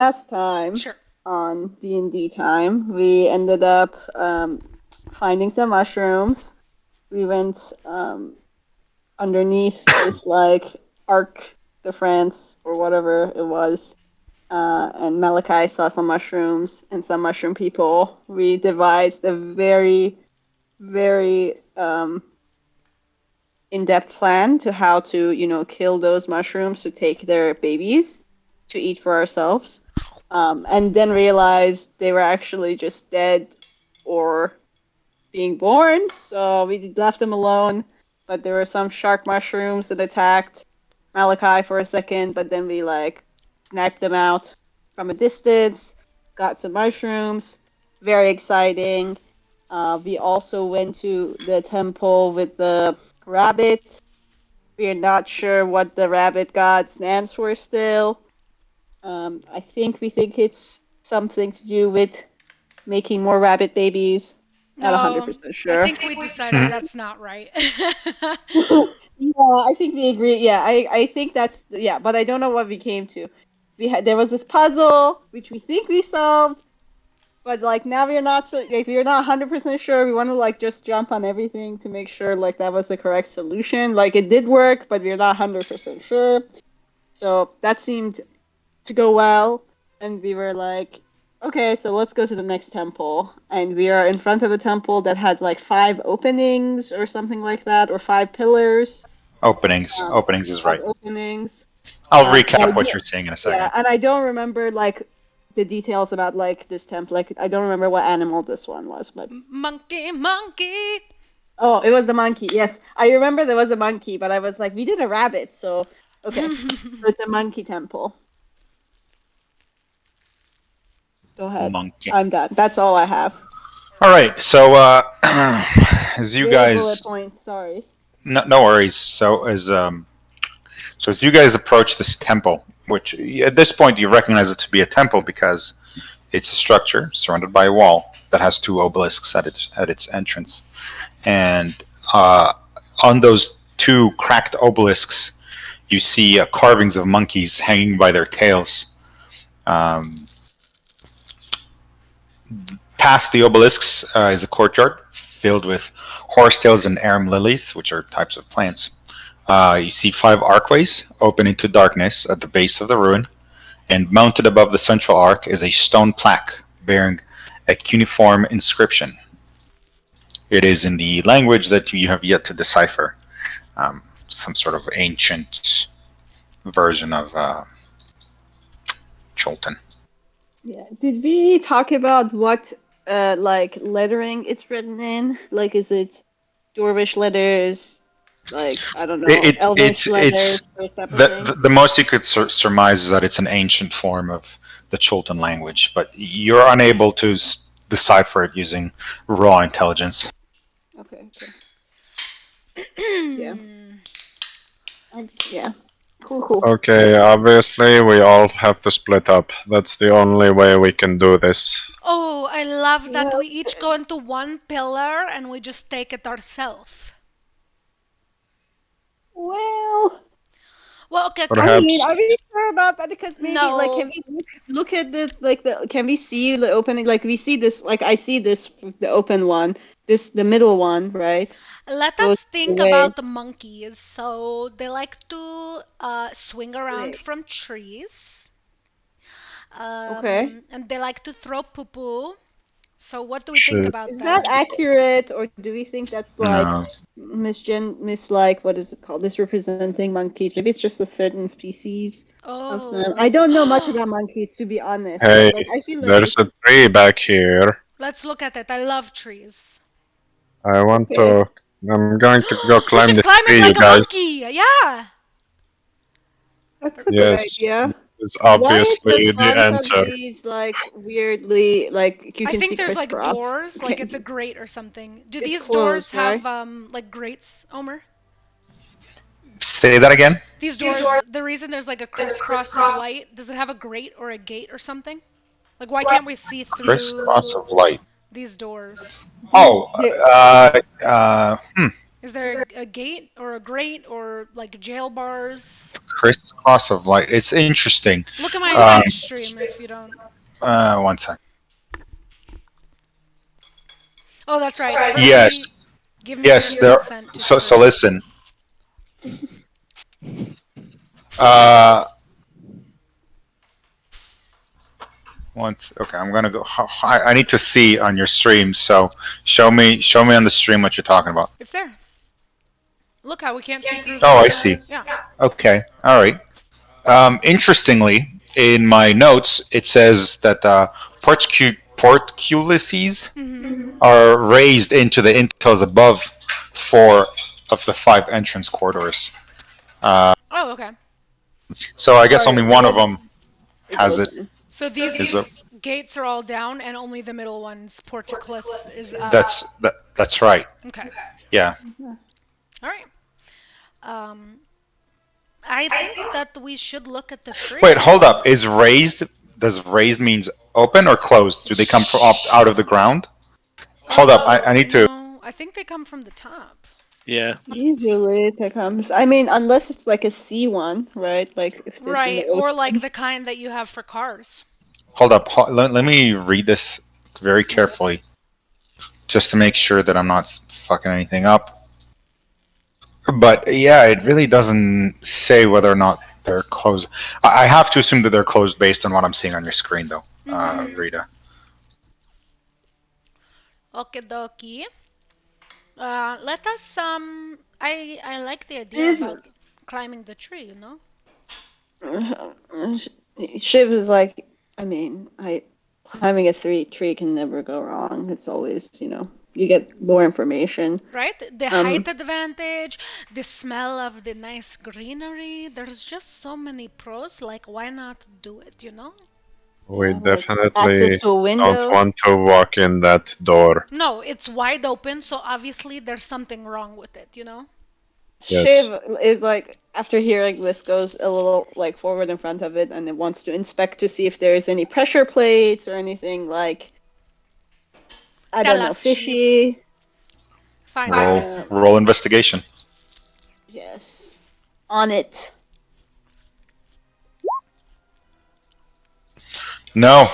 last time Sure. on D&D time, we ended up finding some mushrooms. We went underneath this like Arc de France or whatever it was, and Malachi saw some mushrooms and some mushroom people. We devised a very, very in-depth plan to how to, kill those mushrooms to take their babies to eat for ourselves. And then realized they were actually just dead or being born. So we left them alone. But there were some shark mushrooms that attacked Malachi for a second. But then we sniped them out from a distance. Got some mushrooms. Very exciting. We also went to the temple with the rabbit. We are not sure what the rabbit god stands for still. We think it's something to do with making more rabbit babies. Not No, 100% I sure. think we decided that's not right. Yeah, I think we agree. Yeah, I think that's yeah, but I don't know what we came to. There was this puzzle which we think we solved, but now we're not so if you're not 100% sure, we want to just jump on everything to make sure that was the correct solution. It did work, but we're not 100% sure. So that seemed to go well, and we were like, okay, so let's go to the next temple. And we are in front of a temple that has 5 openings or something like that, or 5 pillars. Openings is Five right. openings. I'll recap what you're saying in a Yeah, second. and I don't remember the details about this temple. I don't remember what animal this one was, but Monkey, monkey. oh, it was the monkey. Yes, I remember there was a monkey, but I was like, we did a rabbit, so okay, so it's a monkey temple. Go ahead. Monkey. I'm done. That's all I have. All right. So, as you Zero bullet guys, points. Sorry. no worries. So as you guys approach this temple, which at this point you recognize it to be a temple because it's a structure surrounded by a wall that has 2 obelisks at its entrance, and on those 2 cracked obelisks, you see carvings of monkeys hanging by their tails. Um, Past the obelisks is a courtyard filled with horsetails and arum lilies, which are types of plants. You see 5 archways open into darkness at the base of the ruin, and mounted above the central arch is a stone plaque bearing a cuneiform inscription. It is in the language that you have yet to decipher, some sort of ancient version of Cholton. Yeah. Did we talk about what lettering it's written in? Is it Dwarvish letters? I don't know, Elvish letters, those type of things. The most you could surmise is that it's an ancient form of the Cholton language, but you're unable to decipher it using raw intelligence. Okay. Yeah. Yeah. Cool. Okay, obviously we all have to split up. That's the only way we can do this. Oh, I love that we each go into one pillar and we just take it ourselves. Well, Okay. Perhaps. are we sure about that? Because maybe, No. can we look at this, can we see the opening? We see this, I see this, the open one, the middle one, right? Let us think about the monkeys. So they like to swing around from trees. Okay. And they like to throw poo-poo. So what do we think about Is that? that accurate, or do we think that's No. what is it called? Misrepresenting monkeys? Maybe it's just a certain species of them. Oh. I don't know much about monkeys, to be honest. Hey, but, I feel there's a tree back here. Let's look at it. I love trees. I want to. I'm going to go We climb should the climb tree, it you like a guys. monkey. Yeah. That's a Yes. good idea. It's obviously Why is the front answer. of these weirdly you I can think see there's crisscross? doors, like it's a grate or something. Do It's these closed, doors have right? like grates, Omer? Say that again? These doors, the reason there's like a crisscross of light, does it have a grate or a gate or something? Like why can't we see through Crisscross of light. these doors? Oh, Is there a gate or a grate or like jail bars? Crisscross of light. It's interesting. Look at my Um, Twitch stream if you don't. One second. Oh, that's right. Everybody Yes. give me Yes. your There. consent to So stream. listen. Uh. Once. Okay. I'm gonna go. I need to see on your stream. So show me on the stream what you're talking about. It's there. Look how we can't see through. Oh, I see. Yeah. Okay. All right. Interestingly, in my notes, it says that portcullises are raised into the intels above 4 of the 5 entrance corridors. Oh, okay. So I guess only one of them has it. So these gates are all down, and only the middle one's portcullis is up. That's right. Okay. Yeah. All right. I think that we should look at the tree. Wait, hold up. Is raised? Does raised means open or closed? Do they come from out of the ground? Hold up. I need to. No, I think they come from the top. Yeah. Usually it comes. I mean, unless it's like a C one, right? Like if there's Right, or like the kind that you have for cars. Hold up. Let me read this very carefully, just to make sure that I'm not fucking anything up. But yeah, it really doesn't say whether or not they're closed. I have to assume that they're closed based on what I'm seeing on your screen, though, Rita. Okie dokie. Let us. I like the idea about climbing the tree. You know. Shiv is like, I mean, climbing a tree can never go wrong. It's always, you get more information. Right? The height advantage, the smell of the nice greenery. There's just so many pros. Like, why not do it, you know? We definitely access to a window. don't want to walk in that door. No, it's wide open, so obviously there's something wrong with it, you know? Yes. Shiv is like, after hearing this, goes a little like forward in front of it, and it wants to inspect to see if there's any pressure plates or anything like, I don't know, fishy. Fine. Roll investigation. Yes. On it. No,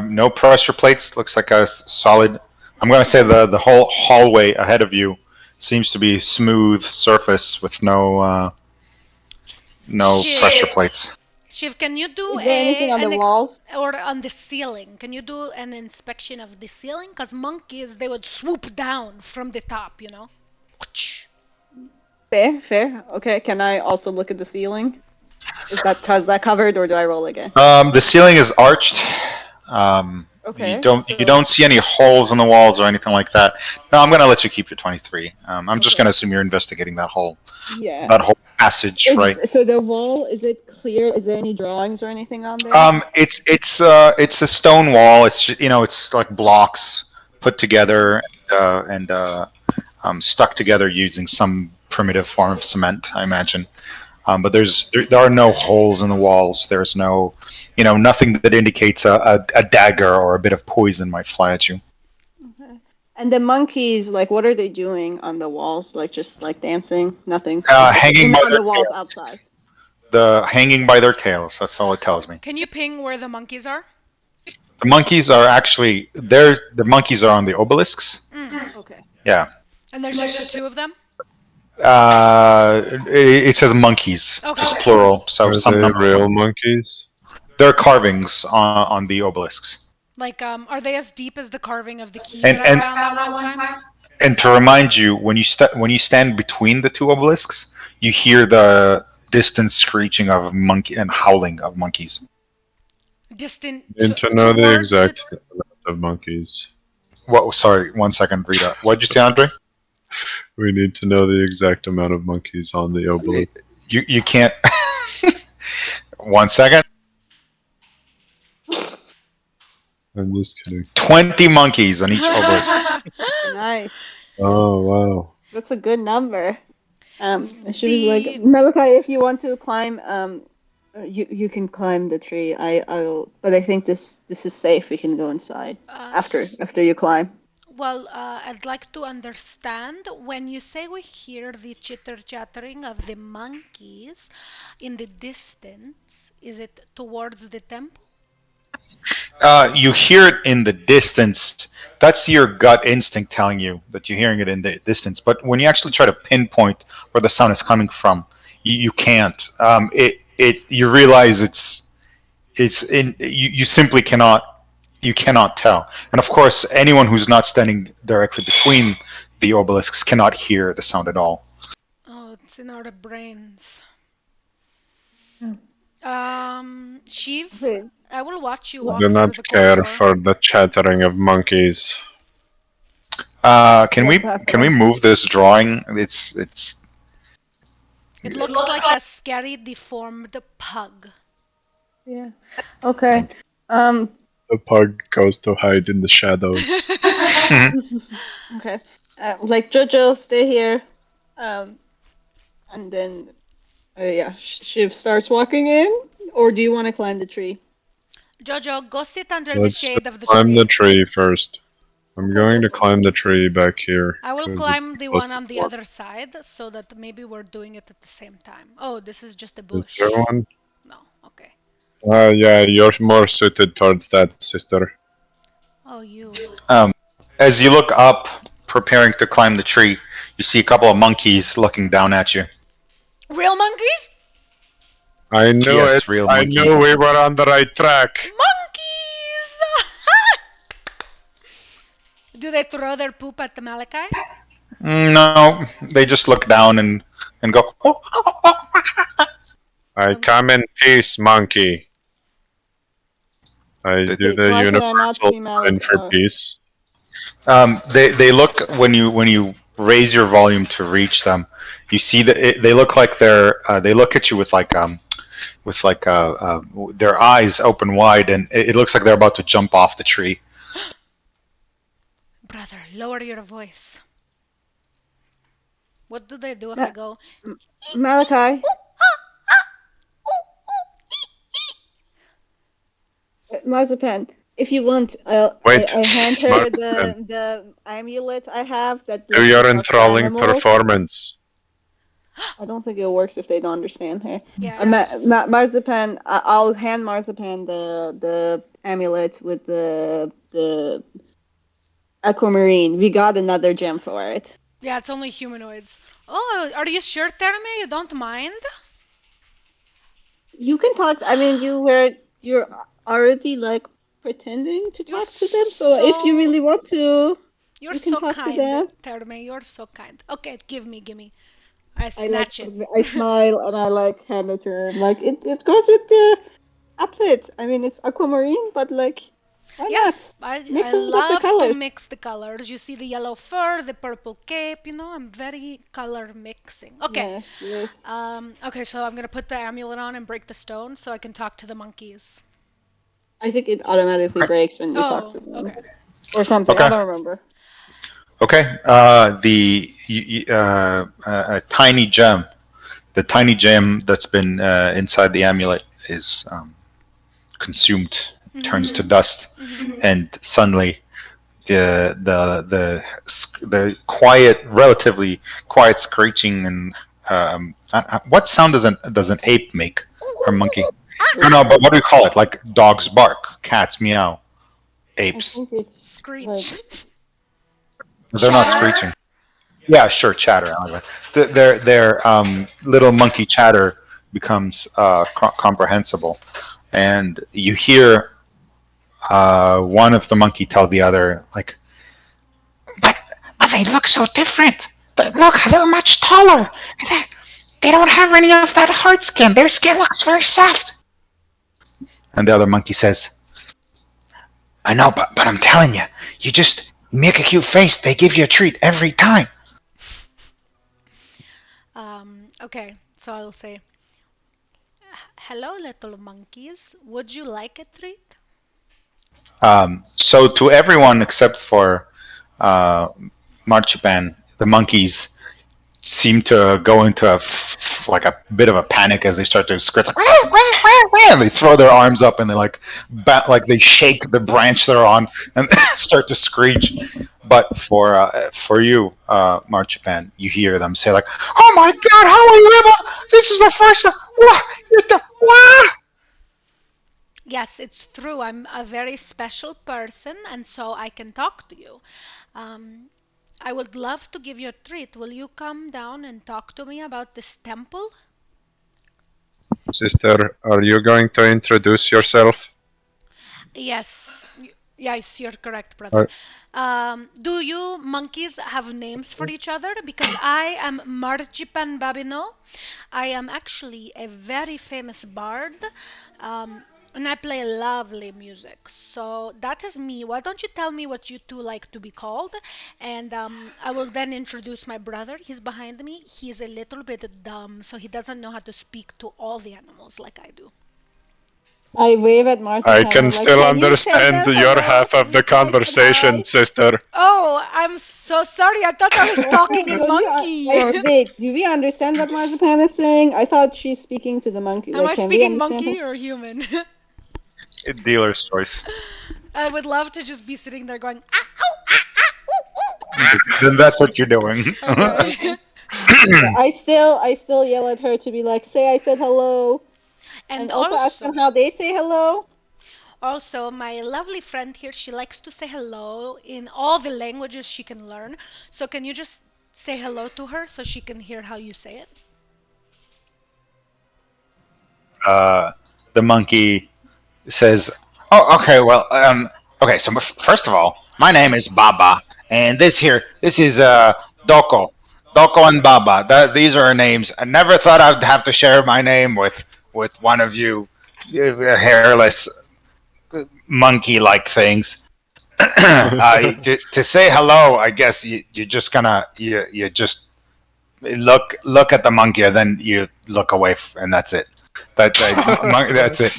no pressure plates. Looks like a solid. I'm gonna say the whole hallway ahead of you seems to be smooth surface with no pressure plates. Shiv, can you do Is there anything on the walls? Or on the ceiling? Can you do an inspection of the ceiling? Because monkeys, they would swoop down from the top, you know? Fair. Okay, can I also look at the ceiling? Is that covered, or do I roll again? The ceiling is arched. Okay. You don't see any holes in the walls or anything like that. No, I'm gonna let you keep your 23. I'm just gonna assume you're investigating that whole passage, right? So the wall, is it clear? Is there any drawings or anything on there? It's a stone wall. It's it's like blocks put together and stuck together using some primitive form of cement, I imagine. But there are no holes in the walls. There's no, nothing that indicates a dagger or a bit of poison might fly at you. Okay. And the monkeys, like, what are they doing on the walls? Like, just like dancing? Nothing. Hanging by on their the walls tails. outside. Hanging by their tails. That's all it tells me. Can you ping where the monkeys are? The monkeys are actually there. The monkeys are on the obelisks. Okay. Yeah. And there's just the two of them? It says monkeys, just plural. So Are some they real monkeys? They're carvings on the obelisks. Like, are they as deep as the carving of the key And- that I and- found that one time? And to remind you, when you stand between the two obelisks, you hear the distant screeching of monkey and howling of monkeys. Distant. Need to know the towards exact amount of monkeys. What? Sorry, 1 second, Rita. What did you say, Andre? We need to know the exact amount of monkeys on the obelisk. You can't. 1 second. I'm just kidding. 20 monkeys on each obelisk. Nice. Oh wow. That's a good number. She was like, Malachi, if you want to climb, you can climb the tree. But I think this is safe. We can go inside after you climb. Well, I'd like to understand when you say we hear the chitter chattering of the monkeys in the distance, is it towards the temple? You hear it in the distance. That's your gut instinct telling you that you're hearing it in the distance. But when you actually try to pinpoint where the sound is coming from, you can't. You realize it's in. You simply cannot. You cannot tell. And of course, anyone who's not standing directly between the obelisks cannot hear the sound at all. Oh, it's in our brains. Hmm. Shiv, Wait, I will watch you what? walk Do through not the care corridor. for the chattering of monkeys. Can What's we happening? move this drawing? It's It looks like a scary, deformed pug. Yeah. Okay. Um. The pug goes to hide in the shadows. Okay. Like Jojo, stay here. Um. And then, yeah, Shiv starts walking in, or do you want to climb the tree? Jojo, go sit under the Let's shade of the climb the tree. tree first. I'm going to climb the tree back here. I will 'cause it's climb the one closest on the one. other side so that maybe we're doing it at the same time. Oh, this is just a Is there bush. one? No, okay. Yeah, you're more suited towards that, sister. Oh, you. As you look up, preparing to climb the tree, you see a couple of monkeys looking down at you. Real monkeys? I knew Yes, it. real I monkeys. knew we were on the right track. Monkeys! Do they throw their poop at the Malachi? No, they just look down and go. Oh, oh, oh. I come in peace, monkey. I do the Why can I not universal see sign for peace. They look when you raise your volume to reach them. You see that they look like they look at you with their eyes open wide, and it looks like they're about to jump off the tree. Brother, lower your voice. What do they do if Ma- I go? Malachi, Marzipan, if you want, Wait, I hand her Marzipan. the amulet I have that Do lets me your talk to enthralling animals. performance. I don't think it works if they don't understand her. Yes. Marzipan, I'll hand Marzipan the amulet with the aquamarine. We got another gem for it. Yeah, it's only humanoids. Oh, are you sure, Terme? You don't mind? You can talk. I mean, you're already like pretending to You're talk to them. So if you really want to, You're you can so talk to kind, them. Terme. You're so kind. Okay, give me. I I snatch it. I smile and I like hand it to her. Like it goes with the outfit. I mean, it's aquamarine, but like, why Yes, not? I Mix up the love to colors. mix the colors. You see the yellow fur, the purple cape. I'm very color mixing. Okay. Yes. Okay, so I'm gonna put the amulet on and break the stone so I can talk to the monkeys. I think it automatically breaks when you talk to Oh, them okay. or something. I Okay. don't remember. Okay. A tiny gem. The tiny gem that's been inside the amulet is consumed, turns to dust, and suddenly the quiet, relatively quiet screeching and what sound does an ape make or monkey? No, but what do we call it? Like dogs bark, cats meow, I apes. think it's Screech. like They're not Chatter? screeching. Yeah, sure, chatter. I like that. Their little monkey chatter becomes comprehensible, and you hear one of the monkey tell the other, like, "But they look so different. Look, they're much taller. They don't have any of that hard skin. Their skin looks very soft." And the other monkey says, "I know, but I'm telling you, you just make a cute face. They give you a treat every time." Okay, so I'll say, hello, little monkeys. Would you like a treat? So to everyone except for Marchipan, the monkeys seem to go into like a bit of a panic as they start to screech, like, "Wah, wah, wah, wah," and they throw their arms up and they like they shake the branch they're on and start to screech. But for you, Marchpan, you hear them say like, "Oh my God, how are you able? This is the first time. What? What?" Yes, it's true. I'm a very special person, and so I can talk to you. Um, I would love to give you a treat. Will you come down and talk to me about this temple? Sister, are you going to introduce yourself? Yes, yes, you're correct, brother. Uh, Do you monkeys have names for each other? Because I am Marjipan Babino. I am actually a very famous bard, um, and I play lovely music. So that is me. Why don't you tell me what you two like to be called? And I will then introduce my brother. He's behind me. He's a little bit dumb, so he doesn't know how to speak to all the animals like I do. I wave at I Marzipan. can I'm like, still can you say understand them your hello? half Can of you the say conversation, hi? sister. Oh, I'm so sorry. I thought I was talking in monkey. Wait, do we understand what Marzipan is saying? I thought she's speaking to the monkey. Am Like, I can we speaking understand her? monkey or human? Dealer's choice. I would love to just be sitting there going, ah, oh, ah, ah, Then that's what you're doing. ooh, ooh. Okay. Okay. Yeah, I still yell at her to be like, say I said hello, And and also ask them how they say hello. also, my lovely friend here, she likes to say hello in all the languages she can learn. So can you just say hello to her so she can hear how you say it? uh, the monkey says, "Oh, okay. Well, okay. So first of all, my name is Baba, and this is Doko, Doko and Baba. These are our names. I never thought I'd have to share my name with one of you hairless monkey-like things. To say hello, I guess you're just gonna you just look at the monkey, and then you look away, and that's it. That's it.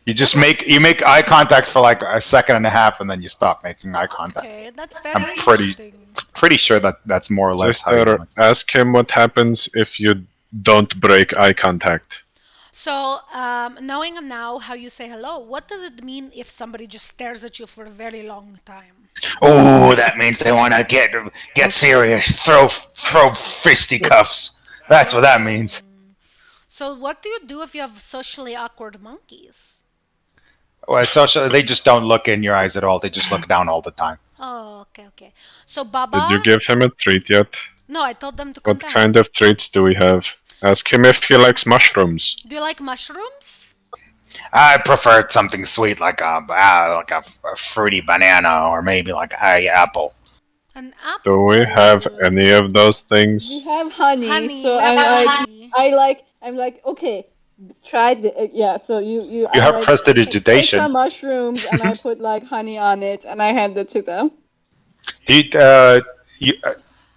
You make eye contact for like a second and a half, and then you stop making eye contact. Okay, that's I'm very pretty interesting. pretty sure that that's more or less how you do Sister, it. ask him what happens if you don't break eye contact. So, knowing now how you say hello, what does it mean if somebody just stares at you for a very long time? Oh, that means they want to get serious. Throw fisticuffs. That's what that means. So, what do you do if you have socially awkward monkeys? Well, social, they just don't look in your eyes at all. They just look down all the time. Oh, okay, okay. So, Did you Baba, give him a treat yet? no, I told them to come What down. kind of treats do we have? Ask him if he likes mushrooms. Do you like mushrooms? I prefer something sweet like a fruity banana or maybe like a apple. An apple. Do we have any of those We things? have honey, Honey, so we have honey. I'm like, okay, try the yeah. So You I have like take prestidigitation. some mushrooms and I put like honey on it and I hand it to them. You, you,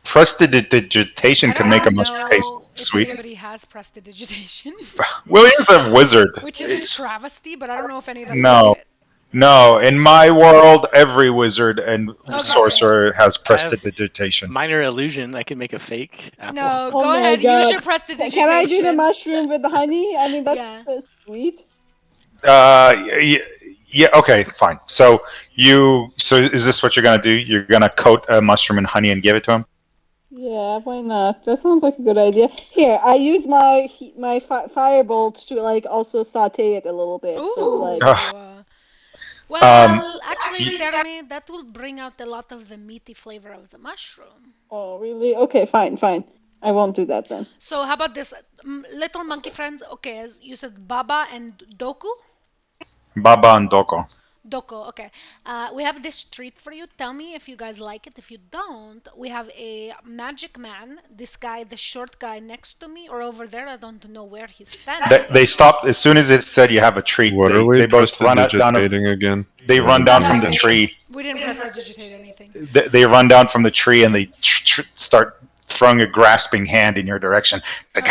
prestidigitation I can don't make a even mushroom taste know if sweet. anybody has prestidigitation, William's a wizard. which is a travesty, but I don't know if any of us No. get it. No, in my world, every wizard and Okay. sorcerer has I have prestidigitation. minor illusion. I can make a fake apple. No, Oh go my ahead. Use God. your prestidigitation. Can I do the mushroom with the honey? I mean, that's Yeah. so sweet. Yeah, okay, fine. So is this what you're gonna do? You're gonna coat a mushroom in honey and give it to him? Yeah, why not? That sounds like a good idea. Here, I use my firebolt to like also saute it a little bit. So like, Well, actually, Terme, that will bring out a lot of the meaty flavor of the mushroom. oh really? Okay, fine. I won't do that then. So, how about this? Little monkey friends, okay, as you said, Baba and Doku? Baba and Doko. Doko, okay. We have this treat for you. Tell me if you guys like it. If you don't, we have a magic man. This guy, the short guy next to me or over there, I don't know where he's standing. They stopped as soon as it said you have a treat. What are we They both run down. prestidigitating again? They run down from the tree. We didn't prestidigitate anything. They run down from the tree and they start throwing a grasping hand in your direction. Like,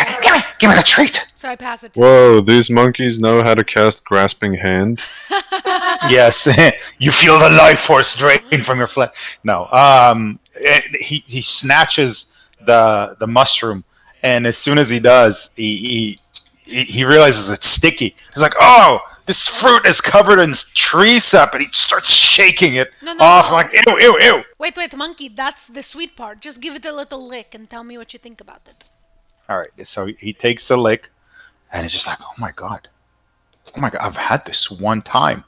give me the treat. So I pass it to Whoa, these monkeys know how to cast grasping hand. Yes, you feel the life force drain from your flesh. No, he snatches the mushroom, and as soon as he does, he realizes it's sticky. He's like, "Oh, this fruit is covered in tree sap, and he starts shaking it No, off. no. I'm like, ew, ew, ew. Wait, monkey. That's the sweet part. Just give it a little lick and tell me what you think about it. All right, so he takes the lick, and it's just like, oh my god, I've had this one time.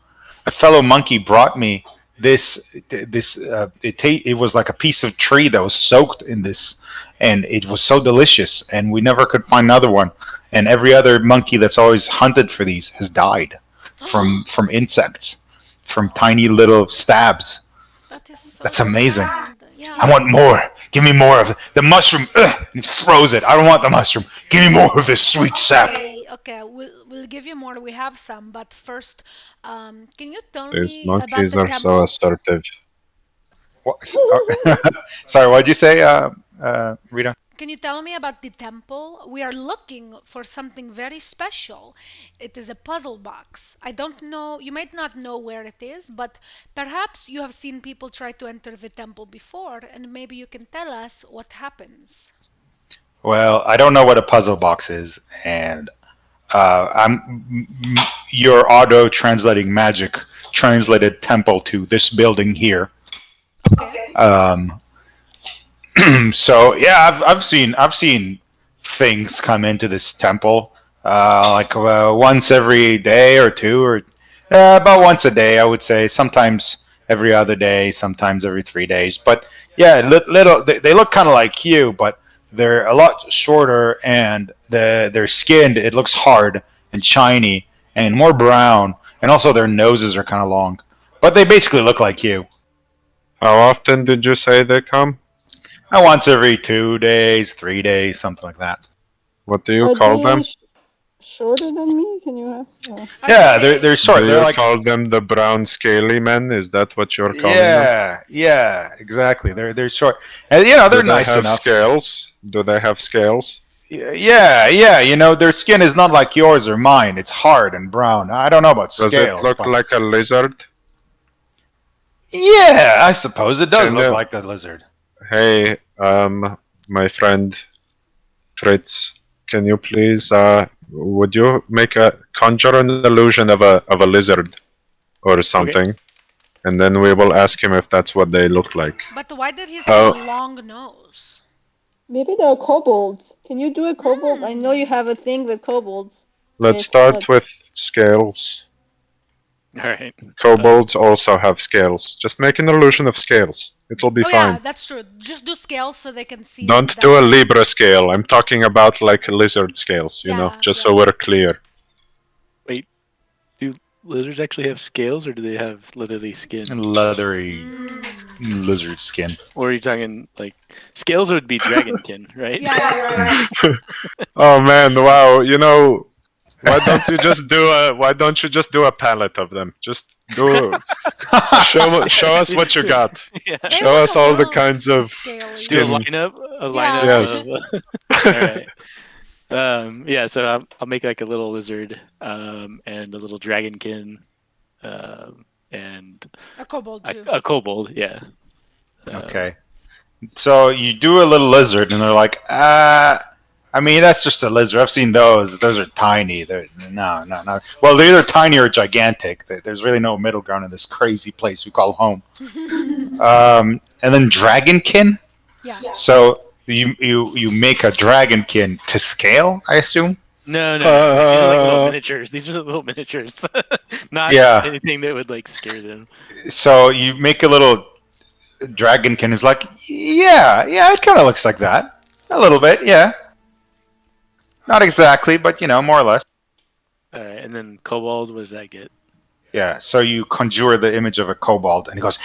A fellow monkey brought me it was like a piece of tree that was soaked in this, and it was so delicious, and we never could find another one. And every other monkey that's always hunted for these has died from insects, from tiny little stabs. That is so That's amazing. sad. Yeah. I want more. Give me more of it. The mushroom. He throws it. I don't want the mushroom. Give me more of this sweet sap. Okay, we'll give you more. We have some, but first, can you tell These me about monkeys the are temple? so assertive. What? Sorry, what did you say, Rita? Can you tell me about the temple? We are looking for something very special. It is a puzzle box. I don't know, you might not know where it is, but perhaps you have seen people try to enter the temple before, and maybe you can tell us what happens. Well, I don't know what a puzzle box is, and your auto translating magic translated temple to this building here. Okay. So yeah, I've seen things come into this temple once every day or two, or about once a day, I would say. Sometimes every other day, sometimes every 3 days. But yeah, little they look kind of like you, but they're a lot shorter, and their skin, it looks hard and shiny and more brown, and also their noses are kind of long. But they basically look like you. How often did you say they come? Once every 2 days, 3 days, something like that. What do you Are call they them? shorter than me? Can you have? Yeah, they're short. Do They're you like call them the brown scaly men? Is that what you're calling them? yeah, exactly. They're short, and they're Do they nice have enough. scales? Do they have scales? Yeah. Their skin is not like yours or mine. It's hard and brown. I don't know about Does scales. it look but- like a lizard? Yeah, I suppose it does Can look you- like a lizard. Hey, my friend Fritz, can you please, would you conjure an illusion of a lizard or something, and then we will ask him if that's what they look like. But why did he say Oh. long nose? Maybe they're kobolds. Can you do a kobold? I know you have a thing with kobolds. Let's Yes, start but- with scales. All right. Kobolds also have scales. Just make an illusion of scales. It'll be Oh fine. yeah, that's true. Just do scales so they can see. Don't that- do a Libra scale. I'm talking about like lizard scales, just so we're clear. Do lizards actually have scales, or do they have literally skin? Leathery Mm. lizard skin. Or are you talking like scales would be dragonkin, right? Yeah, right. Oh man, wow. Why don't you just do a palette of them? Just do show us what you got. Yeah. They Show look us a all the little kinds of scaly. Do a skin. lineup Yes. of. All right. Yeah, so I'll make like a little lizard, and a little dragonkin, and A kobold too. a kobold. Yeah. Okay. So you do a little lizard, and they're like, I mean, that's just a lizard. I've seen those. Those are tiny. No. Well, they're either tiny or gigantic. There's really no middle ground in this crazy place we call home. And then dragonkin. Yeah. So you make a dragonkin to scale, I assume. No. These are like little miniatures. These are the little miniatures. Not Yeah. anything that would like scare them. So you make a little dragonkin. Who's like, yeah, it kind of looks like that. A little bit, yeah. Not exactly, but more or less. All right, and then kobold. What does that get? Yeah, so you conjure the image of a kobold, and he goes,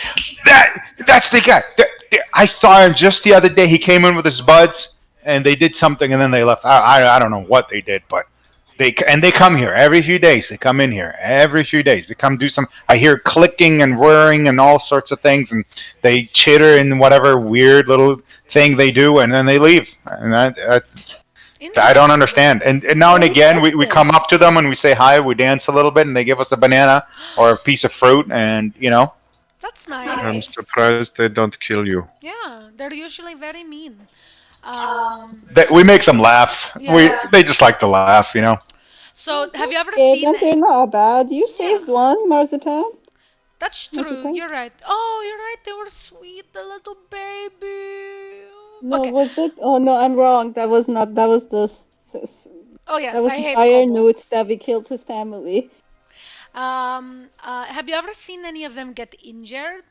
That's the guy! I saw him just the other day. He came in with his buds, and they did something, and then they left. I don't know what they did, but they come here every few days. They come in here every few days. They come do some. I hear clicking and whirring and all sorts of things, and they chitter in whatever weird little thing they do, and then they leave. And I don't understand. And now and again, we come up to them and we say hi, we dance a little bit, and they give us a banana or a piece of fruit, and That's I'm nice. surprised they don't kill you. Yeah, they're usually very mean. we make them laugh. Yeah. They just like to laugh, So, have you ever Yeah, seen? they're not bad. You saved one, Marzipan. That's true. Marzipan. You're right. Oh, you're right. They were sweet, the little baby. No, Okay. was that? Oh no, I'm wrong. That was not. That was the. Oh That yes, was I the hate fire kobolds. note that we killed his family. Have you ever seen any of them get injured?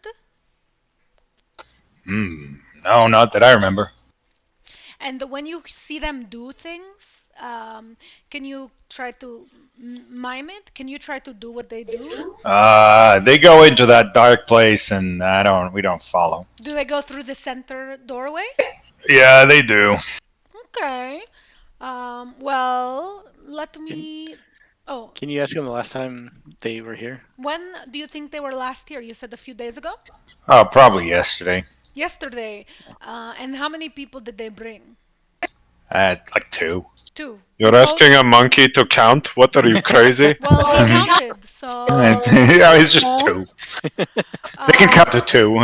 No, not that I remember. And when you see them do things, can you try to mime it? Can you try to do what they do? They go into that dark place, and we don't follow. Do they go through the center doorway? Yeah, they do. Okay. Well, let me. Oh, Can you ask them the last time they were here? when do you think they were last here? You said a few days ago? Oh, probably yesterday. Yesterday. And how many people did they bring? Like 2. 2. You're asking a monkey to count? What are you, crazy? Well, he counted, so. Yeah, it's just 2. They can count to 2.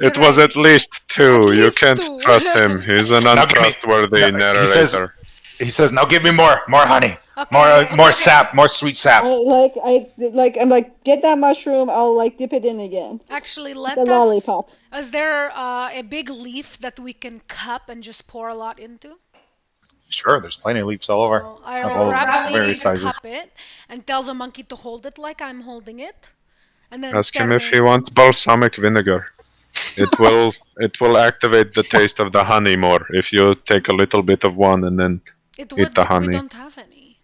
It was at least 2. You least can't 2. trust him. He's an Now give me- untrustworthy narrator. He says, "Now give me more honey, Okay. more sap, more sweet sap." I'm like, get that mushroom. I'll like dip it in again. Actually, let The us. lollipop. Is there a big leaf that we can cup and just pour a lot into? Sure, there's plenty of leaves all over. So Of I'll all grab the various leaf and sizes. cup it, and tell the monkey to hold it like I'm holding it, and then Ask him tell if he wants balsamic vinegar. It will activate the taste of the honey more if you take a little bit of one and then it eat would, the but we honey. don't have any.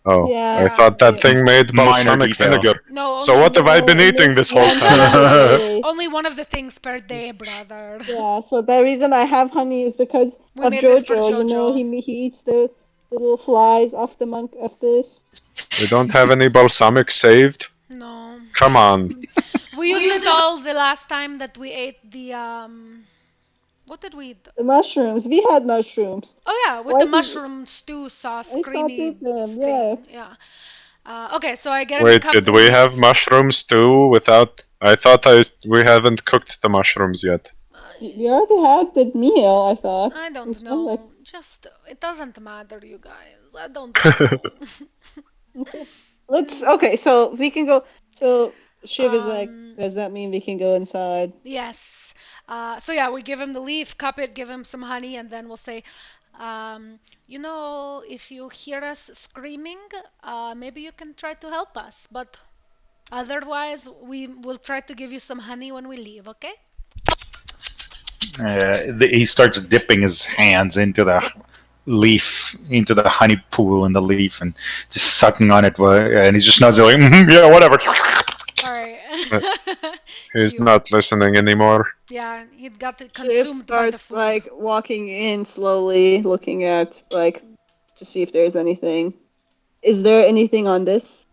Oh, Yeah. I thought that thing made Minor balsamic detail. vinegar. No, So only, what have I been eating this whole One time? per day. only one of the things per day, brother. Yeah, so the reason I have honey is because We of made it for Jojo. You know, Jojo. he eats the little flies off the monk of this. We don't have any balsamic saved? No. Come on. We used it all the last time that we ate the What did we eat? The mushrooms. We had mushrooms. Oh yeah, with Why the did- mushroom stew sauce, I creamy sauteed them, thing. yeah. Okay, so I get him Wait, cup did the we leaf. have mushrooms too without... I thought we haven't cooked the mushrooms yet. We already had the meal, I thought. I don't It's not know. like- Just it doesn't matter, you guys. I don't know. Okay, so we can go. So Shiv is like, Um, does that mean we can go inside? Yes. So yeah, we give him the leaf, cup it, give him some honey, and then we'll say, if you hear us screaming, maybe you can try to help us. But otherwise, we will try to give you some honey when we leave, okay? He starts dipping his hands into the leaf, into the honey pool in the leaf, and just sucking on it. And he just nods like, "Yeah, whatever." All right. He's Cute. not listening anymore. Yeah, he got Shiv consumed by the starts food. like walking in slowly, looking at like to see if there's anything. Is there anything on this?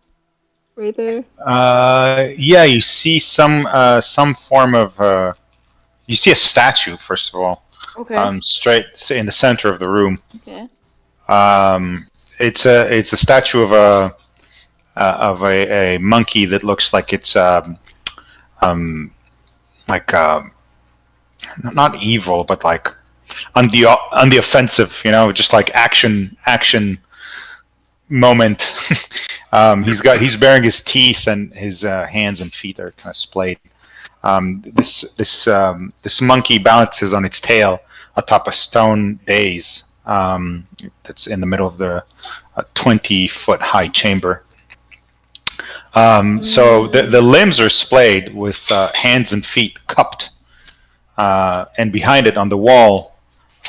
Right there. Yeah, you see some form of. You see a statue first of all, Okay. straight in the center of the room. Okay. It's a statue of a monkey that looks like it's like not evil, but like on the offensive. You know, just like action moment. He's baring his teeth, and his hands and feet are kind of splayed. This monkey balances on its tail atop a stone dais that's in the middle of the 20-foot high chamber. So the limbs are splayed with hands and feet cupped, and behind it on the wall,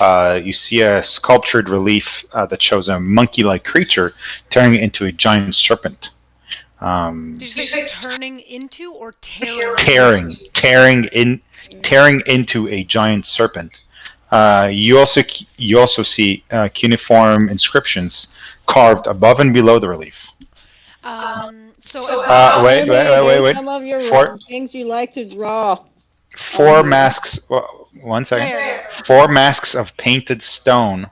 you see a sculptured relief that shows a monkey-like creature turning into a giant serpent. Did you say turning into or tearing? Tearing into a giant serpent. You also see cuneiform inscriptions carved above and below the relief. So Wait. Some of your For- things you like to draw. 4 masks. One second. Yeah. 4 masks of painted stone.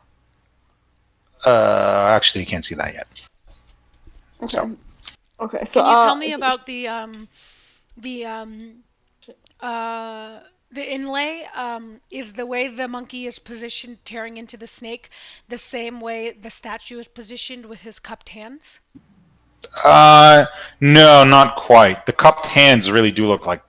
Actually, you can't see that yet. Okay. So. Okay. So Can you tell me about the The inlay is the way the monkey is positioned tearing into the snake, the same way the statue is positioned with his cupped hands? No, not quite. The cupped hands really do look like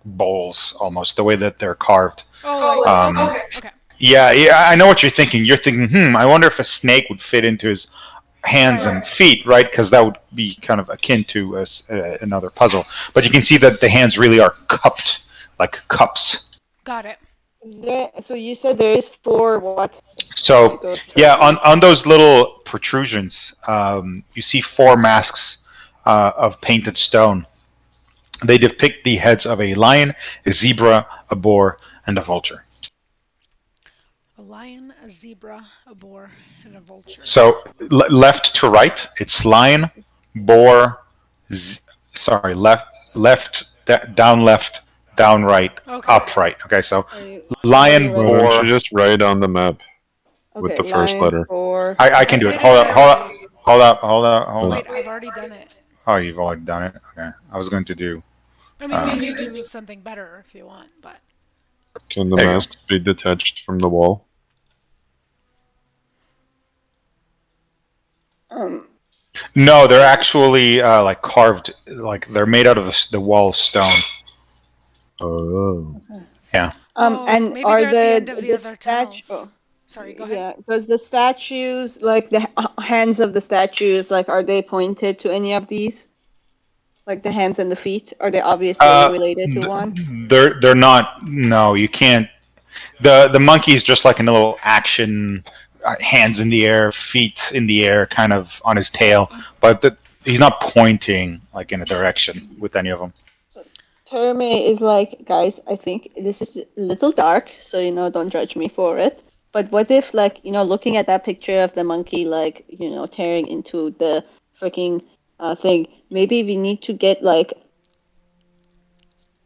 bowls almost, the way that they're carved. Oh, like, okay, okay. Yeah, yeah, I know what you're thinking. You're thinking, I wonder if a snake would fit into his hands Right. and feet, right? Because that would be kind of akin to another puzzle. But you can see that the hands really are cupped, like cups. Got it. So you said there is four what? So Go yeah, through. on those little protrusions, you see four masks of painted stone. They depict the heads of a lion, a zebra, a boar, and a vulture. A lion, a zebra, a boar, and a vulture. So left to right, it's lion, boar, sorry, down left, down right, Okay. up right. Okay, so Are you lion, ready? Why don't you boar. just write on the map with Okay, the first lion, letter? boar. I can do did it. Hold it up, already. hold up, hold up, hold Wait, up. I've already done it. Oh, you've already done it. Okay, I was going to do. I mean, we could do something better if you want, but Can the There you go. masks be detached from the wall? No, they're actually like carved, like they're made out of the wall stone. Oh. Yeah. And maybe are they're at the end of the other statue? tunnels. Sorry, go ahead. Yeah, because the statues, like the hands of the statues, like are they pointed to any of these? Like the hands and the feet, are they obviously related to one? They're not. No, you can't. The monkey is just like a little action, hands in the air, feet in the air, kind of on his tail, but he's not pointing like in a direction with any of them. Terme is like, guys, I think this is a little dark, so don't judge me for it. But what if, like, looking at that picture of the monkey, like, tearing into the freaking thing, maybe we need to get like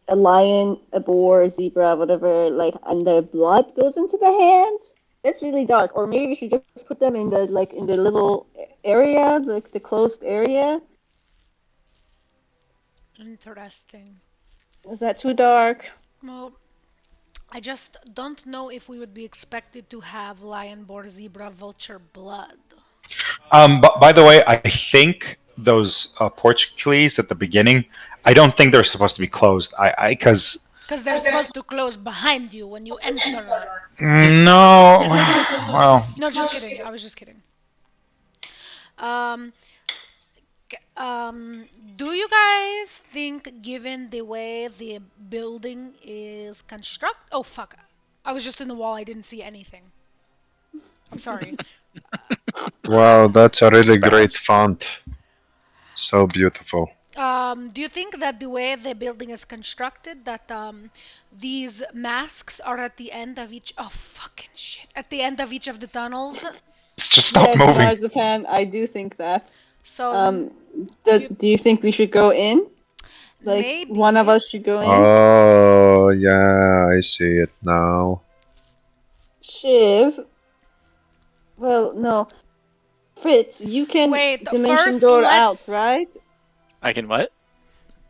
a lion, a boar, a zebra, whatever, like, and their blood goes into the hands. That's really dark. Or maybe we should just put them in the little area, like the closed area. Interesting. Is that too dark? Well, I just don't know if we would be expected to have lion, boar, zebra, vulture blood. But by the way, I think those portcullis at the beginning, I don't think they're supposed to be closed. Because Because they're supposed to close behind you when you enter. no, well, No, just kidding. I was just kidding. Um, do you guys think, given the way the building is constructed? Oh, fuck. I was just in the wall. I didn't see anything. I'm sorry. Wow, that's a really Spells. great font. So beautiful. Do you think that the way the building is constructed, that these masks are at the end of each? Oh, fucking shit! At the end of each of the tunnels. it's just stop Yes, moving. Marzipan, I do think that. So Do you think we should go in? Like, maybe one of us should go in? Oh, yeah, I see it now. Shiv? Well, no. Fritz, you can Wait, dimension first door let's- out, right? I can what?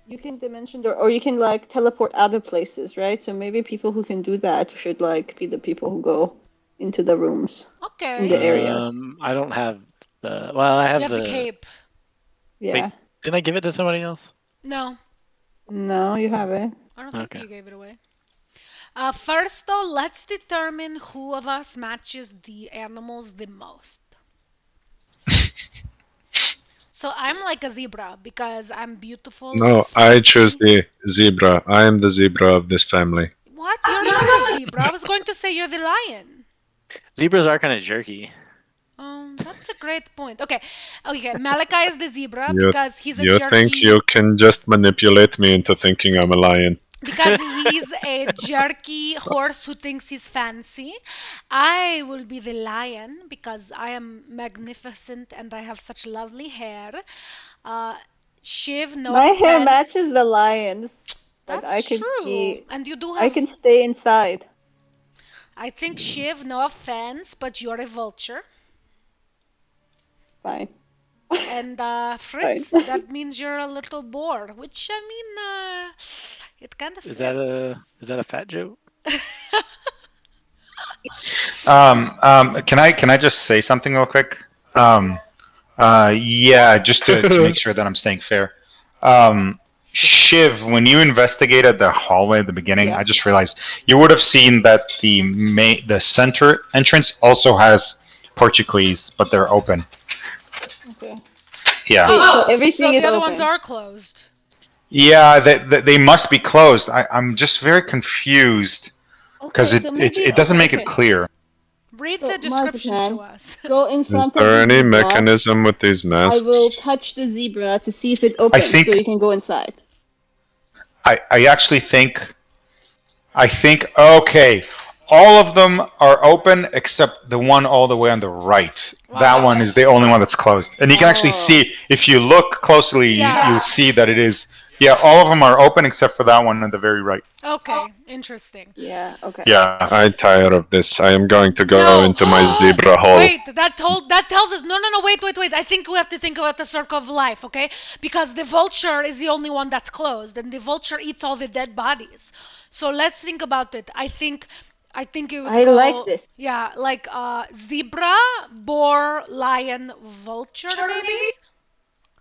You can dimension door, or you can like teleport other places, right? So maybe people who can do that should like be the people who go into the rooms, in the Okay. areas. I don't have the. Well, I You have have the cape. Yeah. Wait. Didn't I give it to somebody else? No, No, you haven't. I don't think Okay. you gave it away. First though, let's determine who of us matches the animals the most. So I'm like a zebra because I'm beautiful. No, I choose the zebra. I am the zebra of this family. What? You're not a zebra. I was going to say you're the lion. Zebras are kind of jerky. That's a great point. Okay, Malachi is the zebra You- because he's a You jerky. think you can just manipulate me into thinking I'm a lion? Because he's a jerky horse who thinks he's fancy. I will be the lion because I am magnificent and I have such lovely hair. Shiv, no My hair offense. matches the lion's, but That's I can true. be, And you do I have. can stay inside. I think Shiv, no offense, but you're a vulture. Fine. And Fritz, Fine. that means you're a little boar, which I mean, It kind of Is fits. that a fat joke? Can I just say something real quick? Yeah, just to make sure that I'm staying fair. Shiv, when you investigated the hallway at the beginning, Yeah. I just realized you would have seen that the center entrance also has Portuguese, but they're open. Okay. Yeah. Wait, so So everything the is other open. ones are closed. Yeah, they must be closed. I'm just very confused because Okay, so maybe it doesn't make okay. it clear. Read So, the description to Marzipan, us. Go in Is front of there the any zebra. mechanism with these I will masks? touch the zebra to see if it opens, think- so you can go inside. I actually think okay, all of them are open except the one all the way on the right. That one is the only one that's closed, and you can actually see if you look closely, you'll see that it is. Yeah, all of them are open except for that one on the very right. Okay, interesting. Yeah. Okay. Yeah. I'm tired of this. I am going to go No. into my zebra hole. Wait, that tells us no, wait. I think we have to think about the circle of life, okay? Because the vulture is the only one that's closed, and the vulture eats all the dead bodies. So let's think about it. I think it would I go. like this. Yeah, like zebra, boar, lion, vulture, maybe.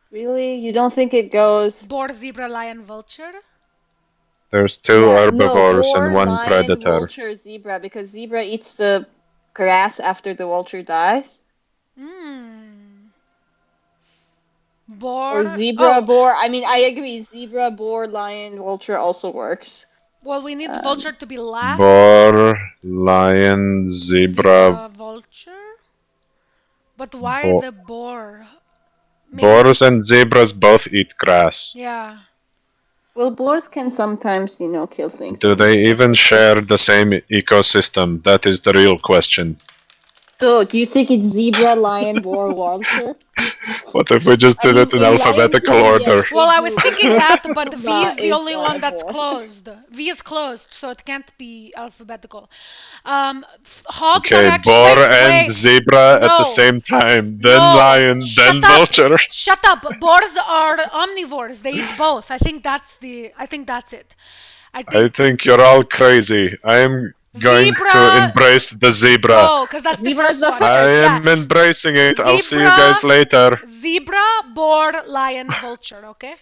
Really? You don't think it goes? Boar, zebra, lion, vulture. There's two No, herbivores boar, and one lion, predator. vulture, zebra, because zebra eats the grass after the vulture dies. Boar. Or zebra, Oh, boar. I mean, I agree. Zebra, boar, lion, vulture also works. well, we need vulture to be last. Boar, lion, zebra. Vulture. But why the boar? Boars and zebras both eat grass. Yeah. Well, boars can sometimes, kill things. Do they even share the same ecosystem? That is the real question. So, do you think it's zebra, lion, boar, vulture? What if we just did it in alphabetical order? Well, I was thinking that, but V is the is only one that's boar. closed. V is closed, so it can't be alphabetical. Hogs are Okay, actually. boar Wait, and wait. zebra at No. the same time, then No. lion, then Shut up. vulture. Shut up. Boars are omnivores. They eat both. I think that's it. I think you're all crazy. I am going to Zebra- embrace the zebra. Oh, because that's the Zebra's first the one. first. I Yeah. am embracing it. I'll see you Zebra- guys later. Zebra, boar, lion, vulture. Okay.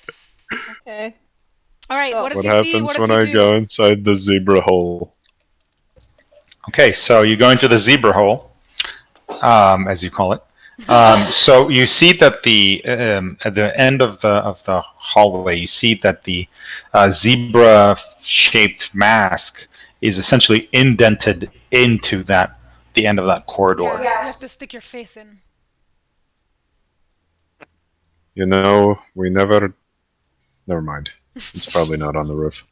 Okay. All right. Oh. What does What he see? happens What does when he I do? go inside the zebra hole? Okay, so you go into the zebra hole, as you call it. So you see that at the end of the hallway, you see that the zebra-shaped mask is essentially indented into the end of that corridor. Yeah, you have to stick your face in. You know, we never. Never mind. It's probably not on the roof.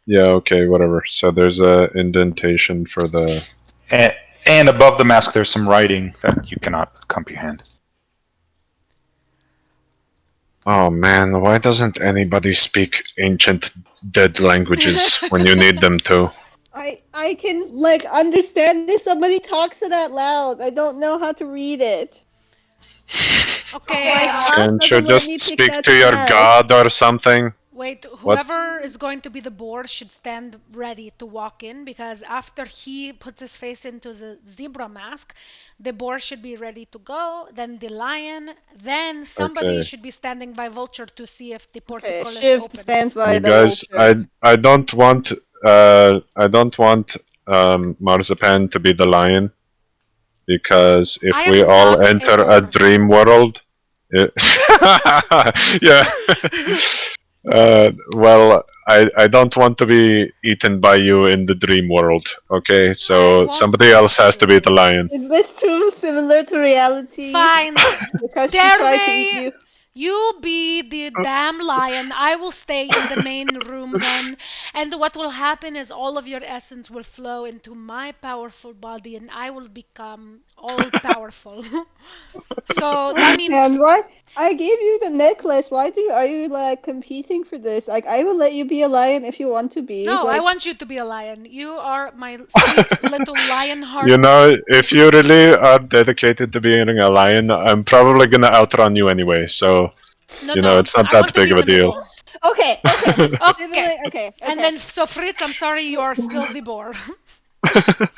Yeah, okay, whatever. So there's a indentation for the. And above the mask, there's some writing that you cannot comprehend. Oh man, why doesn't anybody speak ancient dead languages when you need them to? I can understand if somebody talks it out loud. I don't know how to read it. Okay. Can't you just speak to your god or something? Wait, whoever is going to be the boar should stand ready to walk in, because after he puts his face into the zebra mask, the boar should be ready to go, then the lion, then somebody Okay. should be standing by vulture to see if the portcullis Shiv opens. stands by You the guys, vulture. I don't want Marzipan to be the lion, because if I we am all not a enter boar. a dream world, yeah. Well, I don't want to be eaten by you in the dream world. Okay, I so won't somebody else has to be the lion. Is this too similar to reality? Fine. Because she Dare tried to eat you. you be the damn lion. I will stay in the main room then. And what will happen is all of your essence will flow into my powerful body and I will become all powerful. So that means. And what? I gave you the necklace. Why are you competing for this? I will let you be a lion if you want to be. No, I want you to be a lion. You are my sweet little lion heart. You know, if you really are dedicated to being a lion, I'm probably gonna outrun you anyway. So No, You know, no. it's not I want that to be big of in a the deal. middle. Okay. Okay. Okay. And then, so Fritz, I'm sorry, you are still the boar.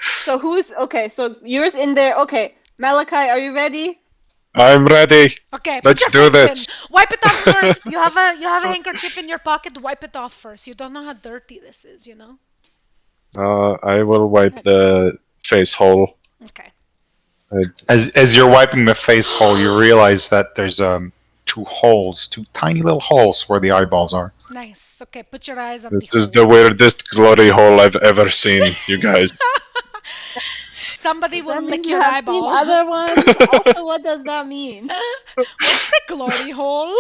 So who's okay? So yours in there. Okay, Malachi, are you ready? I'm ready. Okay, put Let's your do face this. in. Wipe it off first. You have a handkerchief in your pocket. Wipe it off first. You don't know how dirty this is, you know. I will wipe the face hole. Okay. As you're wiping the face hole, you realize that there's two tiny little holes where the eyeballs are. Nice. Okay, put your eyes on This the is hole. the weirdest glory hole I've ever seen, you guys. Somebody Does will that mean lick you your have seen eyeball. other ones? Also, what does that mean? What's the glory hole?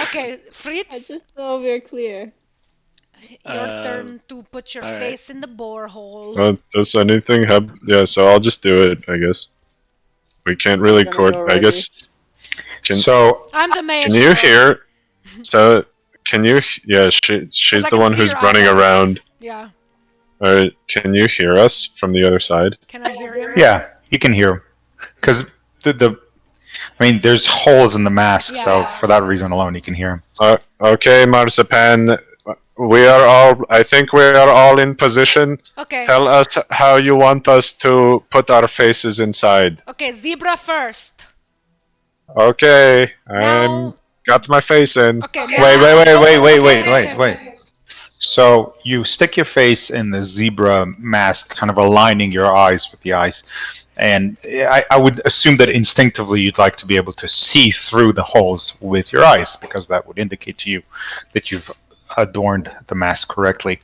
Okay, Fritz, Just so we're clear. your turn to put your alright. face in the borehole. Does anything happen? Yeah, so I'll just do it, I guess. We can't really Gonna court. go I already. guess. So I'm the mayor. Can you hear? So can you? Yeah, she's I the can one see who's your running eyeballs. around. Yeah. Alright, can you hear us from the other side? Can I hear him? yeah, you can hear because there's holes in the mask, so Yeah. for that reason alone, you can hear him. Okay, Marzipan. I think we are all in position. Okay. Tell us how you want us to put our faces inside. Okay, zebra first. Okay, Now. got my face in. Okay. Wait. So you stick your face in the zebra mask, kind of aligning your eyes with the eyes. And I would assume that instinctively you'd like to be able to see through the holes with your eyes, because that would indicate to you that you've adorned the mask correctly.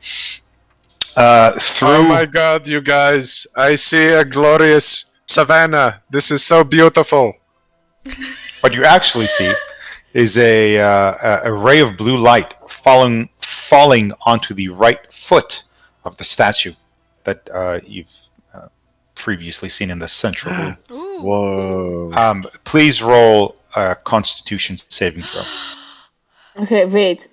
Oh my god, you guys. I see a glorious savannah. This is so beautiful. What you actually see is a ray of blue light falling onto the right foot of the statue that you've previously seen in the central room. Ooh. Whoa. Please roll a Constitution saving throw. Okay, wait.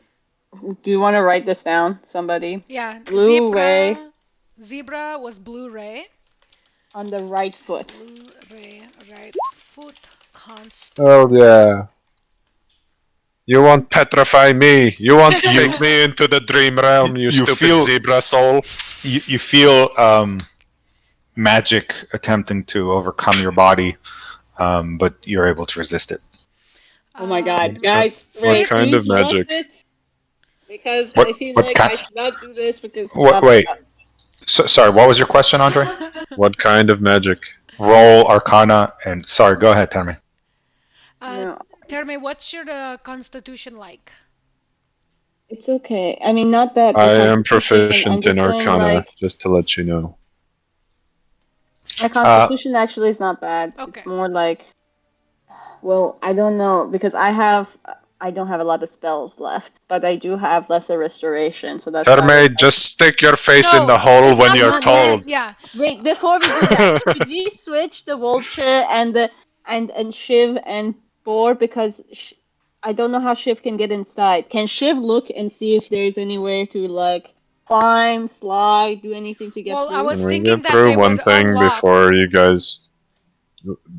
Do you want to write this down, somebody? Yeah. Blue ray Zebra was blue ray. on the right foot. Blue ray, right foot, const. Oh yeah. You won't petrify me. You won't take me into the dream realm, you stupid zebra soul. You feel magic attempting to overcome your body, but you're able to resist it. Oh my god, guys! What Wait, kind of please roll magic? this, because What- I feel what like kind- I should not do this because. Wait. Sorry, what was your question, Andre? What kind of magic? Roll Arcana and sorry, go ahead, tell me. No, Tell me, what's your constitution like? it's okay. I mean, not that. I am Constitution, I'm proficient just in saying, Arcana, like, just to let you know. my Constitution actually is not bad. Okay. It's more like, well, I don't know because I don't have a lot of spells left, but I do have lesser restoration, so that's. Terme, just stick your face in No, the hole it's when not you're that told. bad. Yeah. Wait, before we do that, should we switch the vulture and the and Shiv and Boar because I don't know how Shiv can get inside. Can Shiv look and see if there's anywhere to like climb, slide, do anything to get Well, through? I was Can we thinking get that through they one would thing unlock. before you guys?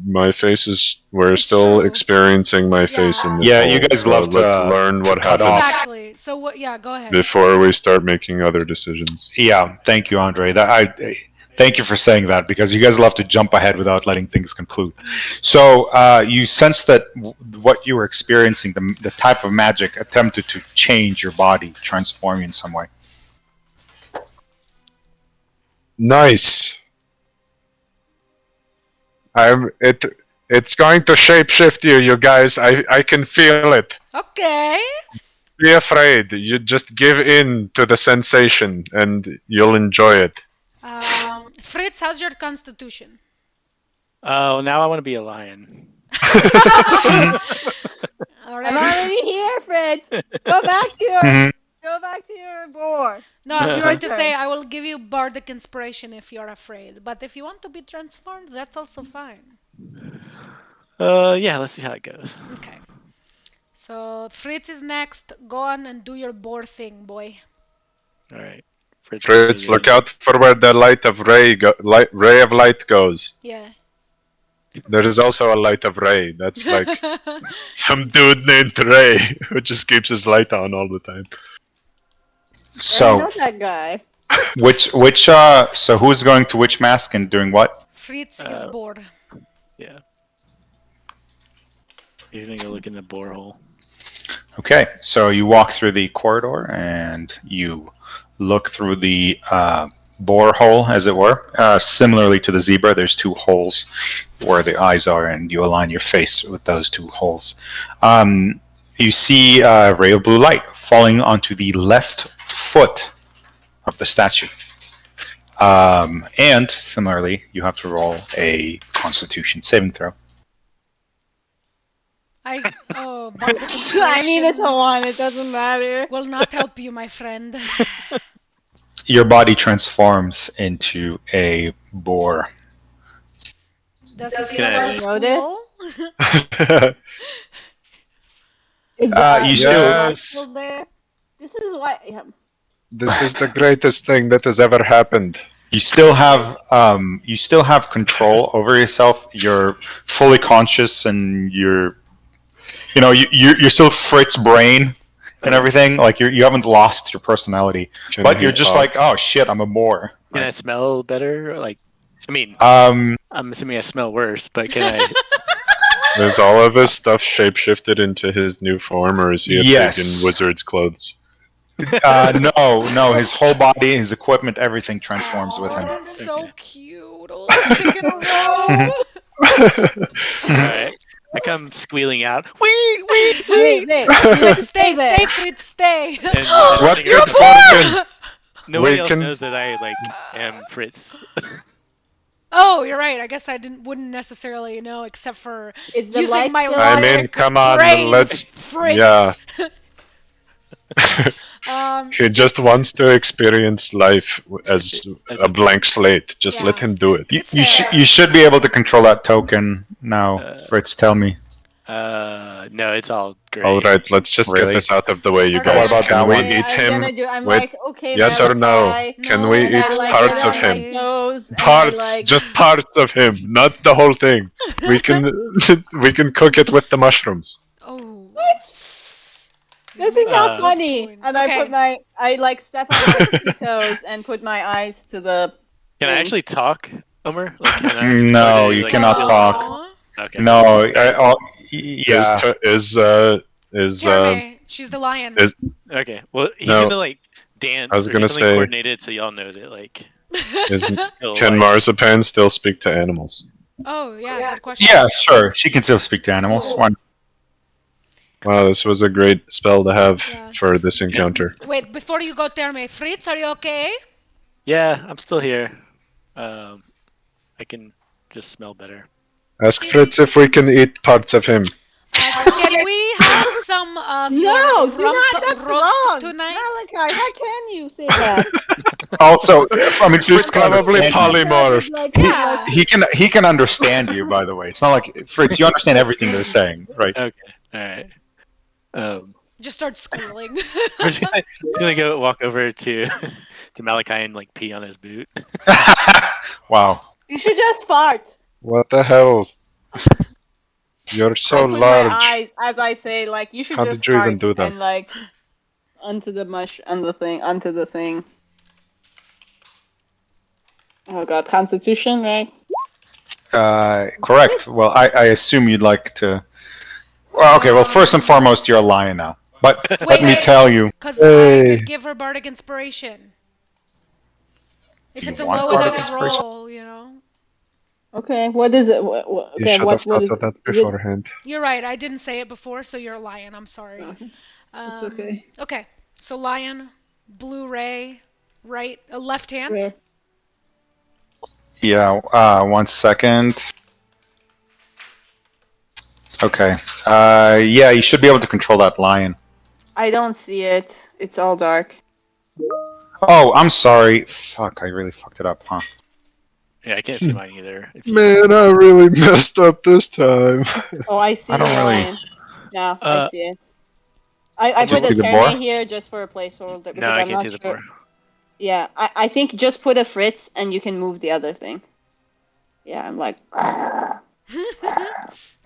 My face is. We're It's still true. experiencing my face in this Yeah, hole, you guys so love to, let's learn what cut happens off. Exactly. So what? Yeah, go ahead. before we start making other decisions. Yeah, thank you, Andre. Thank you for saying that because you guys love to jump ahead without letting things conclude. So you sense that what you were experiencing, the type of magic attempted to change your body, transform you in some way. Nice. It's going to shapeshift you guys. I can feel it. Okay. Be afraid. You just give in to the sensation and you'll enjoy it. Fritz, how's your constitution? Oh, now I want to be a lion. All I'm right. already here, Fritz. Go back to your Mhm. boar. No, I was No. going to say I will give you bardic inspiration if you're afraid, but if you want to be transformed, that's also fine. Yeah, let's see how it goes. Okay. So Fritz is next. Go on and do your boar thing, boy. All right. Fritz, Fritz, look out for where the ray of light goes. Yeah. There is also a light of Ray. That's like some dude named Ray who just keeps his light on all the time. I So know that guy. so who's going to which mask and doing what? Fritz is bored. Yeah. You're gonna go look in the borehole. Okay, so you walk through the corridor and you look through the borehole, as it were. Similarly to the zebra, there's two holes where the eyes are, and you align your face with those two holes. You see a ray of blue light falling onto the left foot of the statue. And similarly, you have to roll a Constitution saving throw. Bardic I mean, it's a inspiration one. It doesn't matter. will not help you, my friend. Your body transforms into a boar. Does he Can still I school? You still- Yes. still there? This is why. Yeah. This is the greatest thing that has ever happened. You still have control over yourself. You're fully conscious, and you're still Fritz brain and everything. Like you haven't lost your personality, Can but he you're just talk? like, oh shit, I'm a boar. Can I smell better? Like, I mean, Um, I'm assuming I smell worse, but can I? Is all of his stuff shapeshifted into his new form, or is he a Yes. pig in wizard's clothes? no, his whole body, his equipment, everything transforms with him. That's so Okay. cute. Oh, pig in a row. Alright. I come squealing out. Wee! Wait, wait. Stay, there. stay, Fritz, stay. And What I good think fortune! nobody We else can- knows that I am Fritz. Oh, you're right. I guess I wouldn't necessarily know, except for Is the using light my still I on? mean, logic come on, brain, let's. Fritz. Yeah. Um, He just wants to experience life as As a a- blank slate. Just let Yeah. him do it. You, It's you, fair. you should be able to control that token now. Fritz, tell me. No, it's all great. All right, let's just Really? get this out of the way, you Okay. guys. What about Can that we one? eat him? I'm Wait, like, okay, yes or no? Malachi. Can No, we and eat I like parts it of on him? my- Toes, and Parts, like, just parts of him, not the whole thing. We can we can cook it with the mushrooms. Oh. What? This is not Good funny. point. And Okay. I like step on my two toes and put my eyes to the. Can I thing. actually talk, Omer? Like, can I, No, or do you like, cannot feel- talk. Aw. Okay. No, yeah. Is Jeremy, she's the lion. is- Okay. Well, he's No. gonna like dance I was or gonna do something say- coordinated, so y'all know that like. is Still, can like, marzipan still speak to animals? Oh, yeah, good question. Yeah, sure. She can still speak to animals. Why not? Wow, this was a great spell to have Yeah. for this encounter. Wait, before you go, Jeremy, Fritz, are you okay? Yeah, I'm still here. I can just smell better. Ask Fritz if we can eat parts of him. Can we have some of No, your do not. That's roast wrong. tonight? Malachi, how can you say that? Also, I mean, He's Fritz can probably understand you. polymorphed. Like, Yeah. He can understand you. By the way, it's not like Fritz. You understand everything they're saying, right? Okay. All right. Just start squealing. I'm just gonna go walk over to Malachi and like pee on his boot. Wow. you should just fart. What the hell? You're so I put my large. eyes, as I say, like you should How just did you even fart do that? and like onto the thing. Oh god, Constitution, right? Correct. Well, I assume you'd like to. Well, okay. Well, first and foremost, you're a lion now. But let me tell you. Because I Hey. could give her bardic inspiration. If Do it's you a want low bardic enough inspiration? roll, you know. Okay, what is it? You Okay, should what have thought is of that is it- beforehand. You're right. I didn't say it before, so you're a lion. I'm sorry. Okay, It's it's okay. Okay. So lion, blue ray, right, left hand. Where? Yeah. 1 second. Okay. Yeah, you should be able to control that lion. I don't see it. It's all dark. Oh, I'm sorry. Fuck, I really fucked it up, huh? Yeah, I can't see mine either. If you- Man, I really messed up this time. Oh, I see I don't the really- lion. Yeah, I Uh, see it. I Just put a see the Terry boar? here just for a placeholder because No, I I'm can't not see the sure. boar. Yeah, I think just put a Fritz and you can move the other thing. Yeah, I'm like.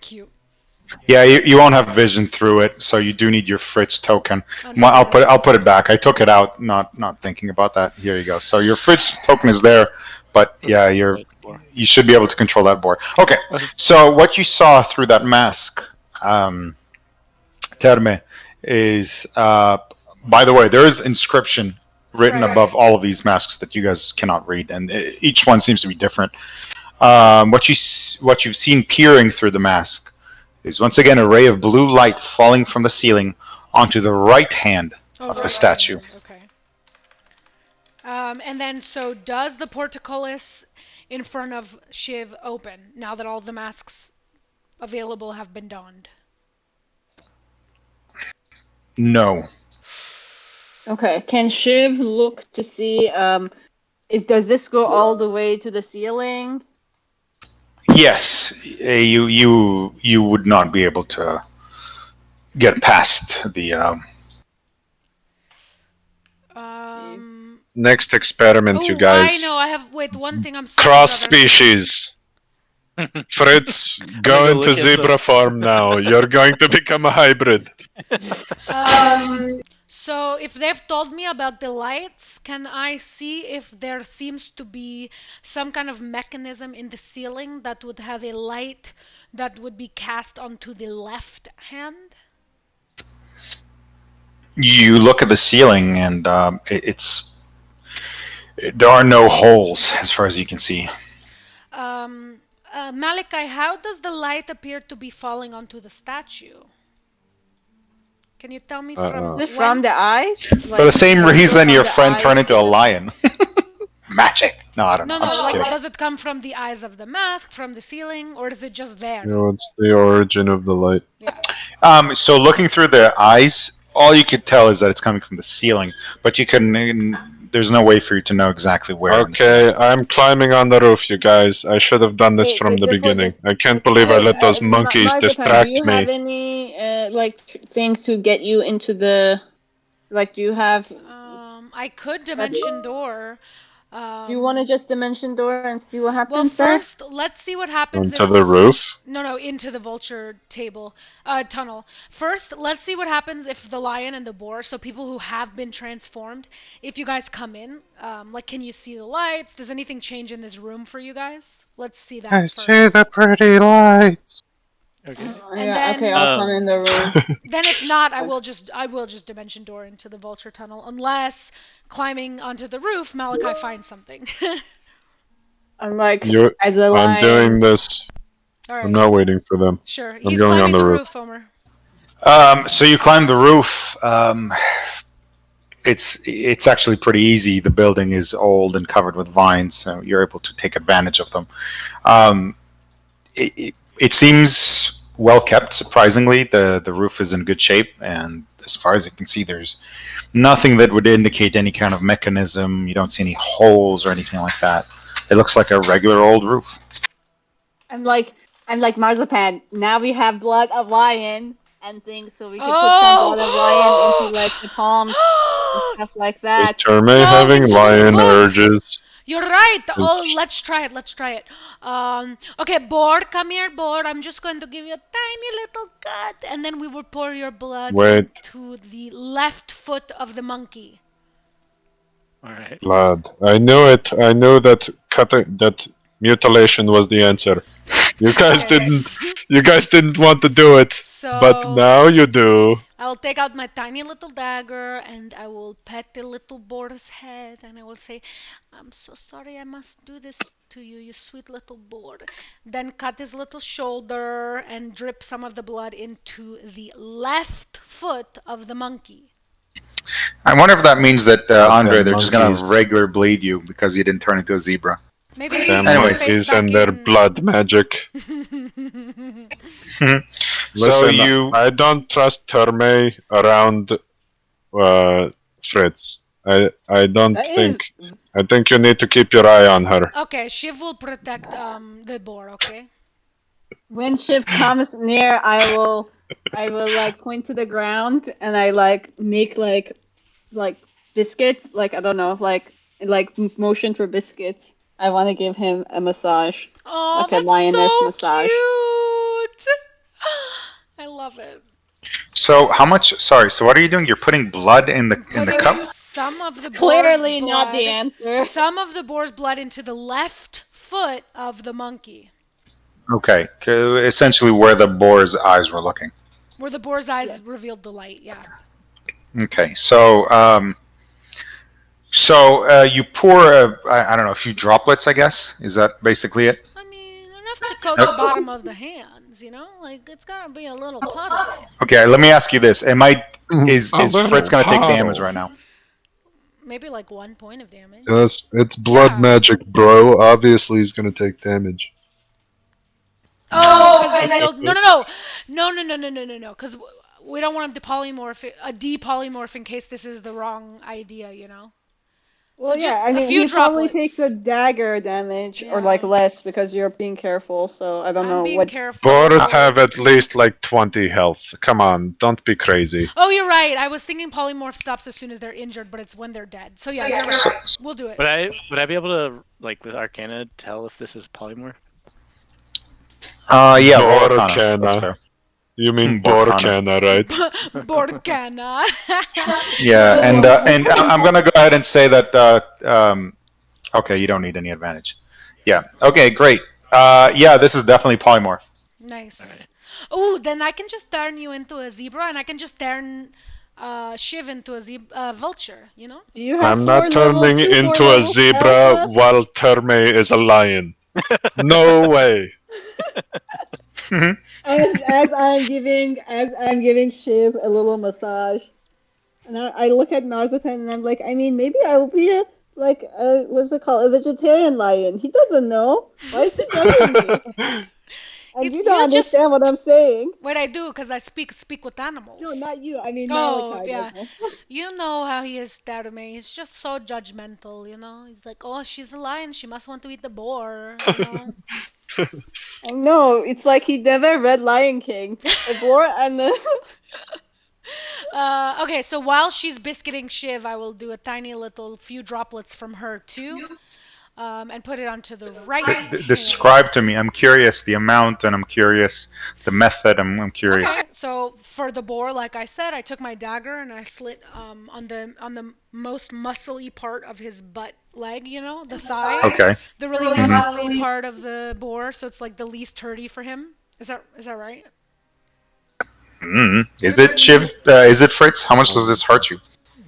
Cute. Yeah, you won't have vision through it, so you do need your Fritz token. I'll Unfortunately. put it back. I took it out, not thinking about that. Here you go. So your Fritz token is there, but yeah, you should be able to control that board. Okay, so what you saw through that mask, Terme, is by the way, there is inscription written Right. above all of these masks that you guys cannot read, and each one seems to be different. What you've seen peering through the mask is once again a ray of blue light falling from the ceiling onto the right hand of the statue. Okay. And then, so does the portcullis in front of Shiv open now that all the masks available have been donned? No. Okay, can Shiv look to see does this go all the way to the ceiling? Yes, you would not be able to get past the. Next experiment, you Oh, guys. I know. I have. Wait, one thing I'm sorry. Cross species. Fritz, go into zebra form now. You're going to become a hybrid. So if they've told me about the lights, can I see if there seems to be some kind of mechanism in the ceiling that would have a light that would be cast onto the left hand? You look at the ceiling, and there are no holes as far as you can see. Malachi, how does the light appear to be falling onto the statue? Can you tell me from Is it from the eyes? For the same reason your friend turned into a lion. Magic. No, I don't know. No, I'm just kidding. does it come from the eyes of the mask, from the ceiling, or is it just there? No, it's the origin of the light. So looking through the eyes, all you could tell is that it's coming from the ceiling, but you can. There's no way for you to know exactly where. Okay, I'm climbing on the roof, you guys. I should have done this from the beginning. I can't believe I let those monkeys distract me. Do you have any things to get you into the? Do you have? I could dimension door. Do you want to just dimension door and see what happens? Well, first, let's see what happens. Into the roof? No, into the vulture tunnel. First, let's see what happens if the lion and the boar, so people who have been transformed, if you guys come in, can you see the lights? Does anything change in this room for you guys? Let's see that first. See the pretty lights. Okay. Okay, I'll come in the room. Then if not, I will just dimension door into the vulture tunnel, unless climbing onto the roof, Malachi finds something. I'm as a lion. I'm doing this. Right. I'm not waiting for them. Sure. I'm going on the roof. Omer. So you climb the roof. It's actually pretty easy. The building is old and covered with vines, so you're able to take advantage of them. It seems well kept. Surprisingly, the roof is in good shape, and as far as you can see, there's nothing that would indicate any kind of mechanism. You don't see any holes or anything like that. It looks like a regular old roof. I'm like Marzipan. Now we have blood of lion and things, so we can put some blood of lion into the palms and stuff like that. Is Terme having lion urges? You're right. Let's try it. Okay, board, come here, board. I'm just going to give you a tiny little cut, and then we will pour your blood into the left foot of the monkey. All right. Blood. I knew it. I knew that that mutilation was the answer. You guys didn't. You guys didn't want to do it, but now you do. I will take out my tiny little dagger and I will pet the little boar's head and I will say, "I'm so sorry I must do this to you, you sweet little boar." Then cut his little shoulder and drip some of the blood into the left foot of the monkey. I wonder if that means that Andre, they're just gonna regular bleed you because you didn't turn into a zebra. Maybe. Monkeys and their blood magic. Listen, I don't trust Terme around Fritz. I don't think. I think you need to keep your eye on her. Okay, Shiv will protect the boar. Okay. When Shiv comes near, I will point to the ground and I make like biscuits. I don't know, like motion for biscuits. I want to give him a massage, Oh, like a that's lioness so massage. cute. I love it. So how much? Sorry. So what are you doing? You're putting blood in the Putting cup. some of the boar's Clearly not the blood, answer. some of the boar's blood into the left foot of the monkey, Okay. Essentially, where the boar's eyes were looking. where the boar's eyes Yes. revealed the light. Yeah. Okay. So you pour I don't know, a few droplets. I guess is that basically it? I mean, enough to coat the bottom of the hands, you know? Like, it's gotta be a little puddle. Okay. Let me ask you this: is A Fritz little gonna take damage puddle. right now? Maybe like 1 point of damage. Yes, it's blood Yeah. magic, bro. Obviously, he's gonna take damage. Oh, because the healed. No. Because we don't want him to polymorph, depolymorph in case this is the wrong idea, you know? Well, So just yeah, I a mean, few he probably droplets. takes a dagger damage or like Yeah. less because you're being careful. So I don't I'm know being what. careful. Boars have at least like 20 health. Come on, don't be crazy. Oh, you're right. I was thinking polymorph stops as soon as they're injured, but it's when they're dead. So yeah, you're right. We'll do it. Would I be able to, like, with Arcana, tell if this is polymorph? Yeah. Roll Arcana. That's Borcana. fair. You mean Borcana. Borcana, right? Borcana. Yeah, and I'm gonna go ahead and say that. Okay, you don't need any advantage. Yeah. Okay, great. Yeah, this is definitely polymorph. Nice. Oh, then I can just turn you into a zebra, and I can just turn Shiv into a vulture. You know? Do you have I'm four not level turning 2, 4 into a level spells zebra left? while Terme is a lion. No way. As I'm giving Shiv a little massage, and I look at Marzipan and I'm like, I mean, maybe I'll be a what's it called, a vegetarian lion. He doesn't know. Why is he judging me? And you don't understand what I'm saying. Wait, I do, because I speak with animals. No, not you. I mean, Oh, Malachi yeah. doesn't. You know how he is, Darume. He's just so judgmental, you know? He's like, oh, she's a lion. She must want to eat the boar, you know? No, it's like he never read Lion King. The boar and the... Okay, so while she's biscuiting Shiv, I will do a tiny little few droplets from her too, and put it onto the right hand. Describe to me. I'm curious the amount, and I'm curious the method. I'm curious. Okay, so for the boar, like I said, I took my dagger and I slit on the most muscly part of his butt leg, you know, the thigh. Okay. The really muscly part of the boar, so it's like the least hurty for him. Is that right? Is it Shiv? Is it Fritz? How much does this hurt you?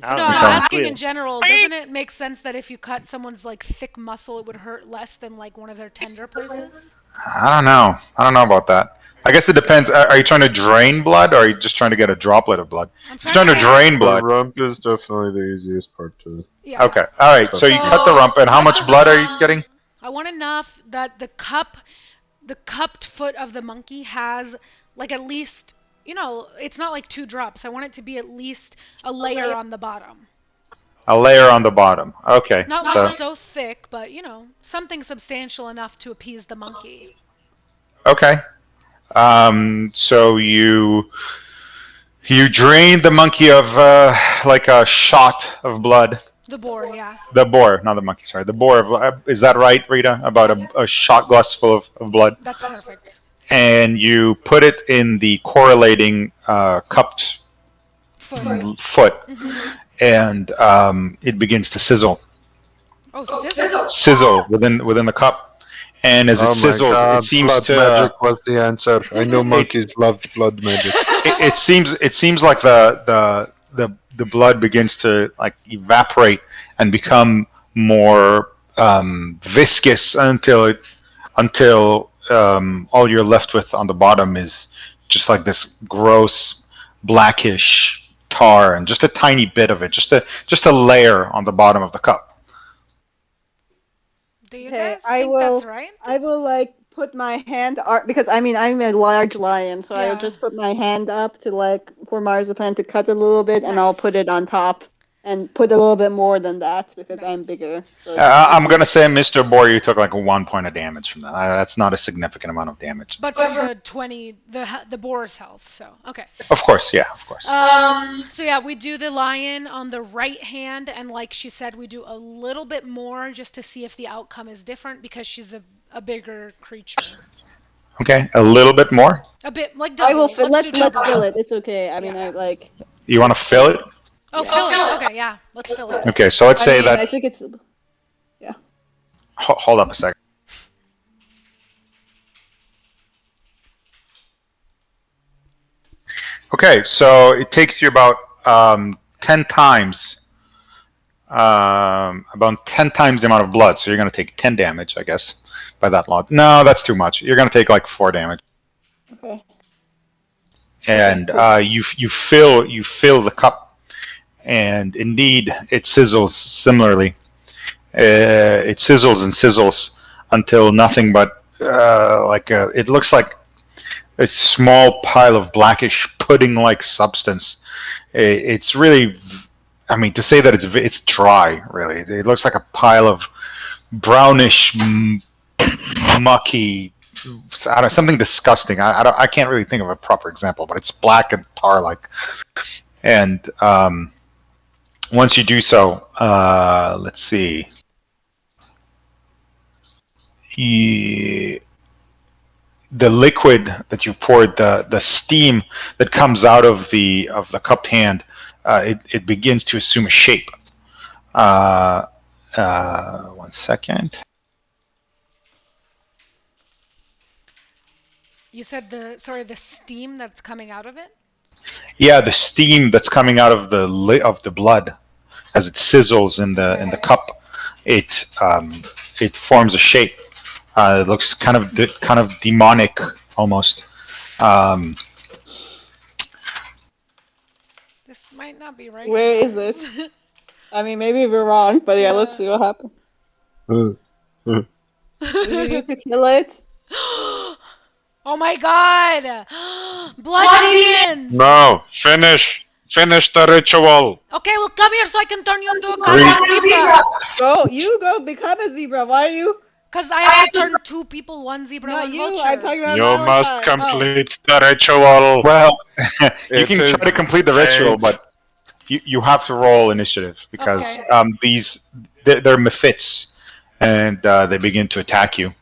No, I'm asking in general. Doesn't it make sense that if you cut someone's like thick muscle, it would hurt less than like one of their tender places? I don't know. I don't know about that. I guess it depends. Are you trying to drain blood, or are you just trying to get a droplet of blood? I'm If you're trying to drain The blood. rump is definitely the easiest part to. Yeah. Okay. All right. So you cut the rump, and how much blood are you getting? I want enough that the cupped foot of the monkey has like at least, you know, it's not like 2 drops. I want it to be at least a layer on the bottom. A layer on the bottom. Okay. Not like so thick, but you know, something substantial enough to appease the monkey. Okay. So you drain the monkey of like a shot of blood. The boar, yeah. The boar, not the monkey. Sorry, the boar. Is that right, Rita? About a shot glass full of blood. That's perfect. And you put it in the correlating cupped foot, and it begins to sizzle. Oh, sizzle! Sizzle within the cup, and as it sizzles, God, it seems blood to. magic was the answer. I know monkeys loved blood magic. It seems like the blood begins to like evaporate and become more viscous until all you're left with on the bottom is just like this gross blackish tar and just a tiny bit of it, just a layer on the bottom of the cup. Do you guys think that's right? I will like put my hand because I mean I'm a large lion, so I'll just put my hand up to like for Marzipan to cut a little bit, and I'll put it on top, and put a little bit more than that because I'm bigger. So I'm gonna say, Mr. Boar, you took like 1 point of damage from that. That's not a significant amount of damage. But from the 20, the boar's health. So okay. Of course, yeah, of course. So yeah, we do the lion on the right hand, and like she said, we do a little bit more just to see if the outcome is different because she's a bigger creature. Okay, a little bit more. A bit like double. I will fill. Let's double. fill it. It's okay. I mean, Yeah. I like. You want to fill it? Oh, fill it. Okay, yeah, let's fill it. Okay, so let's say that. I think it's. Yeah. Hold up a second. Okay, so it takes you about 10 times, about 10 times the amount of blood. So you're going to take 10 damage, I guess, by that law. No, that's too much. You're going to take like 4 damage. Okay. And you fill the cup, and indeed it sizzles similarly. It sizzles and sizzles until nothing but it looks like a small pile of blackish pudding-like substance. It's really, I mean, to say that it's dry, really. It looks like a pile of brownish, mucky, something disgusting. I can't really think of a proper example, but it's black and tar-like. And once you do so, let's see. The liquid that you've poured, the steam that comes out of the cupped hand, it begins to assume a shape. 1 second. You said the steam that's coming out of it? Yeah, the steam that's coming out of the blood as it sizzles in the cup, it forms a shape. It looks kind of demonic almost. This might not be right. Where is it? I mean, maybe we're wrong, but yeah, let's see what happens. Do we need to kill it? Oh my god! Blood demons! No, finish the ritual. Okay, well come here so I can turn you into a goddamn zebra. You go become a zebra. Why are you? Because I have to turn 2 people, 1 zebra, Not 1 you. vulture. I'm talking about You Malachi. must complete the ritual. Well, you It can is try to complete the ritual, eight. but you have to roll initiative because they're mephits, and they begin to attack you.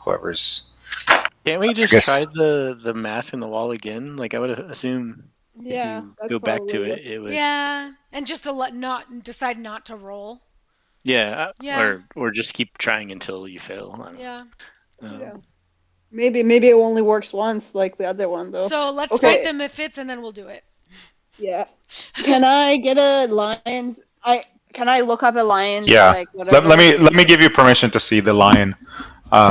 Whoever's. Can't we just I guess- try the mask in the wall again? Like I would assume Yeah, if you that's go back to probably it, it would. Yeah, and just to decide not to roll. Yeah, Yeah. or just keep trying until you fail. I don't know. Yeah. Yeah. Maybe it only works once, like the other one, though. So let's Okay. fight the mephits and then we'll do it. Yeah. Can I get a lion's? Can I look up a lion's? Yeah. Like, whatever? Let me give you permission to see the lion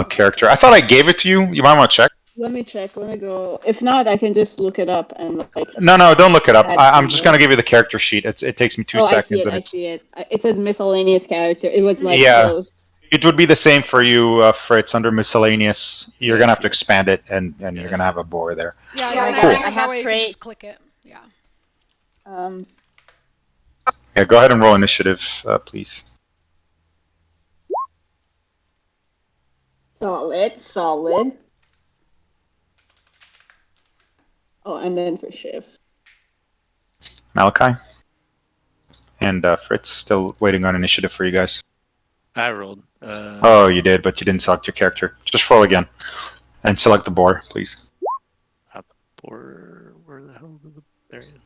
character. I thought I gave it to you. You might want to check. Let me check. Let me go. If not, I can just look it up and like. No, don't look it up. Add I'm to just it. gonna give you the character sheet. It takes me 2 Oh, seconds. I see it. It says miscellaneous character. It was like Yeah. closed. It would be the same for you, Fritz, under miscellaneous. You're gonna have to expand it, and you're gonna have a boar there. Yeah, Yeah, exactly. I have That way you can trait. just click it. Yeah. Yeah, go ahead and roll initiative, please. Solid. Oh, and then for Shiv. Malachi and Fritz, still waiting on initiative for you guys. I rolled. Oh, you did, but you didn't select your character. Just roll again, and select the boar, please. Where the hell is the? There it is.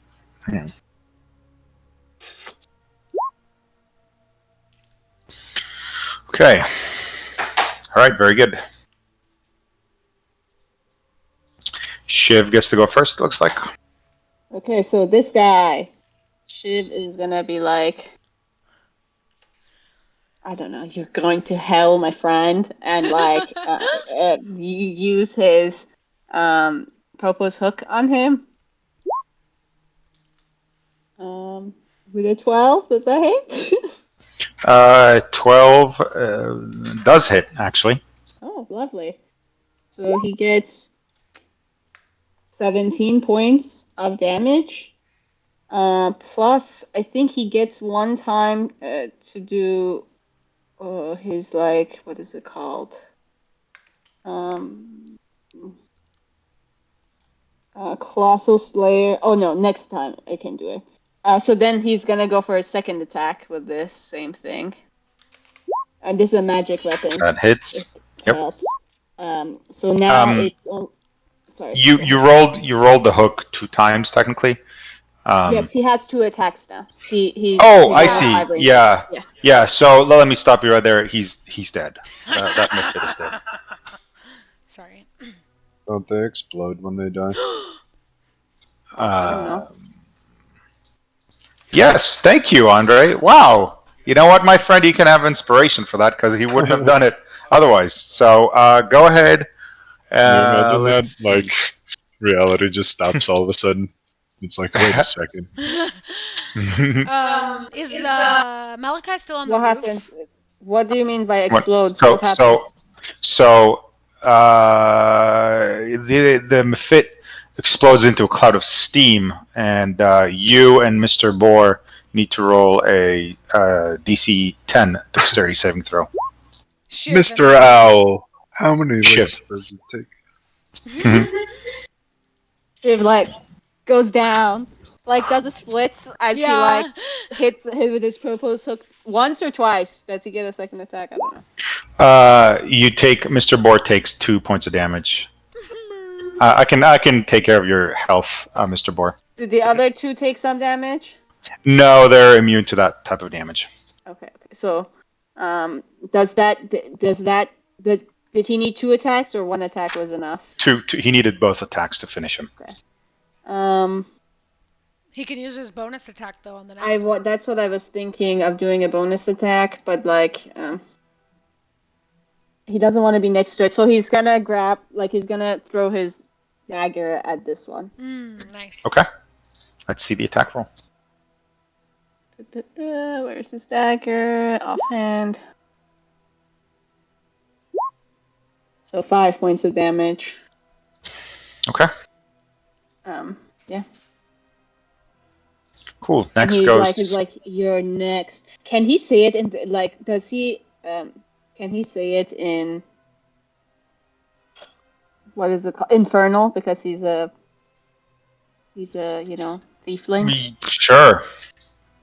Yeah. Okay. All right, very good. Shiv gets to go first, looks like. Okay, so this guy, Shiv, is gonna be like, I don't know, you're going to hell, my friend, and like, you use his propose hook on him. With a 12, does that hit? 12 does hit, actually. Oh, lovely. So he gets 17 points of damage. Plus, I think he gets one time to do his like what is it called? Colossal Slayer. Oh no, next time I can do it. So then he's gonna go for a second attack with this same thing. And this is a magic weapon. That hits. If it Yep. helps. So now it's. Sorry. You rolled the hook 2 times technically. Yes, he has 2 attacks now. He. Oh, he's I on see. 5 range. Yeah. Yeah. Yeah. So let me stop you right there. He's dead. That Misfit is dead. Sorry. Don't they explode when they die? I don't know. Yes, thank you, Andre. Wow. You know what, my friend, you can have inspiration for that because he wouldn't have done it otherwise. So go ahead. Can you imagine that? Let's Like, reality just stops all of a sudden. It's like, wait a second. Is Malachi still on the What roof? happens? What do you mean by What- explodes? so What happens? the Mefit explodes into a cloud of steam, and you and Mr. Boar need to roll a DC 10 dexterity saving throw. Shiv. Mr. Owl, how many Shiv. licks does it take? Shiv like goes down, like does a splits as he like hit with his propose hook once or twice. Does he get a second attack? I don't know. You take Mr. Boar takes 2 points of damage. I can take care of your health, Mr. Boar. Do the other 2 take some damage? No, they're immune to that type of damage. Okay. So, did he need 2 attacks or 1 attack was enough? He needed both attacks to finish him. Okay. He can use his bonus attack though on the next one. That's what I was thinking of doing a bonus attack, but like, he doesn't want to be next to it, so he's gonna he's gonna throw his dagger at this one. Nice. Okay. Let's see the attack roll. Where's his dagger? Offhand. So 5 points of damage. Okay. Yeah. Cool. And Next goes. he's like, you're next. Can he say it in does he can he say it in what is it called? Infernal, because he's a tiefling. Sure.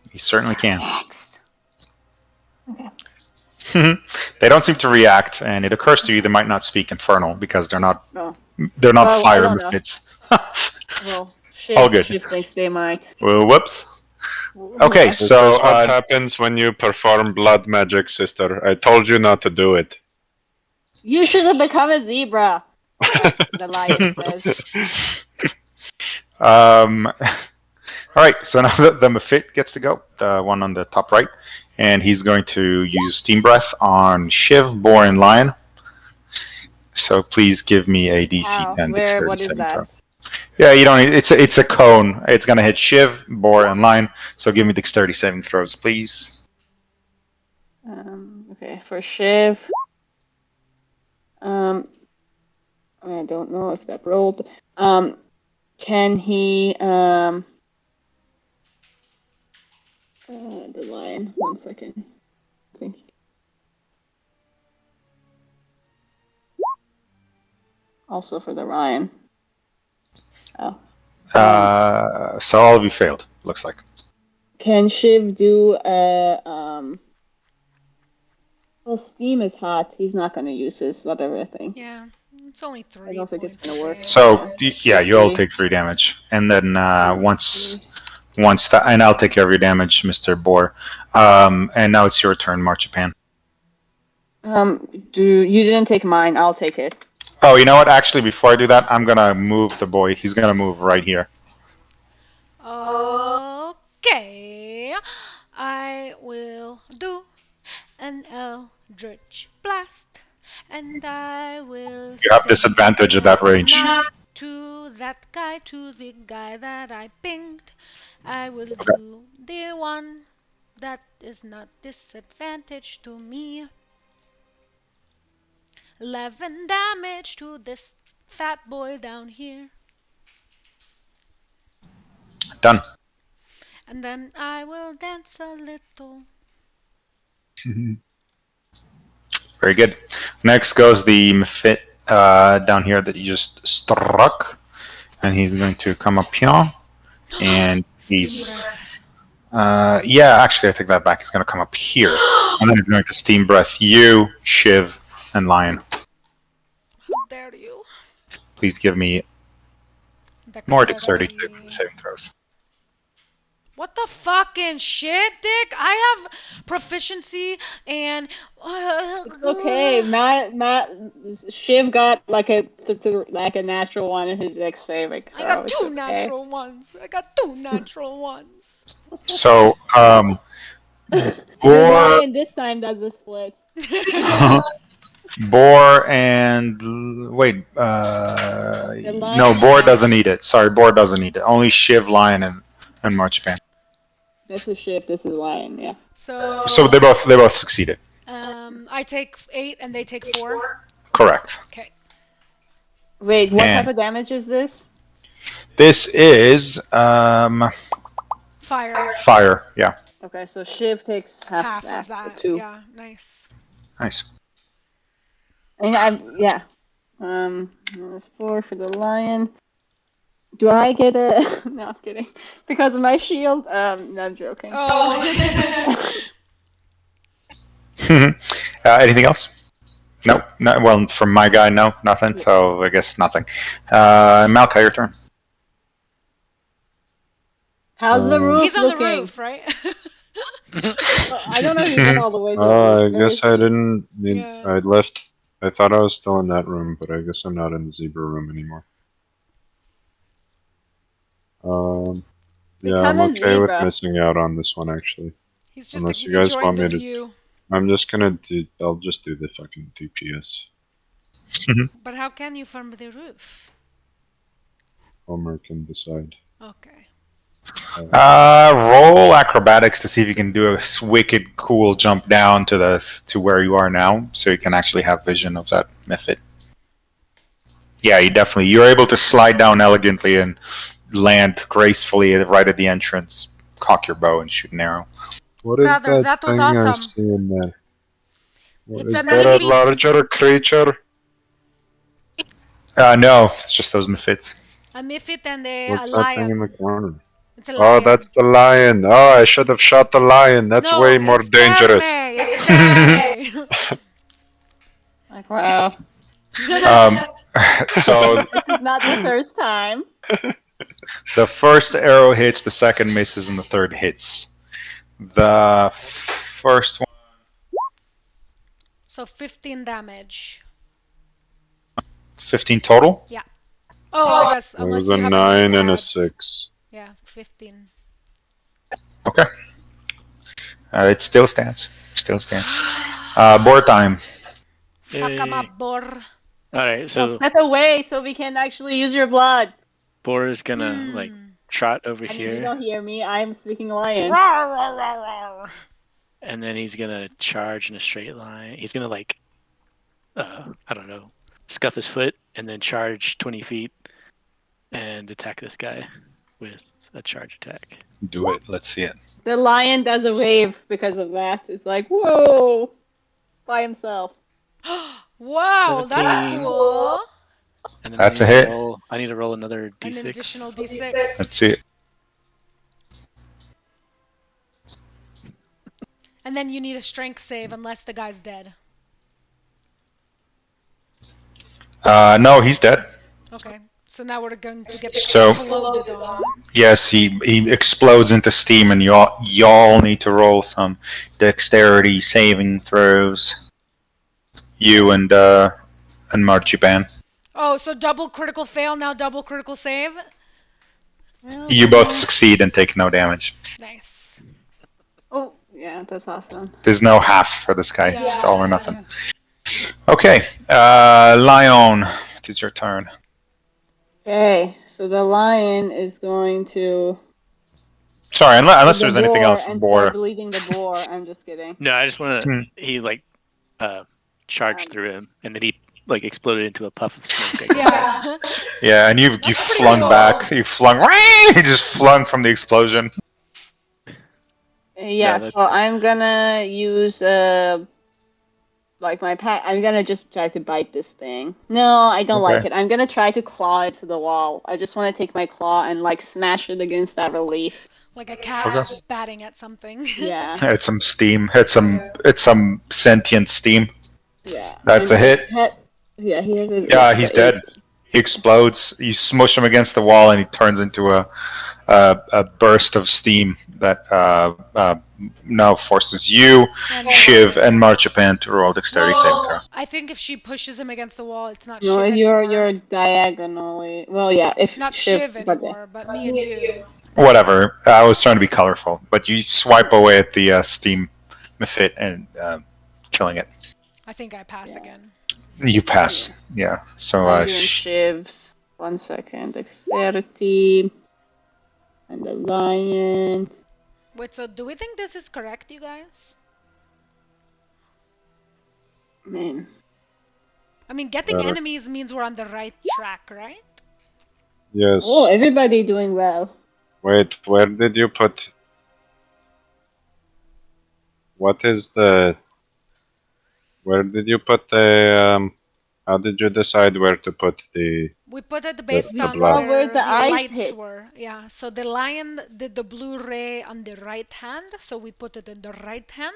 He certainly can. Next. Okay. They don't seem to react, and it occurs to you they might not speak infernal because they're not Oh. they're not Well, I fire don't know. Mefits. Well, All good. Shiv thinks they might. Well, whoops. Okay, Yeah. so This is what happens when you perform blood magic, sister. I told you not to do it. You should have become a zebra. The lion says. all right, so now the Mefit gets to go, the one on the top right, and he's going to use Steam Breath on Shiv, Boar, and Lion. So please give me a DC 10 dexterity What is saving that? throw. Yeah, you don't need, it's a cone. It's going to hit Shiv, Boar, and Lion. So give me dexterity saving throws, please. Okay, for Shiv. I don't know if that rolled. Can he the lion? 1 second. I think. Also for the Ryan. Oh. So all of you failed, looks like. Can Shiv do well, steam is hot. He's not going to use his whatever thing. Yeah, it's only 3. I don't think it's points going to of work. damage. So yeah, you all Three. take 3 damage, and then once that, and I'll take care of your damage, Mr. Boar. And now it's your turn, Marzipan. You didn't take mine. I'll take it. Oh, you know what? Actually, before I do that, I'm gonna move the boy. He's gonna move right here. Okay, I will do an Eldritch Blast, and I will. You have disadvantage at that range. To that guy, to the guy that I pinged, I will do the one that is not disadvantage to me. 11 damage to this fat boy down here. Done. And then I will dance a little. Very good. Next goes the Mefit down here that you just struck. And he's going to come up here. And he's... yeah, actually, I take that back. He's going to come up here. And then he's going to Steam Breath you, Shiv, and Lion. How dare you? Please give me more dexterity saving throws. What the fucking shit, Dick? I have proficiency and. It's okay. Matt, Shiv got like a natural one in his dex saving. I got two natural ones. So, Boar. Lion this time does the split. Boar and wait, no, Boar doesn't need it. Sorry, Boar doesn't need it. Only Shiv, Lion, and Marchpan. This is Shiv. This is Lion. Yeah. So they both succeeded. I take 8 and they take 4. Correct. Okay. Wait, what type of damage is this? This is fire. Fire. Yeah. Okay, so Shiv takes half of that. 2. Yeah, nice. Nice. And that's 4 for the Lion. Do I get a... No, I'm kidding. Because of my shield? No, I'm joking. Oh. Anything else? No. Well, from my guy, no, nothing. Yeah. So I guess nothing. Malka, your turn. How's the roof He's on looking? the roof, right? I don't know if he went all the way to the roof. I guess I didn't... I left... I thought I was still in that room, but I guess I'm not in the zebra room anymore. Yeah, I'm okay with missing out on this one, actually. He's just Unless you guys want me to... view. I'm just gonna do... I'll just do the fucking DPS. But how can you from the roof? Homer can decide. Okay. Roll acrobatics to see if you can do a wicked cool jump down to where you are now, so you can actually have vision of that Mephit. Yeah, you're able to slide down elegantly and land gracefully right at the entrance. Cock your bow and shoot an arrow. What is Brother, that was thing awesome. I see in there? It's is that a larger creature? No, it's just those Mephits. A Mephit and a What's lion. that thing in the corner? It's a lion. Oh, that's the lion. Oh, I should have shot the lion. That's way more dangerous. It's like, wow. So this is not the first time. The first arrow hits, the second misses, and the third hits. The first one. So 15 damage. 15 total? Yeah. Oh, I guess. It was a 9 and a 6. Yeah, 15. Okay. It still stands. Boar time. Fuck 'em up, Boar. Alright, so... step away so we can actually use your blood. Boar is gonna, trot over here. You don't hear me. I'm speaking lion. And then he's gonna charge in a straight line. He's gonna, I don't know, scuff his foot and then charge 20 feet and attack this guy with a charge attack. Do it. Let's see it. The lion does a wave because of that. It's like, whoa! By himself. Wow, 17. that's cool. And then that's a hit. I need to roll another d6. An additional d6. Let's see it. And then you need a strength save unless the guy's dead. No, he's dead. Okay, so now we're going to get So, exploded on. Yes, he explodes into steam, and y'all need to roll some dexterity saving throws. You and Marchipan. Oh, so double critical fail, now double critical save? You both succeed and take no damage. Nice. Oh, yeah, that's awesome. There's no half for this guy. Yeah. It's all or nothing. Okay, Lion, it is your turn. Okay, so the lion is going to... Sorry, unless there's anything else. Boar. Bleeding the boar. I'm just kidding. No, I just want to... He, charged through him, and then he, exploded into a puff of smoke, I guess. Yeah, and you flung back. You flung... You just flung from the explosion. Yeah, that's- so I'm gonna use like my pet. I'm gonna just try to bite this thing. No, I don't like Okay. it. I'm gonna try to claw it to the wall. I just want to take my claw and like smash it against that relief. Like a cat Okay. just batting at something. Yeah, It's some steam. It's some sentient steam. yeah. That's And a hit. Yeah, he has a Yeah, he's dead. He explodes. You smush him against the wall, and he turns into a burst of steam that now forces you, And Shiv, and Marchipan to roll dexterity saving throw. I think if she pushes him against the wall, it's not No, Shiv anymore. you're diagonally. Well, yeah, if Not Shiv, Shiv anymore, but me and you. Whatever. I was trying to be colorful, but you swipe away at the steam mephit and killing it. I think I pass Yeah. again. You pass. Yeah. So I'm doing Shiv's. 1 second. Dexterity. And the lion. Wait, so do we think this is correct, you guys? Man. I mean, getting enemies means we're on the right track, right? Yes. Oh, everybody doing well. Wait, where did you put? What is the? Where did you put the? How did you decide where to put the? We put it based the on blood. where the the eyes lights hit. were. Yeah, so the lion did the blue ray on the right hand, so we put it in the right hand.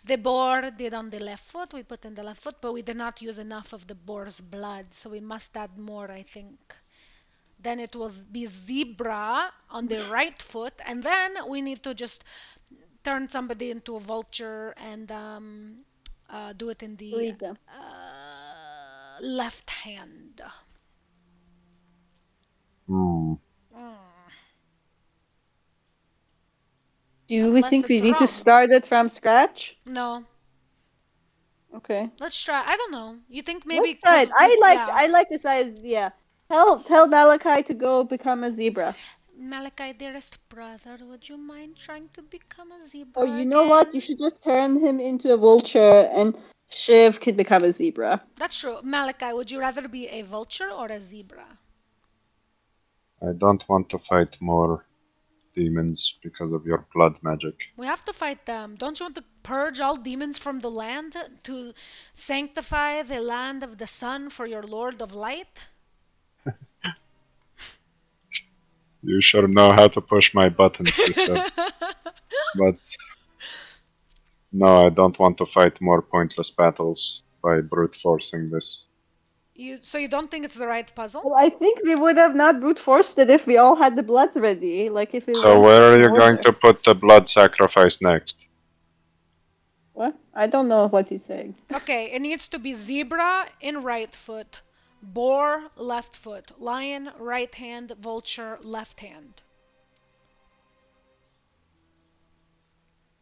The boar did on the left foot, we put in the left foot, but we did not use enough of the boar's blood, so we must add more, I think. Then it will be zebra on the right foot, and then we need to just turn somebody into a vulture and do it in the Lead them. left hand. Hmm. Do we Unless think we it's need to wrong. start it from scratch? No, Okay. let's try. I don't know. You think maybe Let's try it. 'cause we- yeah. I like this idea. Tell Malachi to go become a zebra. Malachi, dearest brother, would you mind trying to become a zebra? Or you know what? You should just turn him into a vulture and Shiv could become a zebra. That's true. Malachi, would you rather be a vulture or a zebra? I don't want to fight more demons because of your blood magic. We have to fight them. Don't you want to purge all demons from the land to sanctify the land of the sun for your Lord of Light? You sure know how to push my buttons, sister. But no, I don't want to fight more pointless battles by brute forcing this. So you don't think it's the right puzzle? Well, I think we would have not brute forced it if we all had the bloods ready. Like if we So went where are in you going order. to put the blood sacrifice next? What? I don't know what he's saying. Okay, it needs to be zebra in right foot, boar left foot, lion right hand, vulture left hand.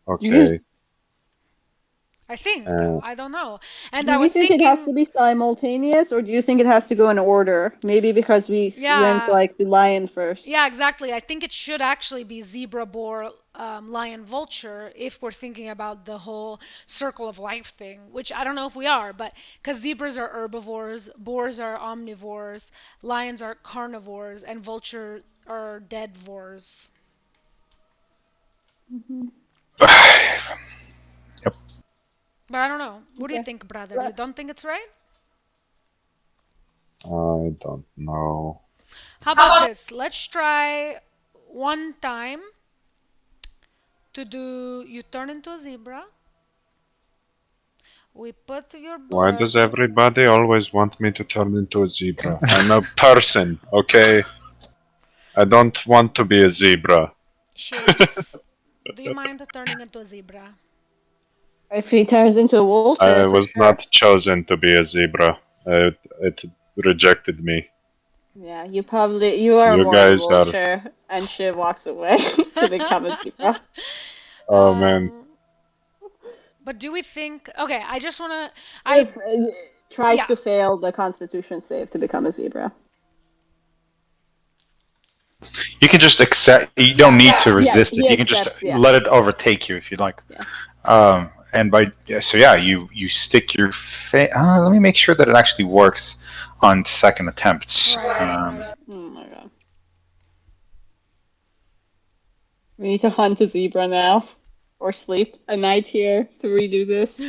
Okay. I think. I don't know. And Do I you was think thinking it has to be simultaneous, or do you think it has to go in order? Maybe because we went like the lion first. Yeah, exactly. I think it should actually be zebra, boar, lion, vulture if we're thinking about the whole circle of life thing, which I don't know if we are, but because zebras are herbivores, boars are omnivores, lions are carnivores, and vulture are deadvores. Yep. But I don't know. What do you Okay. think, brother? You don't think it's right? I don't know. How about this? Let's try one time to do. You turn into a zebra. We put your blood. Why does everybody always want me to turn into a zebra? I'm a person, okay? I don't want to be a zebra. Shiv, do you mind turning into a zebra? If he turns into a vulture, I for was sure. not chosen to be a zebra. It rejected me. Yeah, you are You more guys a are- vulture, and Shiv walks away to become a zebra. Oh man. But do we think? Okay, I just wanna. Shiv tries Yeah. to fail the Constitution save to become a zebra. You can just accept. You don't need to resist he it. You can just accepts, yeah. let it overtake you if you'd like. Yeah. And you stick your face. Let me make sure that it actually works on second attempts. Right. Oh my god. We need to hunt a zebra now. or sleep a night here to redo this.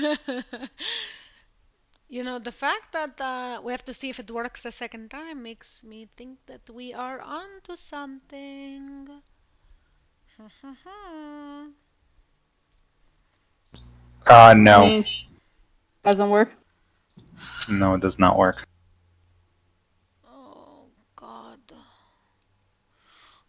You know, the fact that we have to see if it works a second time makes me think that we are onto something. I No. mean, doesn't work. No, it does not work. Oh, God.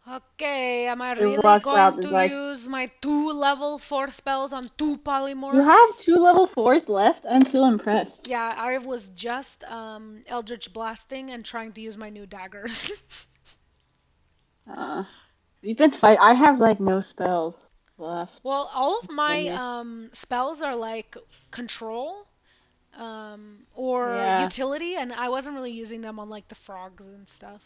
Okay, am I It really rocks going out. It's to like, use my 2 level 4 spells on 2 polymorphs? you have 2 level 4s left? I'm so impressed. Yeah, I was just Eldritch Blasting and trying to use my new daggers. We've been fight. I have like no spells left. Well, all of my Yeah. spells are like control or Yeah. utility, and I wasn't really using them on like the frogs and stuff.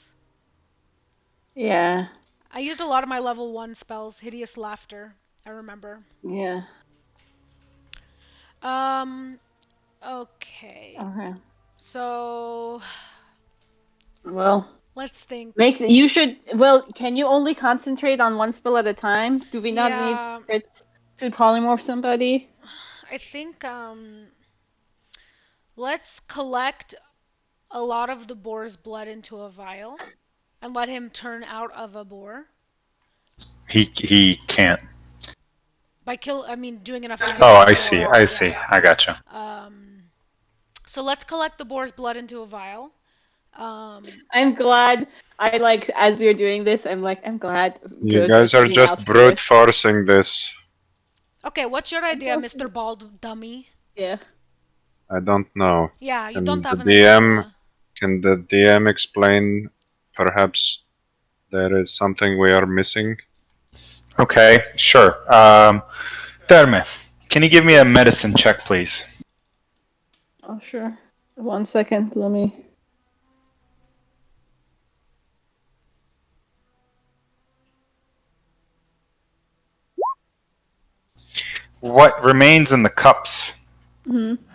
Yeah. I used a lot of my level 1 spells, Hideous Laughter, I remember. Yeah. Okay. Okay. So, Well, let's think. you should. Well, can you only concentrate on one spell at a time? Do we not need Yeah, Fritz to polymorph somebody? I think let's collect a lot of the boar's blood into a vial and let him turn out of a boar He can't. by doing enough damage. Oh, to I the see. boar. I see. I gotcha. So let's collect the boar's blood into a vial. I'm glad. I like as we are doing this. I'm glad. You Good guys was are seen just out for brute this. forcing this. Okay, what's your idea, Mr. Bald Dummy? Yeah. I don't know. Yeah, you Can don't have the an DM idea. Can the DM explain? Perhaps there is something we are missing. Okay, sure. Terme, can you give me a medicine check, please? Oh sure. 1 second. Let me. What remains in the cups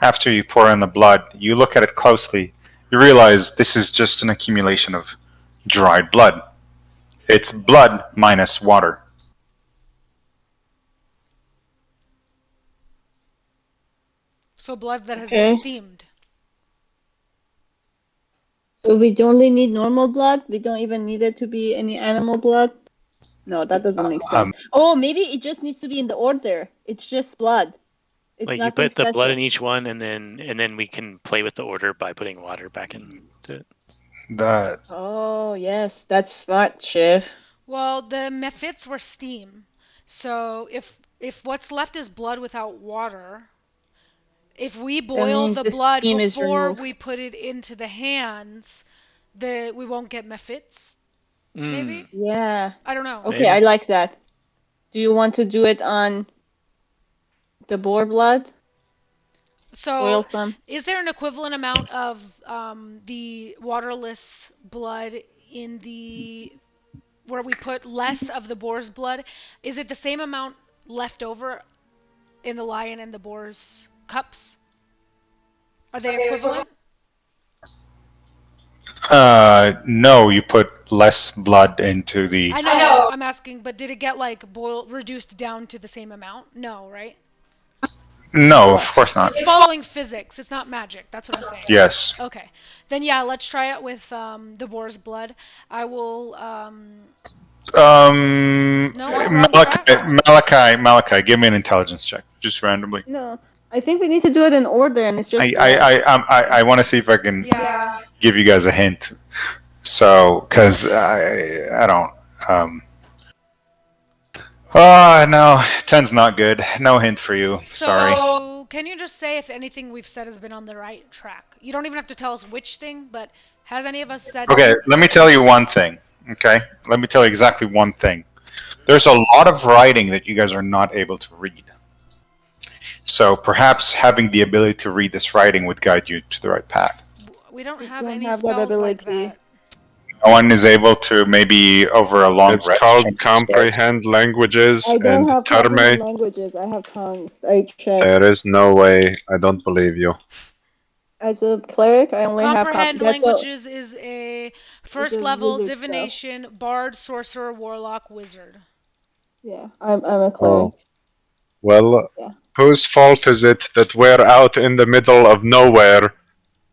after you pour in the blood? You look at it closely. You realize this is just an accumulation of dried blood. It's blood minus water. So blood that has been steamed. So we only need normal blood. We don't even need it to be any animal blood. No, that doesn't make sense. Oh, maybe it just needs to be in the order. It's just blood. It's Wait, you nothing put the blood special. in each one, and then we can play with the order by putting water back into it. Oh yes, that's smart, Shiv. Well, the mephits were steam. So if what's left is blood without water, if we boil means the the blood steam is before removed. we put it into the hands, we won't get mephits. Maybe? Yeah. I don't know. Okay, Maybe. I like that. Do you want to do it on the boar blood? So, Boil some. is there an equivalent amount of the waterless blood in where we put less of the boar's blood? Is it the same amount left over in the lion and the boar's cups? Are they equivalent? No, you put less blood into the. I know. I'm asking, but did it get like reduced down to the same amount? No, right? No, of course not. It's following physics. It's not magic. That's what I'm saying. Yes. Okay. Then yeah, let's try it with the boar's blood. I will. No, Malachi, give me an intelligence check, just randomly. No, I think we need to do it in order, and it's just. I want to see if I can give you guys a hint. So, because I don't. Oh no, 10's not good. No hint for you. Sorry. So, can you just say if anything we've said has been on the right track? You don't even have to tell us which thing, but has any of us said... Okay, let me tell you one thing, okay? Let me tell you exactly one thing. There's a lot of writing that you guys are not able to read. So perhaps having the ability to read this writing would guide you to the right path. We don't have any spells like that. No one is able to maybe over a long It's called comprehend languages I don't and have terme. comprehend languages. I have tongues. I checked. There is no way. I don't believe you. As a cleric, I only comprehend have languages is a first level wizard divination, bard, sorcerer, warlock, wizard. Yeah, I'm a cleric. Well, Yeah. whose fault is it that we're out in the middle of nowhere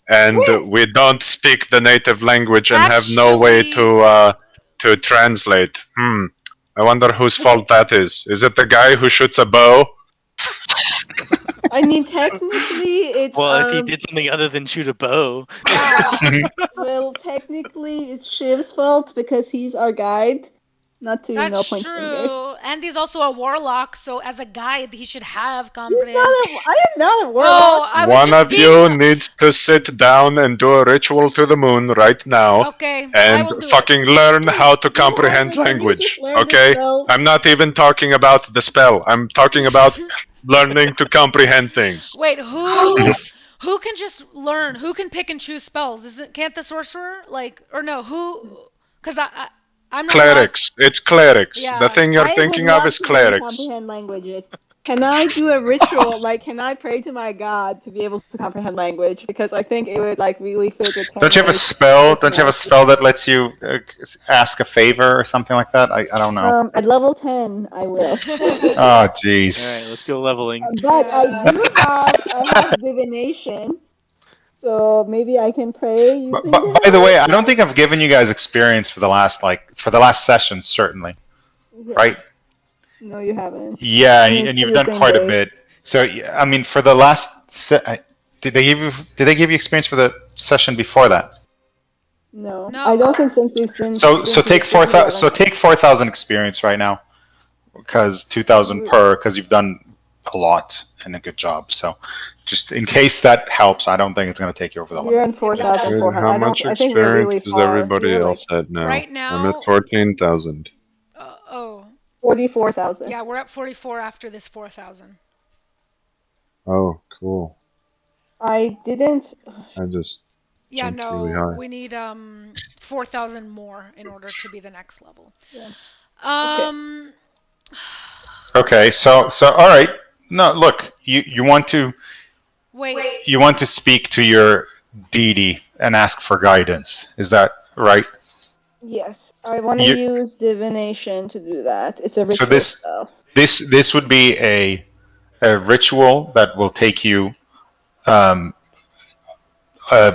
and Fritz! we don't speak the native language and have no way to translate? I wonder whose fault that is. Is it the guy who shoots a bow? I mean, technically, it's Well, if he did something other than shoot a bow. yeah. Well, technically, it's Shiv's fault because he's our guide. Not to That's point fingers. true. And he's also a warlock, so as a guide, he should have He's comprehend. I am not a Oh, warlock. I was One just of you needs to sit down and do a ritual to the moon right now Okay, I and will do fucking learn how to comprehend Orvex, have you language. just learned the Okay? spell? I'm not even talking about the spell. I'm talking about learning to comprehend things. Wait, who can just learn? Who can pick and choose spells? Can't the sorcerer or no? Because I'm not Clerics. It's clerics. Yeah. The thing you're I thinking would of love is to clerics. comprehend languages. Can I do a ritual? Like, can I pray to my god to be able to comprehend language? Because I think it would really fit with. Don't you have a spell? Don't you have a spell that lets you ask a favor or something like that? I don't know. At level 10, I will. Oh, jeez. All right, let's go leveling. But I have divination, so maybe I can pray using By the way, I don't think I've given you guys experience for the last session, certainly. Yeah. Right? No, you haven't. Yeah, I mean, and it's you've been the done same quite a day. bit. So, I mean, for the last did they give you experience for the session before that? No, No. I don't think since we've seen. So take 4,000. So take 4,000 experience right now, because 2,000 per, because you've done a lot and a good job. So, just in case that helps, I don't think it's going to take you over the We're limit. on 4,400. How much I think we're really experience does far. everybody We're else at now? Right now- I'm at 14,000. Oh, 44,000. yeah, we're at 44 after this 4,000. Oh, cool. I didn't. I just Yeah, jumped really high. we need 4,000 more in order to be the next level. Yeah. Okay, so all right. No, look, you want to speak to your deity and ask for guidance. Is that right? Yes, I want to use divination to do that. It's a ritual spell. This would be a ritual that will take you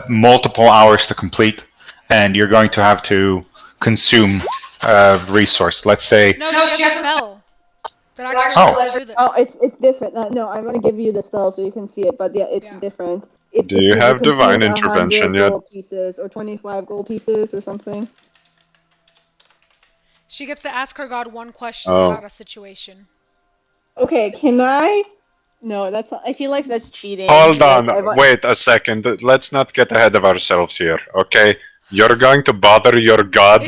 multiple hours to complete, and you're going to have to consume a resource. Let's say. No, she has a spell that actually lets you do this. Oh, it's different. No, I'm gonna give you the spell so you can see it. But yeah, it's different. Do you have divine intervention yet? Gold pieces or 25 gold pieces or something. She gets to ask her god one question about a situation. Okay, can I? No, that's. I feel like that's cheating. Hold on, wait a second. Let's not get ahead of ourselves here, okay? You're going to bother your god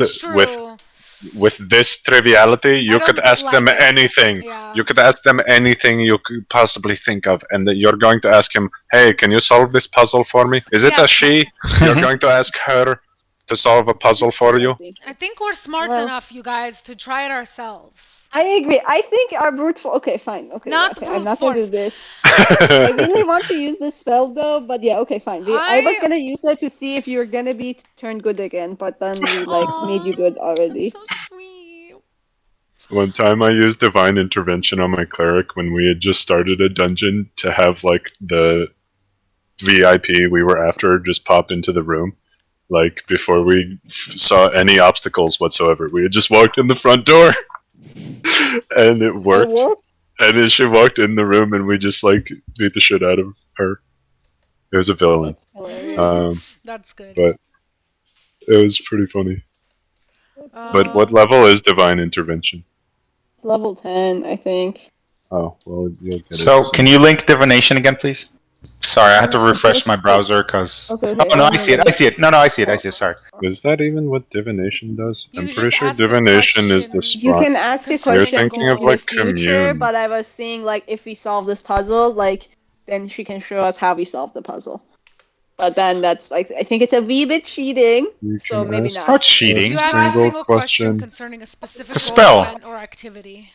with this triviality? You could ask them anything. Yeah. You could ask them anything you could possibly think of, and you're going to ask him, "Hey, can you solve this puzzle for me?" Is it a she? You're going to ask her to solve a puzzle for you? I think we're smart enough, you guys, to try it ourselves. I agree. I think our brute force. Okay, fine. Okay, Not I'm not gonna do this. I I really want to use this spell though, but yeah, okay, fine. I was gonna use it to see if you were gonna be turned good again, but then we made you good already. So sweet. One time I used divine intervention on my cleric when we had just started a dungeon to have the VIP we were after just pop into the room. Before we saw any obstacles whatsoever. We had just walked in the front door. And it worked. And then she walked in the room and we just beat the shit out of her. It was a villain. That's good. But it was pretty funny. But what level is divine intervention? It's level 10, I think. Oh, well, you'll get it. So, can you link divination again, please? Sorry, I had to refresh my browser because. Okay, oh no, I see it. No, I see it. Sorry. Is that even what divination does? You I'm just pretty sure ask a divination is the question. You spot. can ask a You're question thinking of, in the commune. future, but I was seeing if we solve this puzzle, then she can show us how we solve the puzzle. But then that's I think it's a wee bit cheating, so maybe not. It's not cheating. You ask a single question concerning a specific It's a spell. event or activity.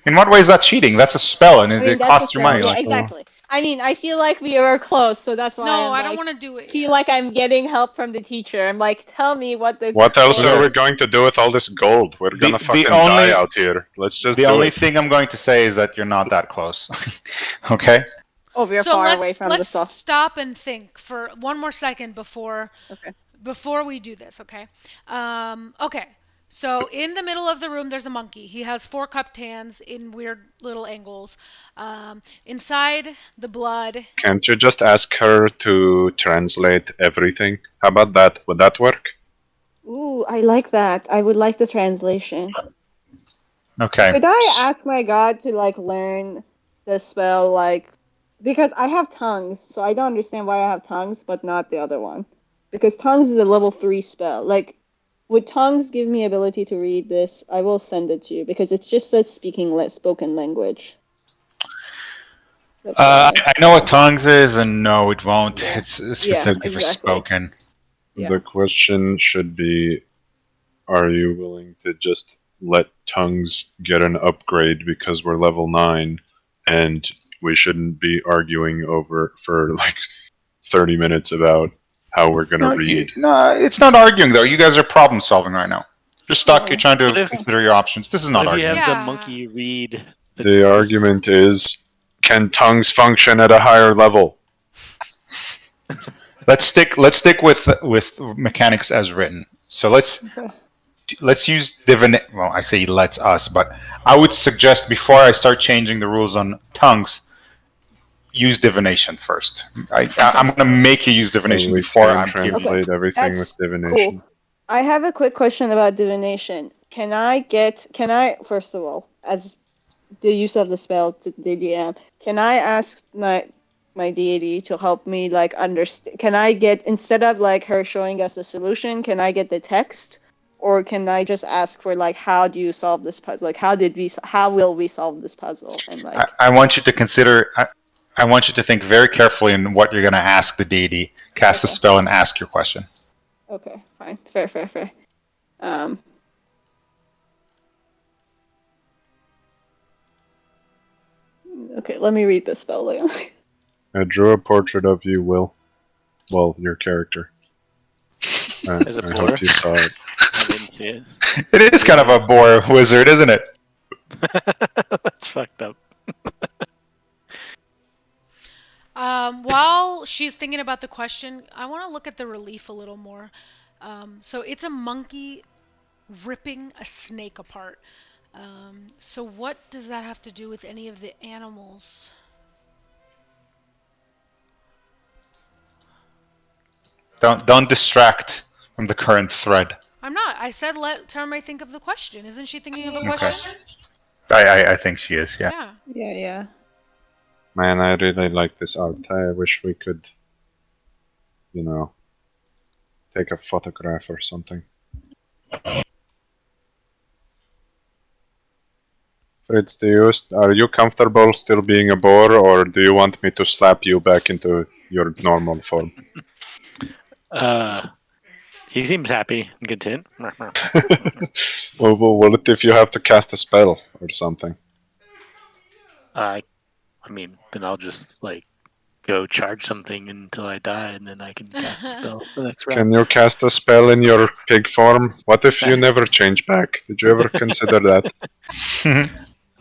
In what way is that cheating? That's a spell, and I mean, it that's costs a you spell. money. Yeah, exactly. I mean, I feel like we are close, so that's why No, I'm I don't like, want to do it. feel like I'm getting help from the teacher. I'm like, tell me what the. What else Okay. are we going to do with all this gold? We're gonna fucking only- die out here. Let's just The do only it. thing I'm going to say is that you're not that close. Okay? Oh, we're So far away from the let's stuff. stop and think for one more second before we do this, okay? Okay. So in the middle of the room, there's a monkey. He has 4 cupped hands in weird little angles. Inside the blood. Can't you just ask her to translate everything? How about that? Would that work? Ooh, I like that. I would like the translation. Okay. Could I ask my god to like learn the spell like because I have tongues, so I don't understand why I have tongues but not the other one. Because tongues is a level 3 spell. Like would tongues give me ability to read this? I will send it to you because it's just says spoken language. That's why. I know what tongues is, and no, it won't. It's specifically for exactly. spoken. Yeah. The question should be, are you willing to just let tongues get an upgrade because we're level 9 and we shouldn't be arguing over for like 30 minutes about how we're going to read? No, it's not arguing though. You guys are problem solving right now. You're stuck. Yeah. You're trying to What if- consider your options. This is not What if you arguing. have Yeah. the monkey read The argument is, can tongues function at a higher level? Let's stick with mechanics as written. So let's use divinate. Well, I say let's us, but I would suggest before I start changing the rules on tongues, use divination first. I'm going to make you use divination We before can I'm giving you. translate everything with That's divination. Cool. I have a quick question about divination. Can I first of all, as the use of the spell to the DM, can I ask my deity to help me like understand? Can I get, instead of like her showing us the solution, can I get the text, or can I just ask for like how do you solve this puzzle? Like how will we solve this puzzle? And like I want you to consider. I want you to think very carefully in what you're going to ask the deity. Cast a spell and ask your question. okay, fine, fair. Okay, let me read the spell, Leon. I drew a portrait of you, Will. Well, your character. As a I boar? hope you saw it. I didn't see it. It is kind of a boar wizard, isn't it? That's fucked up. While she's thinking about the question, I want to look at the relief a little more. So it's a monkey ripping a snake apart. So what does that have to do with any of the animals? Don't distract from the current thread. I'm not. I said let Terme think of the question. Isn't she thinking of the Okay. question? I think she is. Yeah. Yeah. Man, I really like this art. I wish we could, take a photograph or something. Fritz, are you comfortable still being a boar, or do you want me to slap you back into your normal form? He seems happy and content. Well, what if you have to cast a spell or something? I mean, then I'll just like go charge something until I die, and then I can cast a spell the next round. Can you cast a spell in your pig form? What if you never change back? Did you ever consider that?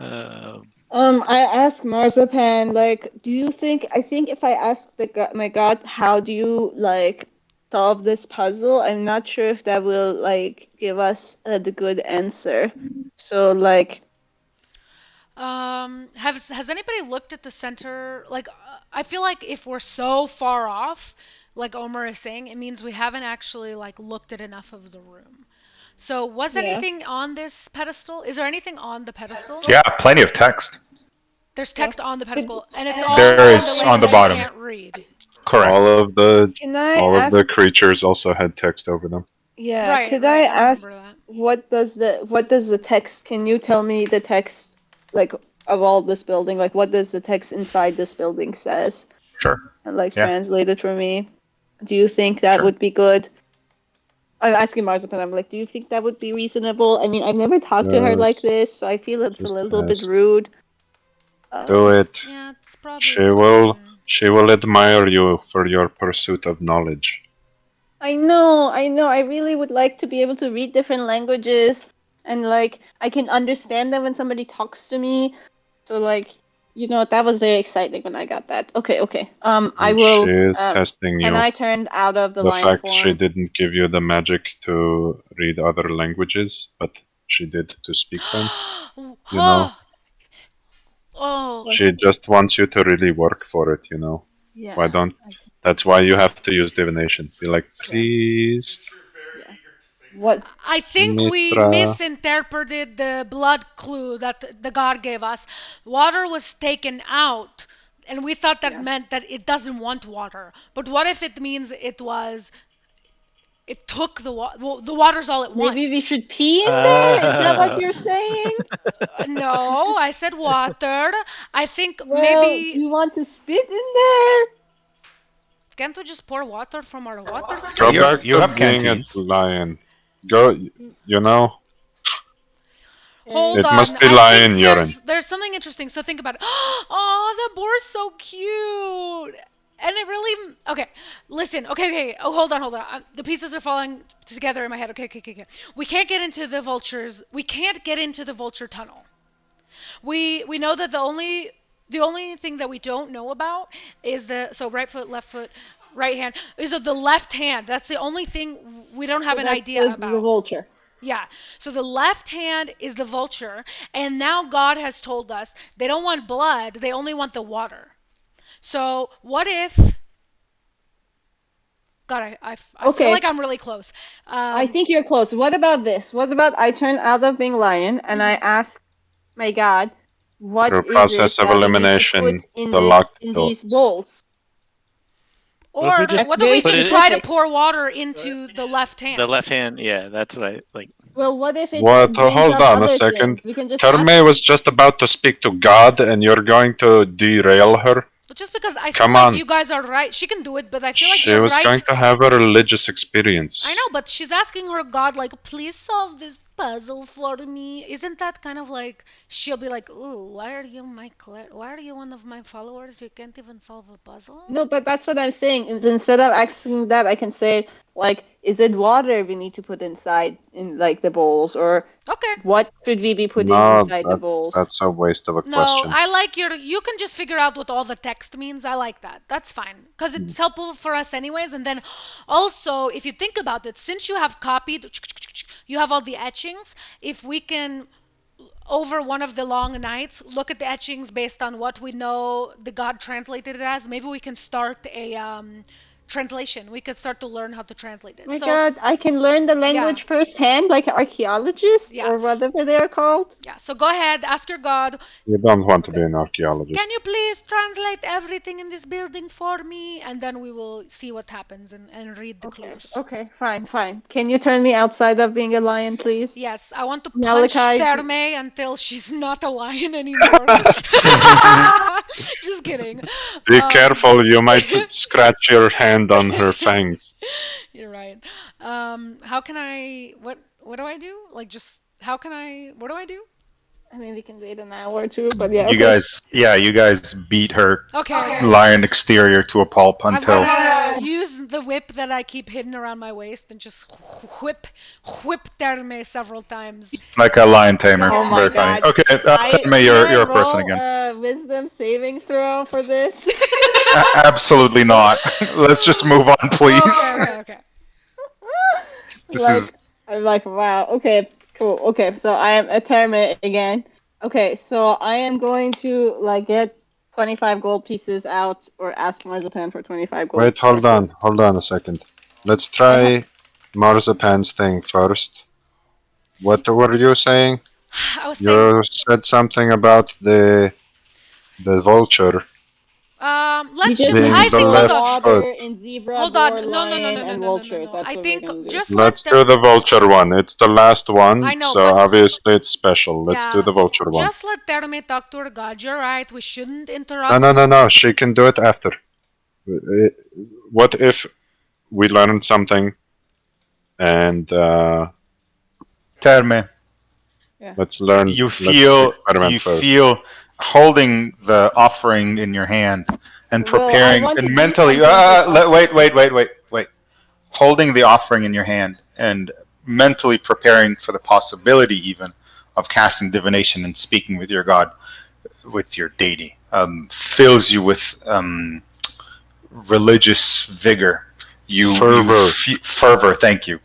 I asked Marzipan, like, do you think? I think if I ask my god, how do you like solve this puzzle? I'm not sure if that will like give us the good answer. So like, Has anybody looked at the center? Like, I feel like if we're so far off, like Omer is saying, it means we haven't actually like looked at enough of the room. So was anything on this pedestal? Is there anything on the pedestal? Yeah, plenty of text. There's text on the pedestal, and it's all There on is the on the language bottom. I can't read. Correct. All of the can I all ask? of the creatures also had text over them. Yeah, Right, could right, I I ask remember that. what does the text? Can you tell me the text like of all this building? Like, what does the text inside this building says? Sure. And like Yeah. translate it for me. Do you think that Sure. would be good? I'm asking Marzipan. I'm like, do you think that would be reasonable? I mean, I've never talked to her like this, so I feel it's a Just little bit ask. rude. Do it. Yeah, it's probably She will admire you for your pursuit of knowledge. I know. I really would like to be able to read different languages, and like I can understand them when somebody talks to me. So like, that was very exciting when I got that. Okay. I And will. she is testing Can you. I turn out of the The lion fact she form? didn't give you the magic to read other languages, but she did to speak them. You know, Oh. she just wants you to really work for it. You know. Yeah. Why don't? That's why you have to use divination. Be like, please. Yeah. What? I think we Mitra. misinterpreted the blood clue that the god gave us. Water was taken out, and we thought that meant that it doesn't want water. But what if it means it took the water? Well, the water's all it wants. Maybe we should pee in there? Is that what you're saying? No, I said water. I think Well, maybe. you want to spit in there? Can't we just pour water from our water Go skin? back You to have being canteens. a lion. Go. You know. Hold It on. must be I lion think urine. there's something interesting. So think about it. Oh, the boar's so cute. And it really. Okay, listen. Okay. Oh, hold on. The pieces are falling together in my head. Okay. We can't get into the vultures. We can't get into the vulture tunnel. We know that the only thing that we don't know about is so right foot, left foot, right hand. Is the left hand. That's the only thing we don't have an idea about. The vulture. Yeah. So the left hand is the vulture, and now God has told us they don't want blood, they only want the water. So what if God, I feel like I'm really close. I think you're close. What about this? What about I turn out of being lion and I ask my God, what Through is process it of that we need to elimination, put in the locked door. these bowls? Or What if we just what if we put just it- try to pour water into the left hand? The left hand, yeah, that's what I like. Well, what if it What? brings Hold up on a other second. things? We can just Terme was just about to speak to God, and you're going to derail her. But just because I feel Come like on. you guys are right, she can do it. But I feel like She you're was right. going to have a religious experience. I know, but she's asking her God, like, please solve this puzzle for me. Isn't that kind of like she'll be like, ooh, why are you one of my followers? You can't even solve a puzzle. No, but that's what I'm saying. Is instead of asking that, I can say like, is it water we need to put inside in like the bowls, or Okay. what should we be putting No, inside the bowls? that's a waste of a No, question. I like you can just figure out what all the text means. I like that. That's fine. Because it's helpful for us anyways. And then also, if you think about it, since you have copied, you have all the etchings, if we can, over one of the long nights, look at the etchings based on what we know the god translated it as, maybe we can start a translation. We could start to learn how to translate it. My God, I can learn the language firsthand, like archaeologists or whatever they are called. Yeah, so go ahead, ask your god, You don't want to be an archaeologist. can you please translate everything in this building for me? And then we will see what happens and read the clues. Okay, fine. Can you turn me outside of being a lion, please? Yes, I want to Malachi, punch Terme until she's not a lion anymore. Just kidding. Be careful, you might scratch your hand on her fangs. You're right. How can I? What do I do? Like, just how can I? What do I do? I mean, we can wait an hour or two, but yeah. You guys beat her Okay. lion exterior to a pulp until. I'm gonna use the whip that I keep hidden around my waist and just whip Terme several times. Like a lion tamer. Oh my Very funny. God. Okay, tell me you're a person again. Wisdom saving throw for this. Absolutely not. Let's just move on, please. Okay. I'm like, wow. Okay, cool. Okay, so I am a Terme again. Okay, so I am going to get 25 gold pieces out, or ask Marzipan for 25 gold. Wait, hold on a second. Let's try Marzipan's thing first. What were you saying? I was saying. You said something about the vulture. Let's just just. I think. left Hold foot. on. In zebra, Hold boar, on. lion, and vulture. That's I what think we're gonna do. just Let's do the vulture one. It's the last one, I know, so but- obviously it's special. Let's do the vulture one. Just let Terme talk to her god. You're right. We shouldn't interrupt. No. She can do it after. What if we learned something and Terme, let's learn. you let's feel experiment first. holding the offering in your hand and Well, I preparing want to and do mentally. something with Wait. Holding the offering in your hand and mentally preparing for the possibility even of casting divination and speaking with your god, with your deity, fills you with religious vigor. Fervor. Fervor. Thank you.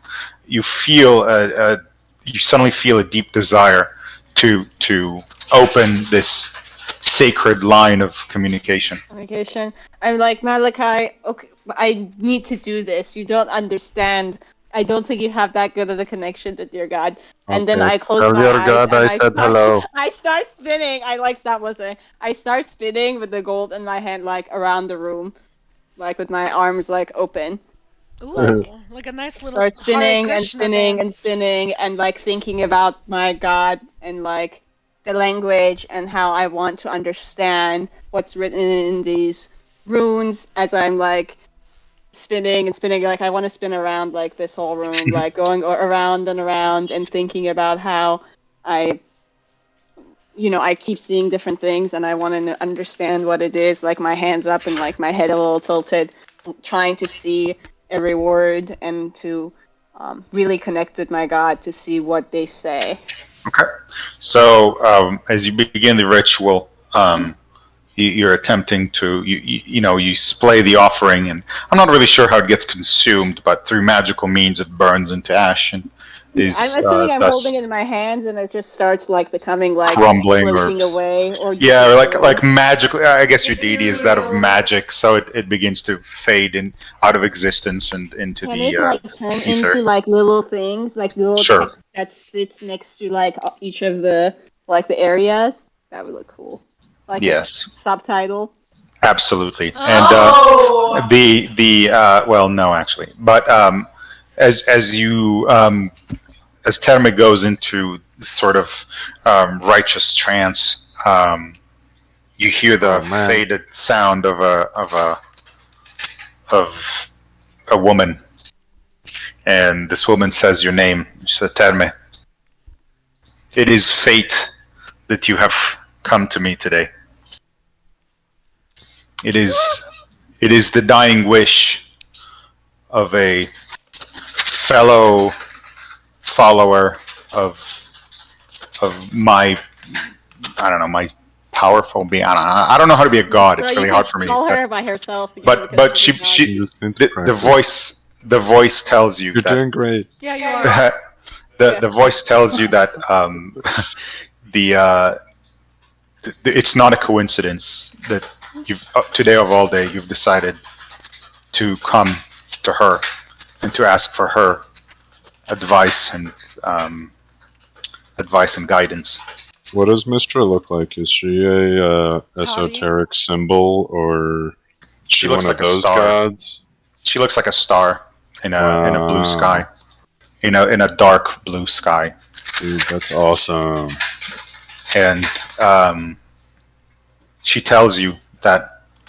You feel you suddenly feel a deep desire to open this sacred line of communication. communication. I'm like, Malachi, okay, I need to do this. You don't understand. I don't think you have that good of a connection with your God. And then Okay. I close Tell my your eyes god and I said hello. I start spinning. I like stop listening. I start spinning with the gold in my hand, like around the room, like with my arms like open. Ooh, like a nice little Start Hare spinning and Krishna spinning and dance. spinning and like thinking about my God and like the language and how I want to understand what's written in these runes as I'm like spinning and spinning. Like I want to spin around like this whole room, like going around and thinking about how I, I keep seeing different things and I want to understand what it is. Like my hands up and like my head a little tilted, trying to see every word and to really connect with my God to see what they say. Okay. So as you begin the ritual, you're attempting to you splay the offering, and I'm not really sure how it gets consumed, but through magical means it burns into ash and I'm is assuming I'm thus holding it in my hands and it just starts like becoming like crumbling or floating away or yeah, or like disappearing. magically. I guess your deity is that of magic, so it begins to fade in out of existence and into Can the it like turn ether. into like little things, like little Sure. text that sits next to like each of the areas? That would look cool. Like a Yes. subtitle. Absolutely. Oh. And well, no, actually, but as you as Terme goes into sort of righteous trance, you hear the Oh, man. faded sound of a woman, and this woman says your name. She says, Terme. It is fate that you have come to me today. It is the dying wish of a fellow follower of my my powerful being. I don't know how to be a god. It's Girl, really you hard can for me. call her by herself. But she You just need to the practice. voice tells you You're that doing great. Yeah, you are. the voice tells you that the it's not a coincidence that you've today of all day you've decided to come to her and to ask for her advice and guidance. What does Mistra look like? Is she a esoteric symbol, or She she looks one like of a those star. gods? She looks like a star in a blue Wow. sky, in a dark blue sky, Dude, that's awesome. and she tells you that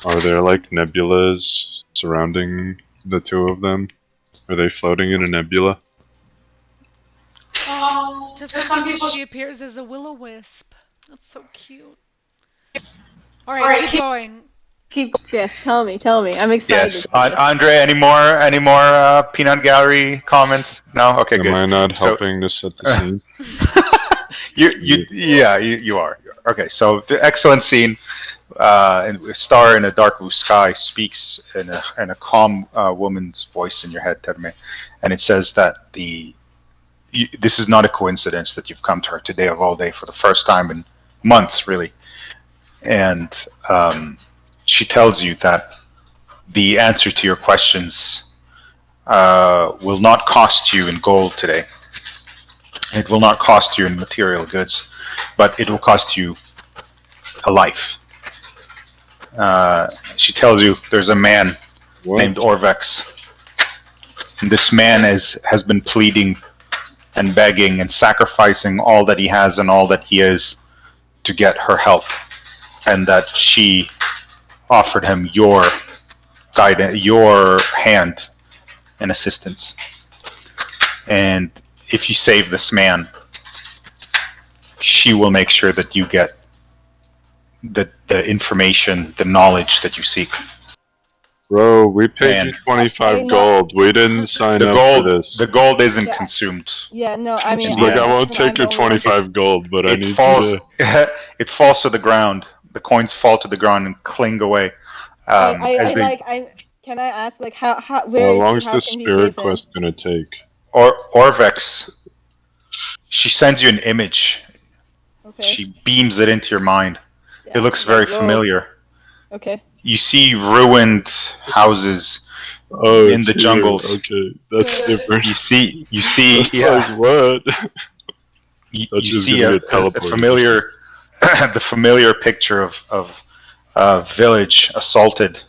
Are there like nebulas surrounding the two of them? Are they floating in a nebula? To some people, she appears as a will-o-wisp. That's so cute. All right, keep going. Yes, tell me. I'm excited. yes. for this. Andre, any more peanut gallery comments? No. Okay, Am good. I not So- helping to set the scene? You are. Okay, so the excellent scene. And a star in a dark blue sky speaks in a calm woman's voice in your head, Terme, and it says that this is not a coincidence that you've come to her today of all day for the first time in months, really, and she tells you that the answer to your questions will not cost you in gold today. It will not cost you in material goods, but it will cost you a life. She tells you there's a man What? named Orvex. And this man has been pleading and begging and sacrificing all that he has and all that he is to get her help, and that she offered him your guidance, your hand and assistance. And if you save this man, she will make sure that you get the information, the knowledge that you seek. Bro, we paid And you 25 Okay, no. gold. We didn't sign The up for gold, this. the gold isn't Yeah. consumed. Yeah, no, I mean, He's in the like, I end. won't take your 25 gold, but I It need falls. you to. It falls to the ground. The coins fall to the ground and cling away. As they Can I ask, like, how How where is long he? is How this can we spirit save him? quest gonna take? Orvex, she sends you an image. Okay. She beams it into your mind. Yeah, It looks I'm like, very whoa. familiar. Okay. You see ruined houses Oh, in it's the here. jungles. Okay, that's different. You see, It's yeah. like, what? You Thought she was see gonna a get teleported. familiar, the familiar picture of a village assaulted.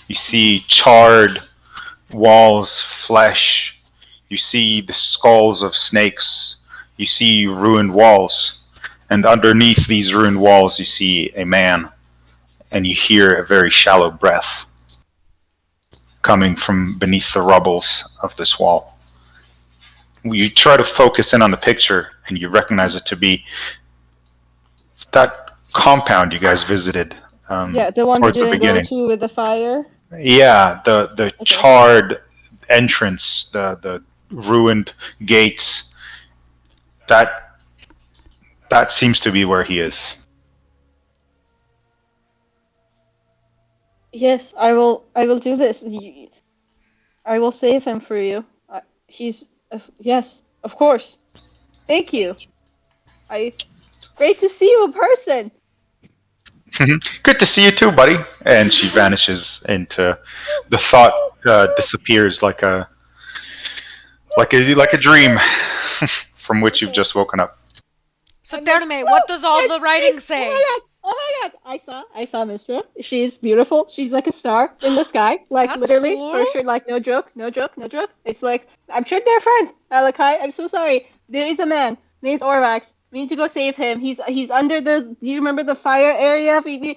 You see charred walls, flesh. You see the skulls of snakes. You see ruined walls. And underneath these ruined walls, you see a man. And you hear a very shallow breath coming from beneath the rubbles of this wall. You try to focus in on the picture, and you recognize it to be that compound you guys visited. Yeah, the one we towards the didn't go beginning. to with the fire. Yeah, the Okay. charred entrance, the ruined gates. That seems to be where he is. Yes, I will. I will do this. I will save him for you. He's yes, of course. Thank you. Great to see you in person. Good to see you too, buddy. And she vanishes into the thought disappears like a dream from which you've just woken up. So tell me, what does all the writing say? Oh my god! I saw Mistra. She's beautiful. She's like a star in the sky. Like That's literally, cool. for sure. Like no joke. It's like I'm sure they're friends. Malachi, I'm so sorry. There is a man named Orvex. We need to go save him. He's under the. Do you remember the fire area? We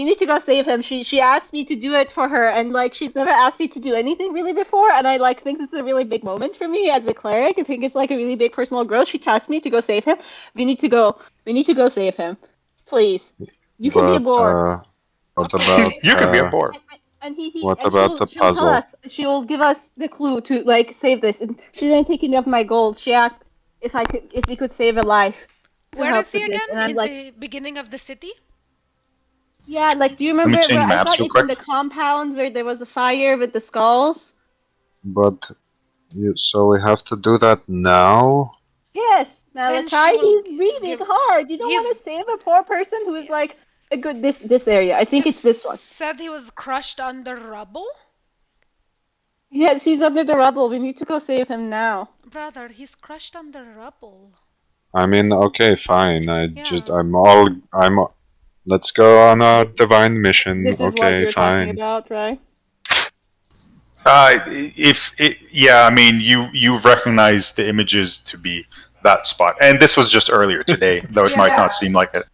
need to go save him. She asked me to do it for her, and like she's never asked me to do anything really before, and I like think this is a really big moment for me as a cleric. I think it's like a really big personal growth. She tasked me to go save him. We need to go save him. Please. You can be a boar. What about? You can be a boar. And he What and about the she'll tell puzzle? us. She'll give us the clue to like save this. And she didn't take any of my gold. She asked if we could save a life. Where is he with this. again? And I'm In like, the beginning of the city? yeah, like do you me remember change where I maps thought real it's in quick. the compound where there was a fire with the skulls? But so we have to do that now. Yes, Then she Malachi, will he's reading give- hard. You don't he's- want to save a poor person who is like a good this area. I think You it's this one. said he was crushed under rubble? Yes, he's under the rubble. We need to go save him now. Brother, he's crushed under rubble. I mean, okay, fine. Yeah. Let's go on our divine mission. This is what Okay, you're talking fine. about, right? I mean, you recognize the images to be that spot, and this was just earlier today, though it might not seem like it.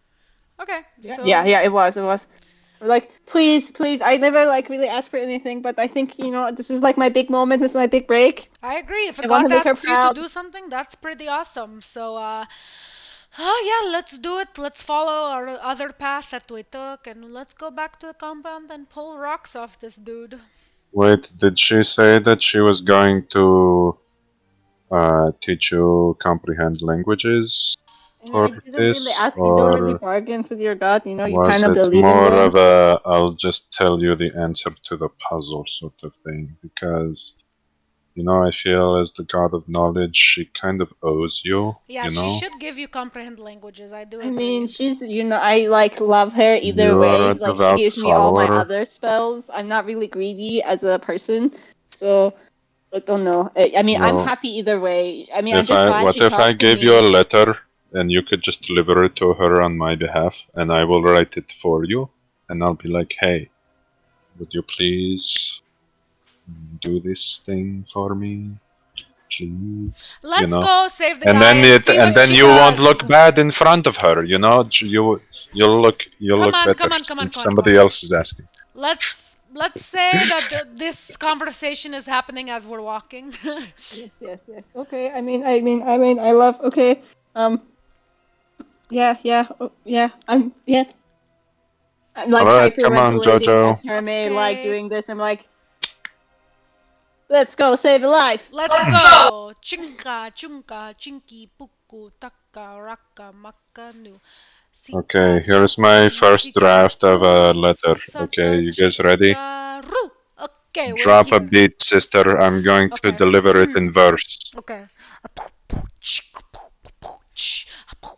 Okay. So Yeah, it was. We're like, please. I never like really asked for anything, but I think this is like my big moment. This is my big break. I agree. If a I wanna god make her asks you to proud. do something, that's pretty awesome. So, yeah, let's do it. Let's follow our other path that we took, and let's go back to the compound and pull rocks off this dude. Wait, did she say that she was going to teach you comprehend languages I for didn't this, really ask. You don't really or bargain with your god. You was kind of it believe more in them. of a I'll just tell you the answer to the puzzle sort of thing? Because I feel as the god of knowledge, she kind of owes you. Yeah, she should give you comprehend languages. I do I agree. mean, she's I like love her either You way. are a Like she devout gives me all my follower. other spells. I'm not really greedy as a person, so I don't know. I mean, I'm No. happy either way. I mean, I'm If just glad what she if I talked to gave me. you a letter and you could just deliver it to her on my behalf, and I will write it for you, and I'll be like, hey, would you please do this thing for me, please? Let's go save the And guy then see and what then she you won't does. look bad in front of her. You'll look better. Come on, And somebody else is asking. Let's say that this conversation is happening as we're walking. Yes. Okay. I mean, I love. Okay. Yeah. Yeah. I'm. Yeah. I'm like Alright, come on, hyperventilating Jojo. as Hermé, like Okay. doing this. I'm like, let's go save a life. Let's go. Chinka, chunka, chinky, puku, taka, raka, maka, nu. Okay, here's my first draft of a letter. Okay, you guys ready? Okay, we're Drop a here. beat, sister. I'm going to Okay. deliver it in verse. Okay.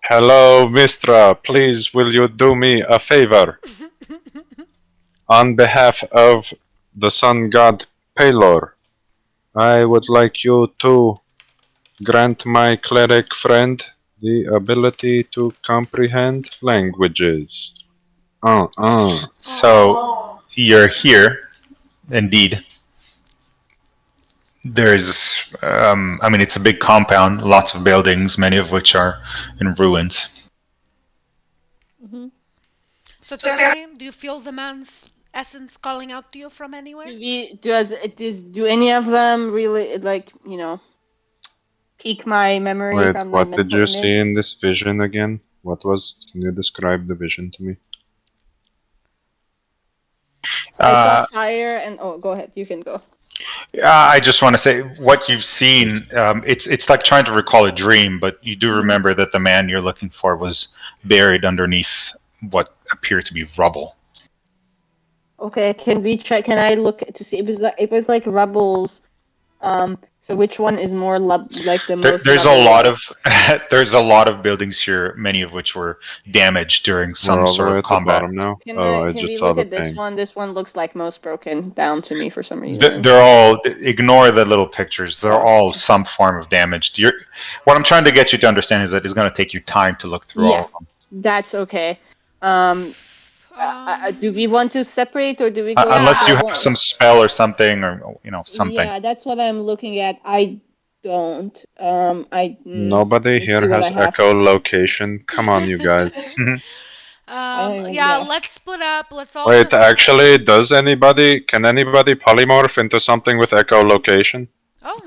Hello, Mistra. Please, will you do me a favor? On behalf of the sun god Pelor, I would like you to grant my cleric friend the ability to comprehend languages. So you're here, indeed. There's, I mean, it's a big compound, lots of buildings, many of which are in ruins. So tell me, do you feel the man's essence calling out to you from anywhere? Do any of them really like pique my memory Wait, from the what did mental you image? see in this vision again? Can you describe the vision to me? I saw fire and go ahead. You can go. I just want to say what you've seen. It's like trying to recall a dream, but you do remember that the man you're looking for was buried underneath what appeared to be rubble. Okay, can we check? Can I look to see? It was like rubbles. So which one is more like the most? There's a lot of there's a lot of buildings here, many of which were damaged during We're some all the sort way of at the combat. bottom now. Can I we just saw look the at this ping. one? This one looks like most broken down to me for some reason. They're all, ignore the little pictures. They're all some form of damage. What I'm trying to get you to understand is that it's going to take you time to look through all of them. That's okay. Do we want to separate or do we go? Unless you into have one? some spell or something, or something. Yeah, that's what I'm looking at. I don't. Nobody here has echolocation. Come on, you guys. Let's split up. Let's all. Wait, actually, can anybody polymorph into something with echolocation? Oh,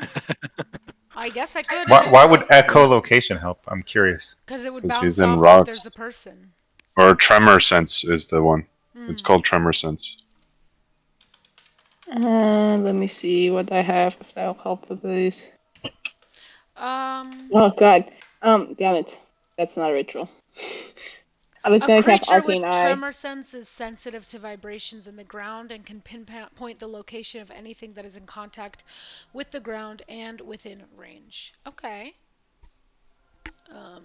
I guess I could. Why would echolocation help? I'm curious. Because it would 'Cause bounce he's in off if rocks. there's a person. Or tremor sense is the one. It's called tremor sense. Let me see what I have. If that'll help with these. Um. Oh God. Damn it. That's not a ritual. I was going to cast creature Arcane with Eye. tremor sense is sensitive to vibrations in the ground and can pinpoint the location of anything that is in contact with the ground and within range. Okay.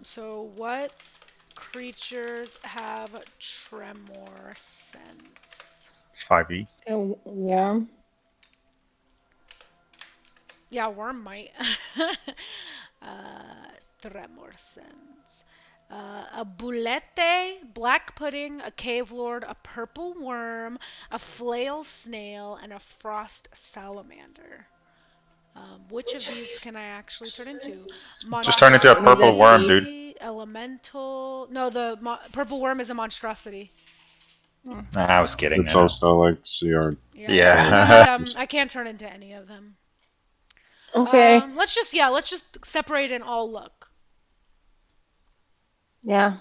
So what creatures have tremor sense? 5e. Warm. Yeah, worm might. Tremor sense. A boulette, black pudding, a cave lord, a purple worm, a flail snail, and a frost salamander. Which of these can I actually turn into? Just turn into a purple worm, dude. Elemental. No, the purple worm is a monstrosity. I was kidding. It's also like CR. Yeah. I can't turn into any of them. Okay. Let's just separate and all look. Yeah.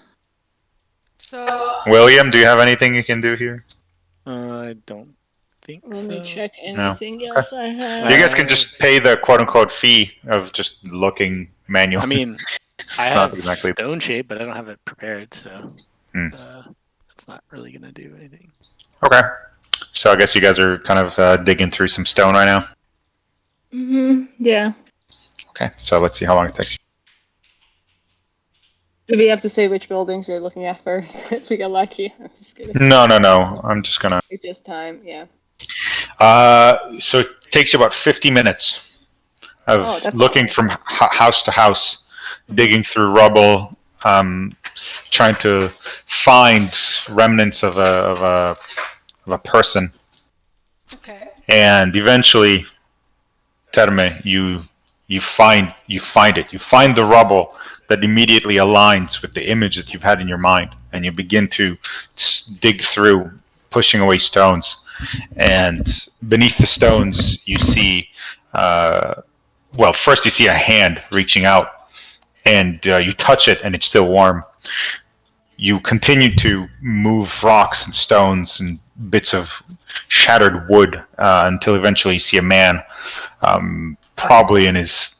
So. William, do you have anything you can do here? I don't think so. Let me check anything else I have. You guys can just pay the quote-unquote fee of just looking manually. I mean, I not have exactly- stone shape, but I don't have it prepared, so it's not really gonna do anything. Okay. So I guess you guys are kind of digging through some stone right now. Yeah. Okay. So let's see how long it takes you. Do we have to say which buildings we're looking at first? If we get lucky. I'm just kidding. No. I'm just gonna. It's just time. Yeah. So it takes you about 50 minutes of looking from house to house, digging through rubble, trying to find remnants of a person. Okay. And eventually, Terme, you find it. You find the rubble that immediately aligns with the image that you've had in your mind, and you begin to dig through, pushing away stones. And beneath the stones, you see, first you see a hand reaching out, and you touch it, and it's still warm. You continue to move rocks and stones and bits of shattered wood until eventually you see a man, probably in his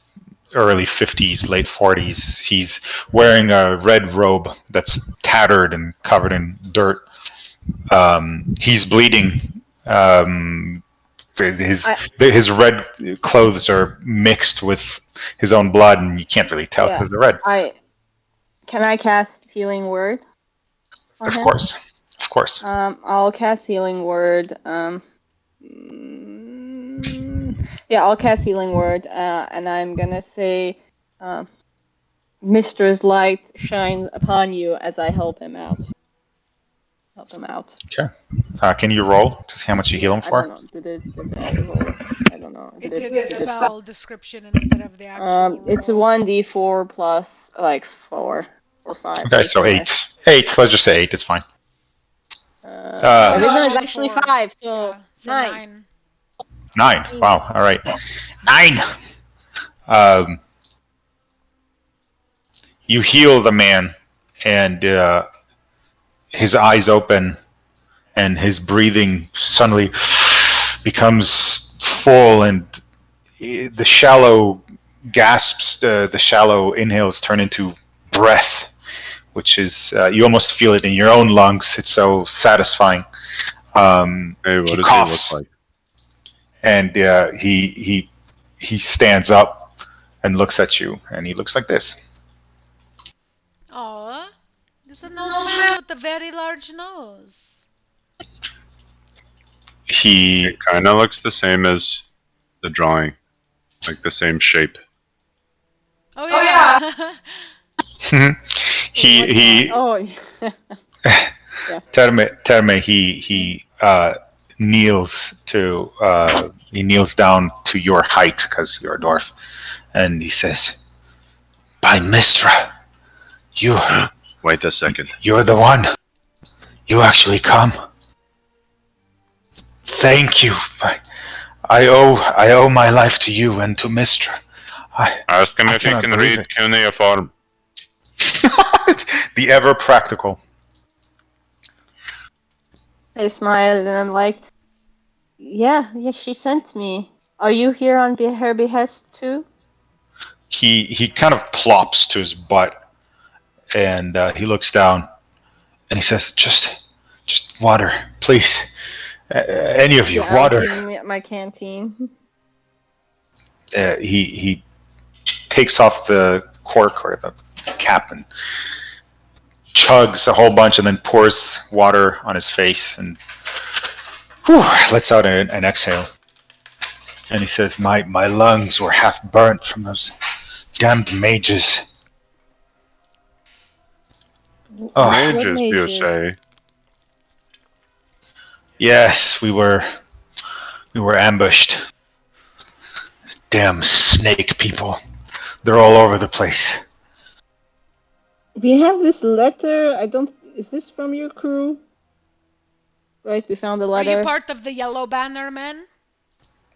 early 50s, late 40s. He's wearing a red robe that's tattered and covered in dirt. He's bleeding. His red clothes are mixed with his own blood, and you can't really tell because they're red. Can I cast Healing Word on Of him? Of course. I'll cast Healing Word. Yeah, I'll cast Healing Word, and I'm gonna say, Mistress Light shines upon you as I help him out. Okay. Can you roll to see how much you heal him for? I don't know. Did I roll? I don't know. It is a spell description instead of the actual It's a roll. 1d4 plus like 4 or 5. Okay, so 8. 8. Let's just say 8. It's fine. This one is actually 5, so, Yeah, so 9. 9. Wow. All right. 9. You heal the man, and his eyes open, and his breathing suddenly becomes full, and the shallow gasps, the shallow inhales turn into breath, which is you almost feel it in your own lungs. It's so satisfying. Hey, what does he look like? And he stands up and looks at you, and he looks like this. Aw, this is an old man with a very large nose. He kind of looks the same as the drawing, like the same shape. Oh yeah. he Oh. Yeah. Terme he kneels down to your height because you're a dwarf, and he says, "By Mistra, you." Wait a second. You're the one. You actually come. Thank you. I owe my life to you and to Mistra. Ask him if he can read cuneiform. The ever practical. I smile and I'm like, yeah, she sent me. Are you here on her behest too? He kind of plops to his butt, and he looks down, and he says, "Just water, please. Any of you, water." My canteen. He takes off the cork or the cap and chugs a whole bunch, and then pours water on his face and lets out an exhale. And he says, my lungs were half burnt from those damned mages. Oh, mages, you say? Yes, we were ambushed. Damn snake people. They're all over the place. We have this letter. Is this from your crew? Right, we found the letter. Are you part of the Yellow Banner men?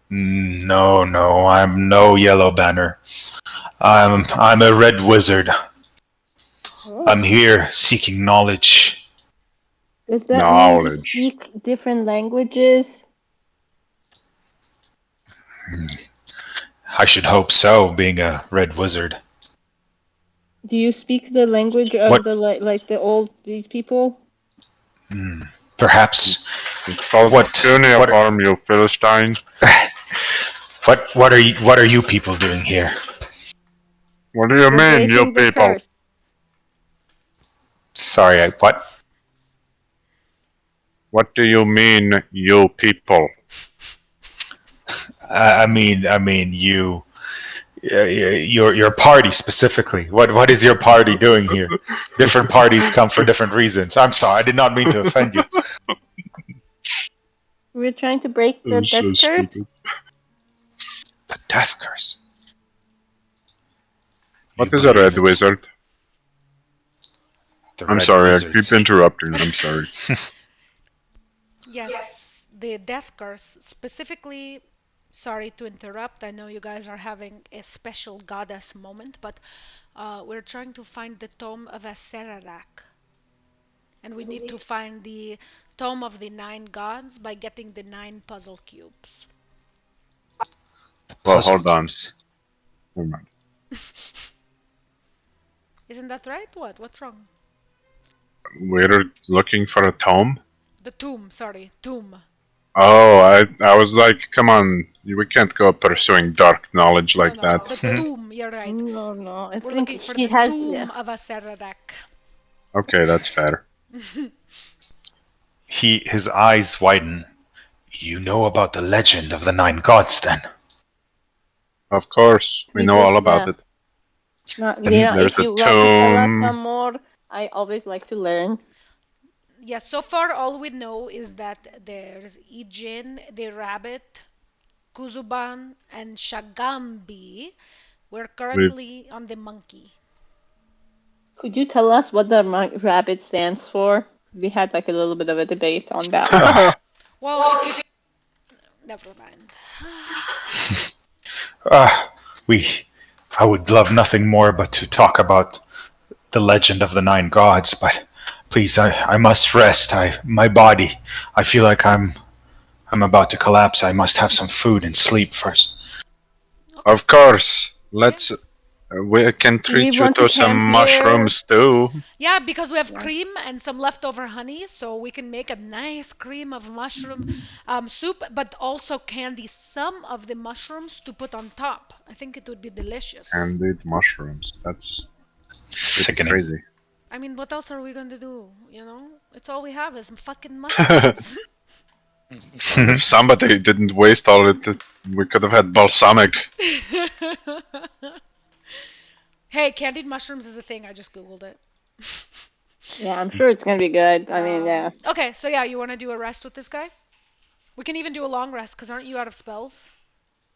No, I'm no Yellow Banner. I'm a red wizard. Oh. I'm here seeking knowledge. Does that mean you speak different languages? I should hope so, being a red wizard. Do you speak the language of these people? Perhaps. What cuneiform, you Philistine? What are you people doing here? What do you mean, you people? Sorry, what? What do you mean, you people? I mean you. Your party specifically. What is your party doing here? Different parties come for different reasons. I'm sorry, I did not mean to offend you. We're trying to break the death curse. Stupid. The death curse. What is a red wizard? I'm sorry, I keep interrupting. I'm sorry. Yes, the death curse specifically. Sorry to interrupt. I know you guys are having a special goddess moment, but we're trying to find the Tome of Aserarak. And we need to find the Tome of the 9 Gods by getting the 9 puzzle cubes. Well, hold on. Never mind. Isn't that right? What? What's wrong? We're looking for a tome? The tomb, sorry. Tomb. Oh, I was like, come on, we can't go pursuing dark knowledge like No, that. the tomb, you're right. No. I We're think looking for he the has. tomb Yeah. of Aseradek. Okay, that's fair. His eyes widen. You know about the legend of the 9 gods, then? Of course, we know all about it. There's If a you want to tell us tomb. some more, I always like to learn. Yeah, so far all we know is that there's Ijin, the rabbit, Kuzuban, and Shagambi. We're currently on the monkey. Could you tell us what the rabbit stands for? We had like a little bit of a debate on that one. Well, if you... Never mind. I would love nothing more but to talk about the legend of the 9 gods, but please, I must rest. My body, I feel like I'm about to collapse. I must have some food and sleep first. Of course, let's. We can treat you want to to some camp here? mushrooms too. Yeah, because we have cream and some leftover honey, so we can make a nice cream of mushroom soup, but also candy some of the mushrooms to put on top. I think it would be delicious. Candied mushrooms. That's Sickening. crazy. I mean, what else are we going to do? You know? It's all we have is fucking mushrooms. If somebody didn't waste all it, we could have had balsamic. Hey, candied mushrooms is a thing. I just googled it. Yeah, I'm sure it's gonna be good. I mean, yeah. Okay, so yeah, you want to do a rest with this guy? We can even do a long rest, because aren't you out of spells?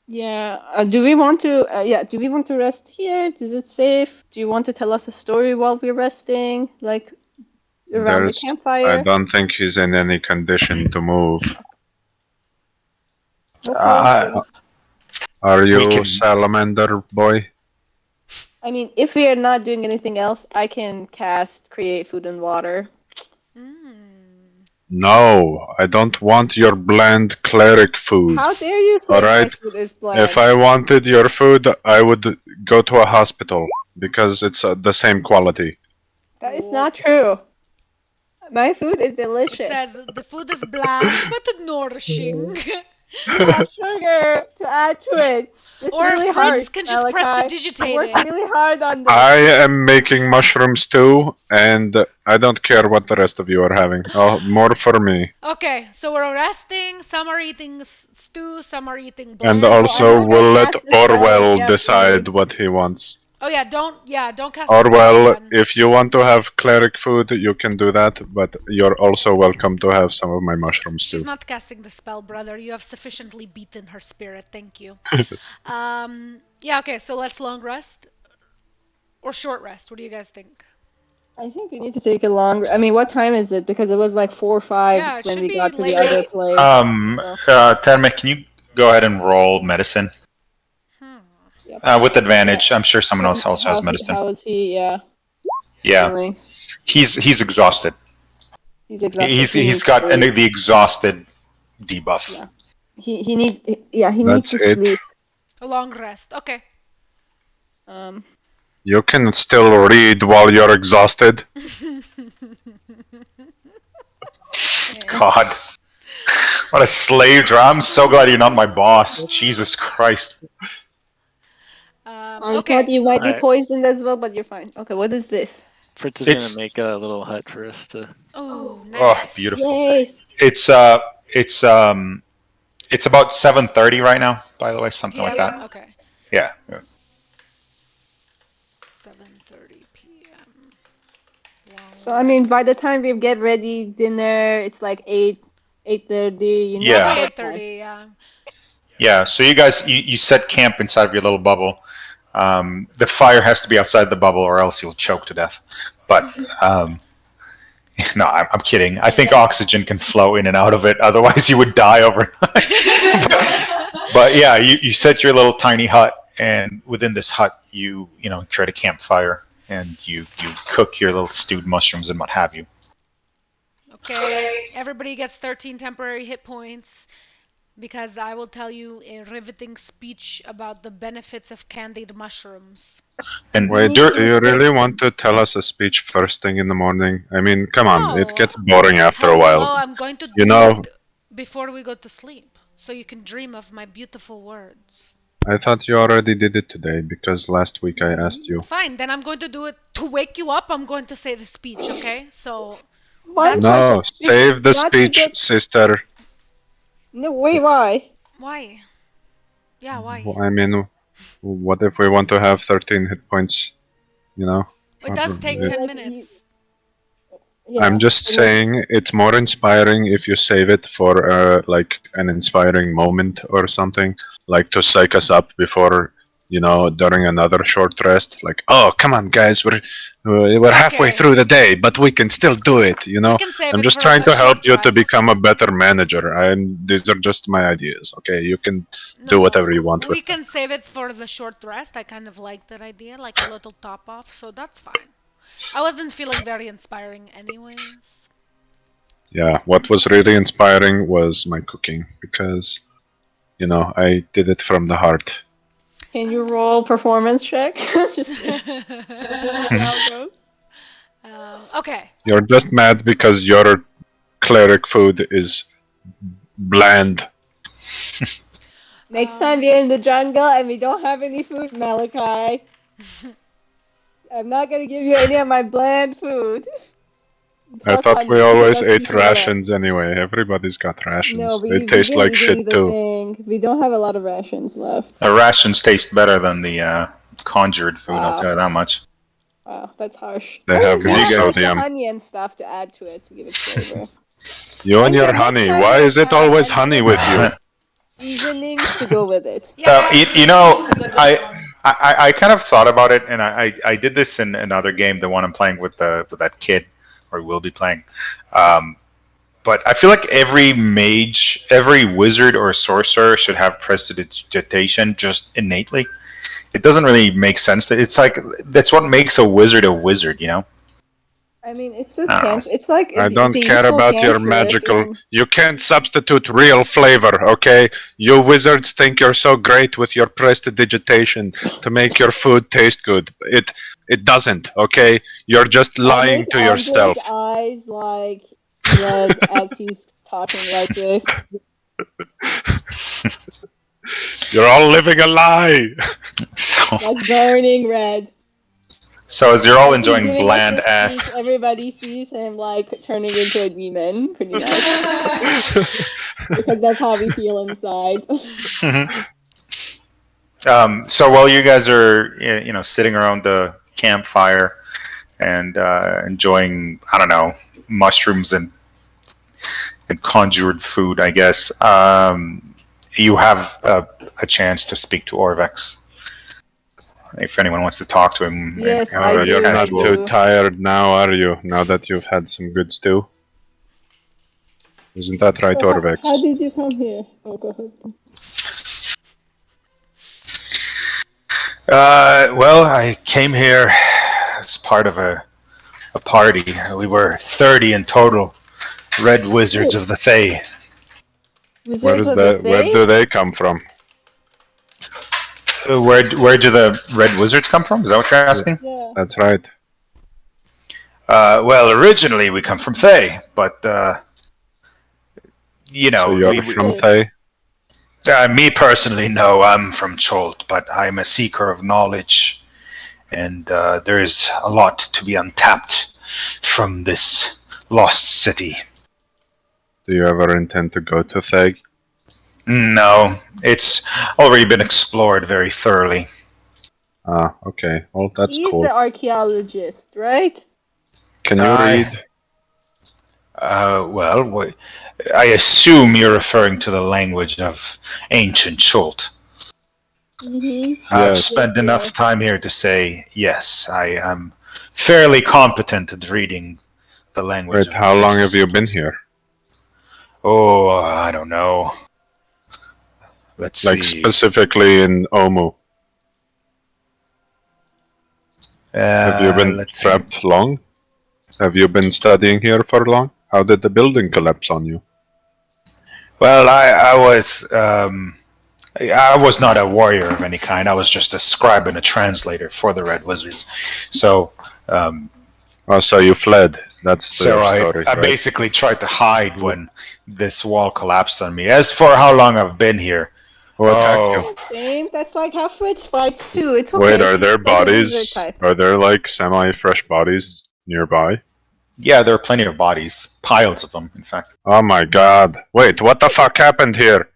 Yeah. Do we want to? Do we want to rest here? Is it safe? Do you want to tell us a story while we're resting, like around the campfire? I don't think he's in any condition to move. Okay. Are you salamander boy? I mean, if we are not doing anything else, I can cast Create Food and Water. No, I don't want your bland cleric food. How dare you say my food is bland? If I wanted your food, I would go to a hospital because it's the same quality. That is not true. My food is delicious. It says the food is bland but nourishing. You have sugar to add to it. It's Or really Fritz hard, can just press Malachi. digitate I worked it. really hard on this. I am making mushrooms too, and I don't care what the rest of you are having. Oh, more for me. Okay, so we're resting. Some are eating stew, some are eating bland. And also, I'm we'll gonna let cast the spell, Orwell yeah, decide what he wants. Oh yeah, don't cast the spell Orwell, again. if you want to have cleric food, you can do that, but you're also welcome to have some of my mushrooms She's too. not casting the spell, brother. You have sufficiently beaten her spirit. Thank you. Yeah, okay, so let's long rest. Or short rest. What do you guys think? I think we need to take a long. I mean, what time is it? Because it was like 4 or 5 Yeah, it when should we be got to late. the other place. Termic, can you go ahead and roll medicine? Yep. With advantage. I'm sure someone else also has medicine. How is he? Yeah. Yeah. Feeling? He's exhausted. He's exhausted. He's got the exhausted debuff. Yeah. He needs. Yeah, he needs to sleep. A long rest. Okay. You can still read while you're exhausted. God. What a slave driver. I'm so glad you're not my boss. Jesus Christ. I thought you might be poisoned as well, but you're fine. Okay, what is this? Fritz is gonna make a little hut for us to. Oh, nice. Oh, beautiful. Yay. It's about 7:30 right now, by the way, something like that. Okay. Yeah. 7:30 p.m. Wow. So I mean, by the time we get ready, dinner, it's like 8:30. You know. Yeah. 8:30. Yeah. Yeah. So you guys, you set camp inside of your little bubble. The fire has to be outside the bubble, or else you'll choke to death. But no, I'm kidding. I think oxygen can flow in and out of it. Otherwise, you would die overnight. But yeah, you set your little tiny hut, and within this hut, you create a campfire, and you cook your little stewed mushrooms and what have you. Okay, everybody gets 13 temporary hit points because I will tell you a riveting speech about the benefits of candied mushrooms. And Wait, dur- do you really want to tell us a speech first thing in the morning? I mean, come on, it No. gets boring after a Hello, while. I'm going to You do know, it before we go to sleep, so you can dream of my beautiful words. I thought you already did it today because last week I asked you. Fine, then I'm going to do it to wake you up. I'm going to say the speech, okay? So Why that's No, save the not to speech, get- sister. No, wait, why? why. Yeah, why? I mean, what if we want to have 13 hit points? You know? It does take Yeah, 10 like, minutes. I'm just saying it's more inspiring if you save it for like an inspiring moment or something, like to psych us up before, during another short rest. Like, oh, come on, guys, we're halfway Okay. through the day, but we can still do it. You know, We can save I'm it just for trying a to help short you to rest. become a better manager. And these are just my ideas. Okay, you can do whatever you want We with can save it for the short rest. I kind of like that idea, like a little top off, so that's fine. I wasn't feeling very inspiring anyways. Yeah, what was really inspiring was my cooking because, I did it from the heart. Can you roll performance check? Just kidding. See how it goes. Okay. You're just mad because your cleric food is bland. Next time we're in the jungle and we don't have any food, Malachi, I'm not gonna give you any of my bland food. I Plus thought honey, we because always that's ate usually a lot. rations anyway. Everybody's got rations. No, They we've taste been like eating shit the too. thing. We don't have a lot of rations left. the rations taste better than the conjured food. I'll Wow. tell you that much. Wow, that's harsh. They have we more have like the sodium. honey and stuff to add to it to give it flavor. You and your next honey. time Why is it we'll always add honey with you? seasonings to go with it. Yeah, you know, I kind of thought about it, and I did this in another game, the one I'm playing with that kid, or will be playing. But I feel like every mage, every wizard or sorcerer should have prestidigitation just innately. It doesn't really make sense. It's like that's what makes a wizard, you know? I mean, it's a I don't know. cantrip. It's like I don't it's a care useful about your cantrip, magical. and- You can't substitute real flavor, okay? You wizards think you're so great with your prestidigitation to make your food taste good. It doesn't, okay? You're just lying to yourself. Andre's eyes like red as he's talking like this. You're all living a lie. Like burning red. So as you're all As he's enjoying giving us bland this ass, speech, everybody sees him like turning into a demon, pretty much. Because that's how we feel inside. so while you guys are sitting around the campfire and enjoying, I don't know, mushrooms and conjured food, I guess, you have a chance to speak to Orvex. If anyone wants to talk to him. Yes, I do. You're not I too do. tired now, are you? Now that you've had some good stew? Isn't that right, So Orvex? how did you come here? Oh, go ahead. Well, I came here as part of a party. We were 30 in total. Red Wizards of the Faye. Where do they come from? Where do the Red Wizards come from? Is that what you're asking? Yeah. That's right. Well, originally we come from Faye, but So you're from we- Faye? me personally, no, I'm from Cholt, but I'm a seeker of knowledge, and there is a lot to be untapped from this lost city. Do you ever intend to go to Faye? No, it's already been explored very thoroughly. Ah, okay. Well, that's He's cool. the archaeologist, right? Can you read? Well, I assume you're referring to the language of ancient Cholt. Mm-hmm. I've Yes. spent enough time here to say, yes, I am fairly competent at reading the language. Wait, how long have you been here? Oh, I don't know. Let's Like see. specifically in Omu? Have you been let's see. trapped long? Have you been studying here for long? How did the building collapse on you? Well, I was not a warrior of any kind. I was just a scribe and a translator for the Red Wizards. So, Oh, so you fled. That's the I story, right? basically tried to hide when this wall collapsed on me. As for how long I've been here, Who attacked you? Same. That's like how Fritz fights too. It's okay. Wait, are there He's like a lizard bodies? type. Are there like semi-fresh bodies nearby? yeah, there are plenty of bodies, piles of them, in fact. Oh my god. Wait, what the fuck happened here?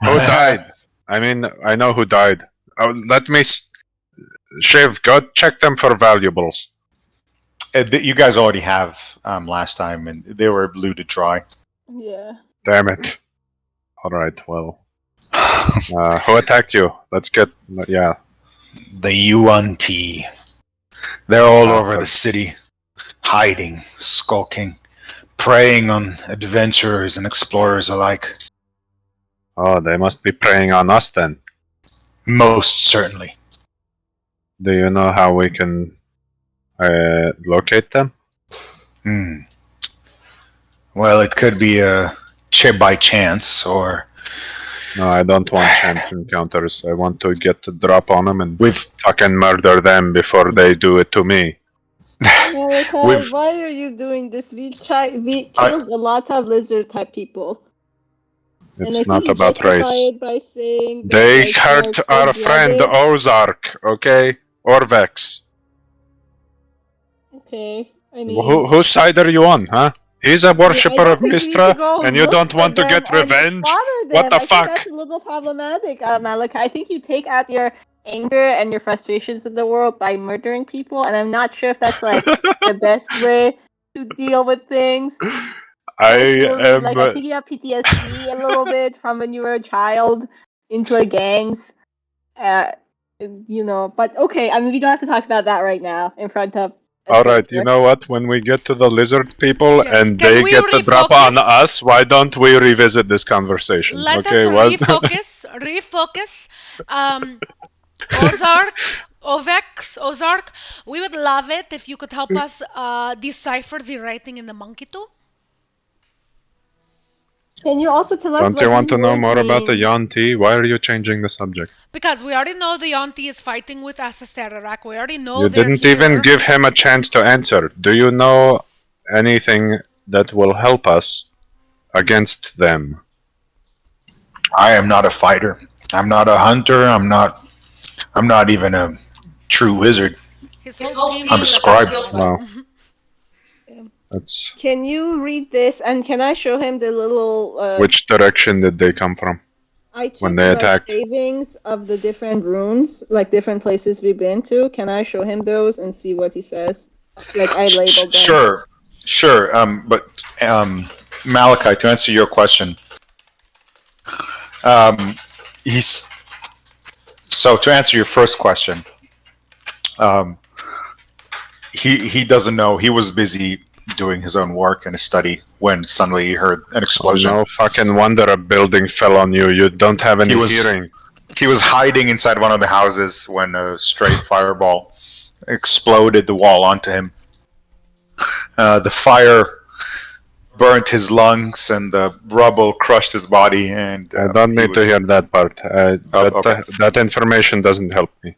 Who died? I mean, I know who died. Oh, let me... Shiv, go check them for valuables. You guys already have last time, and they were looted dry. Yeah. Damn it. Alright, well. Who attacked you? Let's get... Yeah. The UNT. They're all over the city, hiding, skulking, preying on adventurers and explorers alike. Oh, they must be preying on us then. Most certainly. Do you know how we can locate them? Well, it could be by chance, or No, I don't want chance encounters. I want to get the drop on them and we've fucking murder them before they do it to me. Malachi, why are you doing this? We killed a lot of lizard type people. It's not about race. By saying They hurt our friend Ozark, okay? Orvex. Okay, I mean... Whose side are you on, huh? He's a worshipper of Mistra, and you look don't want for to get them and revenge? slaughter What them. the I fuck? think that's a little problematic, Malachi. I think you take out your anger and your frustrations in the world by murdering people, and I'm not sure if that's like the best way to deal with things. I think you have PTSD a little bit from when you were a child into gangs. You know, but okay, I mean, we don't have to talk about that right now in front of... Alright, you know what? When we get to the lizard people Yeah. and Can they we get the drop on refocus? us, why don't we revisit this conversation? Let Okay, us what? refocus. Ozark, we would love it if you could help us decipher the writing in the monkey too. Can you also tell us Don't you what want to these know words more about the mean? Yanti? Why are you changing the subject? Because we already know the Yanti is fighting with Asasterak. We already know You they're didn't here. even give him a chance to answer. Do you know anything that will help us against them? I am not a fighter. I'm not a hunter. I'm not even a true wizard. His whole team I'm a is scribe. Wow. That's... Can you read this, and can I show him the little... Which direction did they come from? I took when they attacked? savings of the different rooms, like different places we've been to. Can I show him those and see what he says? Like I labeled them. Sure. But Malachi, to answer your question, to answer your first question, he doesn't know. He was busy doing his own work and his study when suddenly he heard an explosion. No fucking wonder a building fell on you. You don't have any hearing. He was hiding inside one of the houses when a stray fireball exploded the wall onto him. The fire burnt his lungs and the rubble crushed his body. And I don't need to hear that part. That information doesn't help me.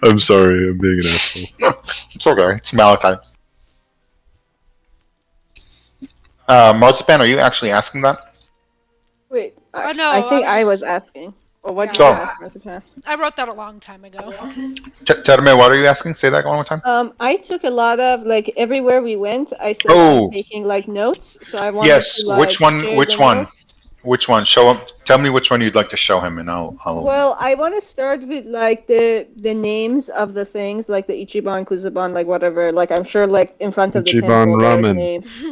I'm sorry, I'm being an asshole. It's okay. It's Malachi. Marzipan, are you actually asking that? Wait, no, I think I was just... asking. Or what did Go you on. ask, Marzipan? I wrote that a long time ago. Terme, what are you asking? Say that one more time. I took a lot of, like, everywhere we went, I said I'm taking, like, notes, so I wanted to, like, which one? share Which the one? notes. Which one? Show him. Tell me which one you'd like to show him, and I'll. Well, I want to start with like the names of the things, like the Ichiban, Kuzuban, like whatever. Like I'm sure, like in front of the Ichiban temple, there's ramen. names.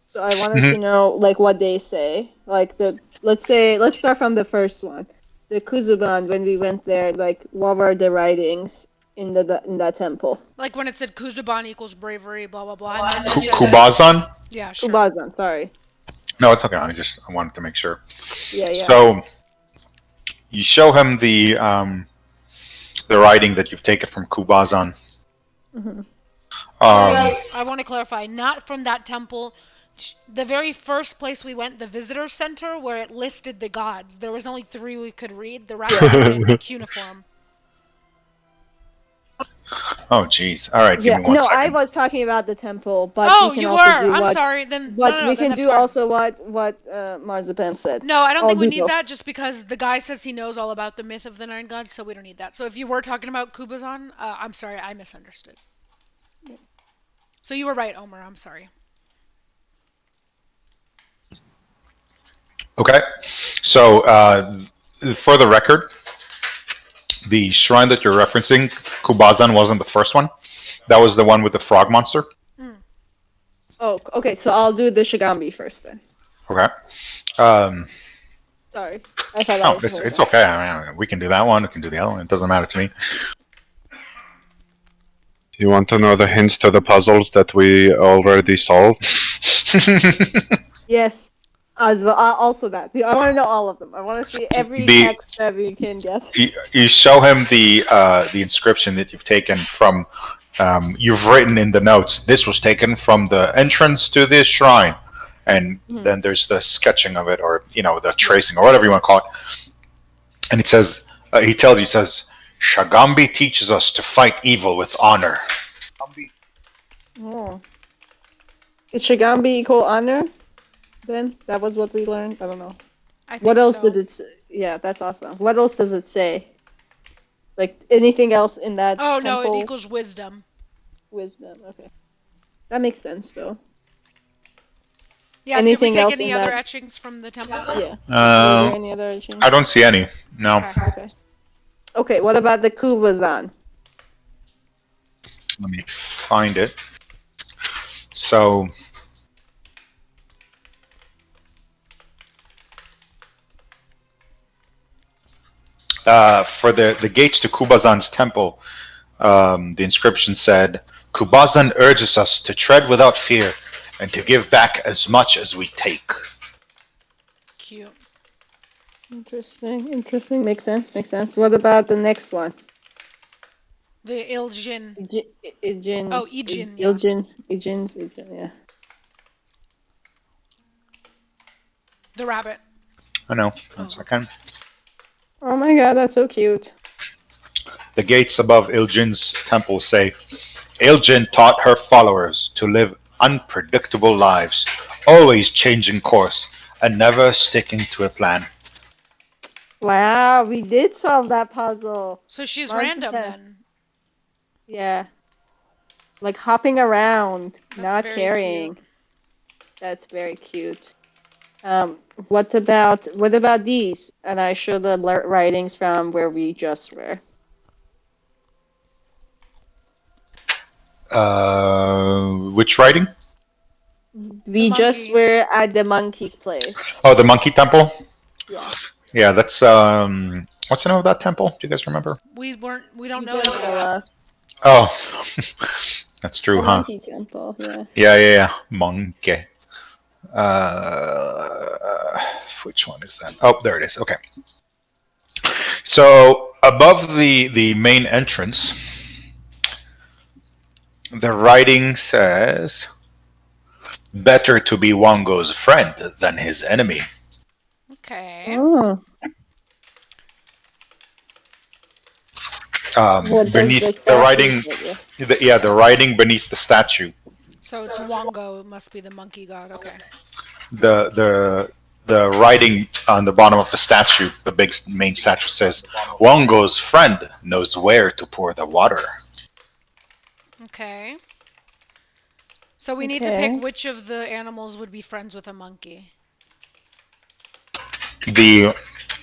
So I wanted to know like what they say. Like let's start from the first one, the Kuzuban. When we went there, like what were the writings in that temple? Like when it said Kuzuban equals bravery, blah blah blah. And then Kubazan? Yeah, sure. Kubazan, sorry. No, it's okay. I wanted to make sure. Yeah. So you show him the writing that you've taken from Kubazan. Mm-hmm. I want to clarify, not from that temple. The very first place we went, the visitor center, where it listed the gods. There was only 3 we could read. The rest were in cuneiform. Oh, jeez. All right, give Yeah, me one no, second. I was talking about the temple, but Oh, we can you also were. do I'm what. sorry. Then But no, we then can that's do fine. also what Marzipan said. No, I don't I'll think we do need both. that just because the guy says he knows all about the myth of the 9 gods, so we don't need that. So if you were talking about Kubazan, I'm sorry, I misunderstood. So you were right, Omer. I'm sorry. Okay. So, for the record, the shrine that you're referencing, Kubazan, wasn't the first one. That was the one with the frog monster. Oh, okay. So I'll do the Shigambi first then. Okay. Sorry, I thought that Oh, was the whole it's thing. okay. I mean, we can do that one. We can do the other one. It doesn't matter to me. You want to know the hints to the puzzles that we already solved? Yes. As well, also that. I want to know all of them. I want to see every The- text that we can get. You show him the inscription that you've taken from. You've written in the notes. This was taken from the entrance to this shrine, and then there's the sketching of it, or the tracing, or whatever you want to call it. And it says, he tells you, Shagambi teaches us to fight evil with honor. Oh. Is Shigambi equal honor? Then that was what we learned. I don't know. I think What else so. did it say? Yeah, that's awesome. What else does it say? Like anything else in that Oh no, temple? it equals wisdom. Wisdom. Okay. That makes sense though. Yeah, Anything did we else take any in other that- etchings from the temple? Yeah. Were there any other changes? I don't see any. No. Okay. Okay. Okay, what about the Kubazan? Let me find it. So, for the gates to Kubazan's temple, the inscription said, Kubazan urges us to tread without fear and to give back as much as we take. Cute. Interesting. Makes sense. What about the next one? The Iljin. Ijins. Oh, Ijin, yeah. Ijins, yeah. The rabbit. I know. 1 second. Oh my god, that's so cute. The gates above Iljin's temple say, Iljin taught her followers to live unpredictable lives, always changing course and never sticking to a plan. Wow, we did solve that puzzle. So she's Mark random that. then. Yeah. Like hopping around, That's not very carrying. cute. That's very cute. What about these? And I show the writings from where we just were. Which writing? We just monkey. were at the monkey's place. Oh, the monkey temple? Yeah. Yeah, that's what's the name of that temple? Do you guys remember? We don't You know didn't any tell of that. us. Oh, that's true, The huh? monkey temple, yeah. Yeah. Monkey. Which one is that? Oh, there it is. Okay. So above the main entrance, the writing says, "Better to be Wongo's friend than his enemy." Okay. Oh. What does Beneath the the writing, statue say? the writing beneath the statue, So it's Wongo. It must be the monkey god. Okay. the writing on the bottom of the statue, the big main statue says, "Wongo's friend knows where to pour the water." Okay. So we need to Okay. pick which of the animals would be friends with a monkey.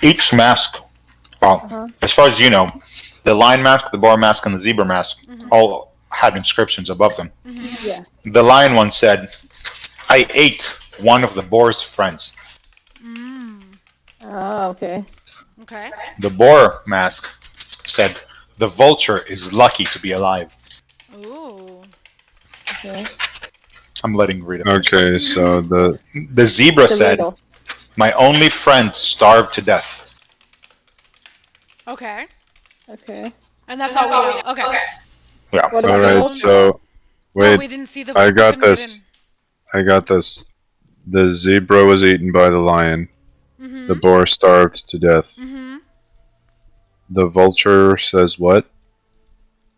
Each mask, well, as far as you know, the lion mask, the boar mask, and the zebra mask all had inscriptions above them. Yeah. The lion one said, "I ate one of the boar's friends." Oh, okay. Okay. The boar mask said, "The vulture is lucky to be alive." Ooh. Okay. I'm letting you read it. Okay, so The zebra The said, riddle. "My only friend starved to death." Okay. Okay. And that's all we know. Okay. Yeah. What all about right, so No, Wait, we didn't see the. I we got couldn't get this. I got this. The zebra was eaten by the lion. in. The boar starved to death. Mm-hmm. The vulture says what?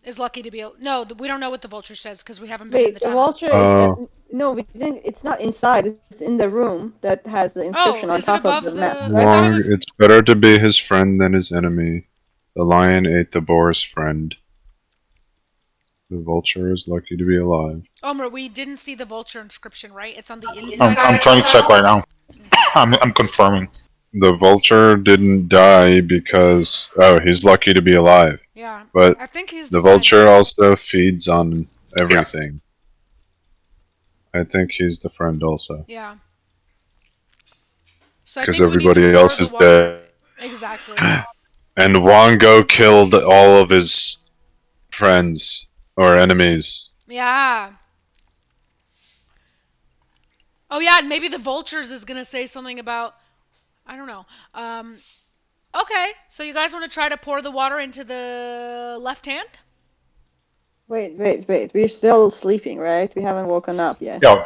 Is lucky to be. No, we don't know what the vulture says because we haven't been in Wait, the the tunnel. vulture Oh, no, we didn't. It's not inside. It's in the room that has the Oh, inscription on is it top of above the mask, the? I right? thought it Wong, was. it's better to be his friend than his enemy. The lion ate the boar's friend. The vulture is lucky to be alive. Omer, we didn't see the vulture inscription, right? It's on the I'm, inside of I'm the trying to check tunnel. right now. I'm confirming. The vulture didn't die because he's lucky to be alive. Yeah, But I think he's the the friend. vulture also feeds on everything. I think he's the friend also. Yeah. So I Because think we need to everybody pour else the is water. dead. Exactly. And Wongo killed all of his friends or enemies. Yeah. Oh yeah, and maybe the vultures is gonna say something about. I don't know. Okay, so you guys want to try to pour the water into the left hand? Wait. We're still sleeping, right? We haven't woken up yet. Yo,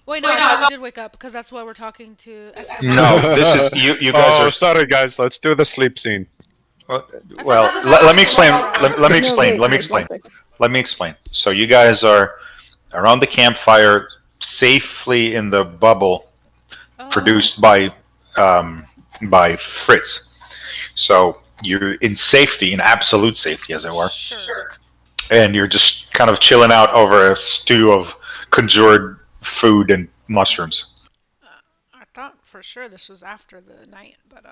Wait, no, I thought we did wake up because that's why we're talking to Escobar. no, this is you guys Oh, are. sorry guys. Let's do the sleep scene. Well, this was let me after explain. sunrise. Let me No, explain. wait, Let me wait, one explain. second. Let me explain. So you guys are around the campfire, safely in the bubble Oh. produced by Fritz. So you're in safety, in absolute safety, as it were, Sure. and you're just kind of chilling out over a stew of conjured food and mushrooms. I thought for sure this was after the night, but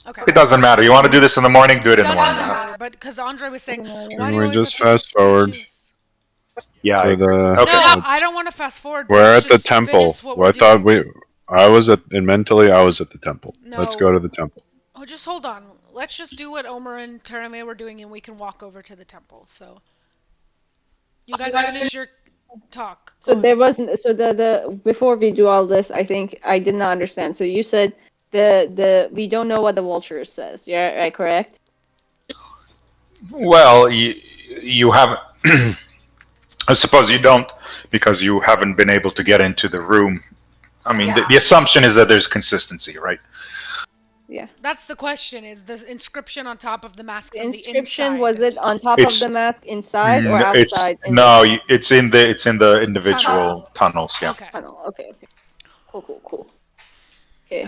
okay. It doesn't matter. You want to do this in the morning? Do it It in the doesn't morning. matter, but because Andre was saying, Doesn't matter. why Can do you we always just have to fast forward choose? Yeah, I to agree. the? Okay. No, so- I don't want to fast forward. We're Let's at the just temple. finish what we're I thought doing. I was at, and mentally I was at the temple. Let's No. go to the temple. Oh, just hold on. Let's just do what Omer and Terame were doing, and we can walk over to the temple. So, you guys finish your talk. So Go on. there wasn't. So the before we do all this, I think I did not understand. So you said the we don't know what the vulture says. Yeah, right, correct? Well, you haven't. I suppose you don't because you haven't been able to get into the room. I mean, the assumption is that there's consistency, right? Yeah. That's the question: is the inscription on top of the mask The from the inscription inside? was it on top It's of the mask inside or it's outside in no, the it's in the individual tunnels. Yeah. Okay. tunnel? Okay. Cool. Okay.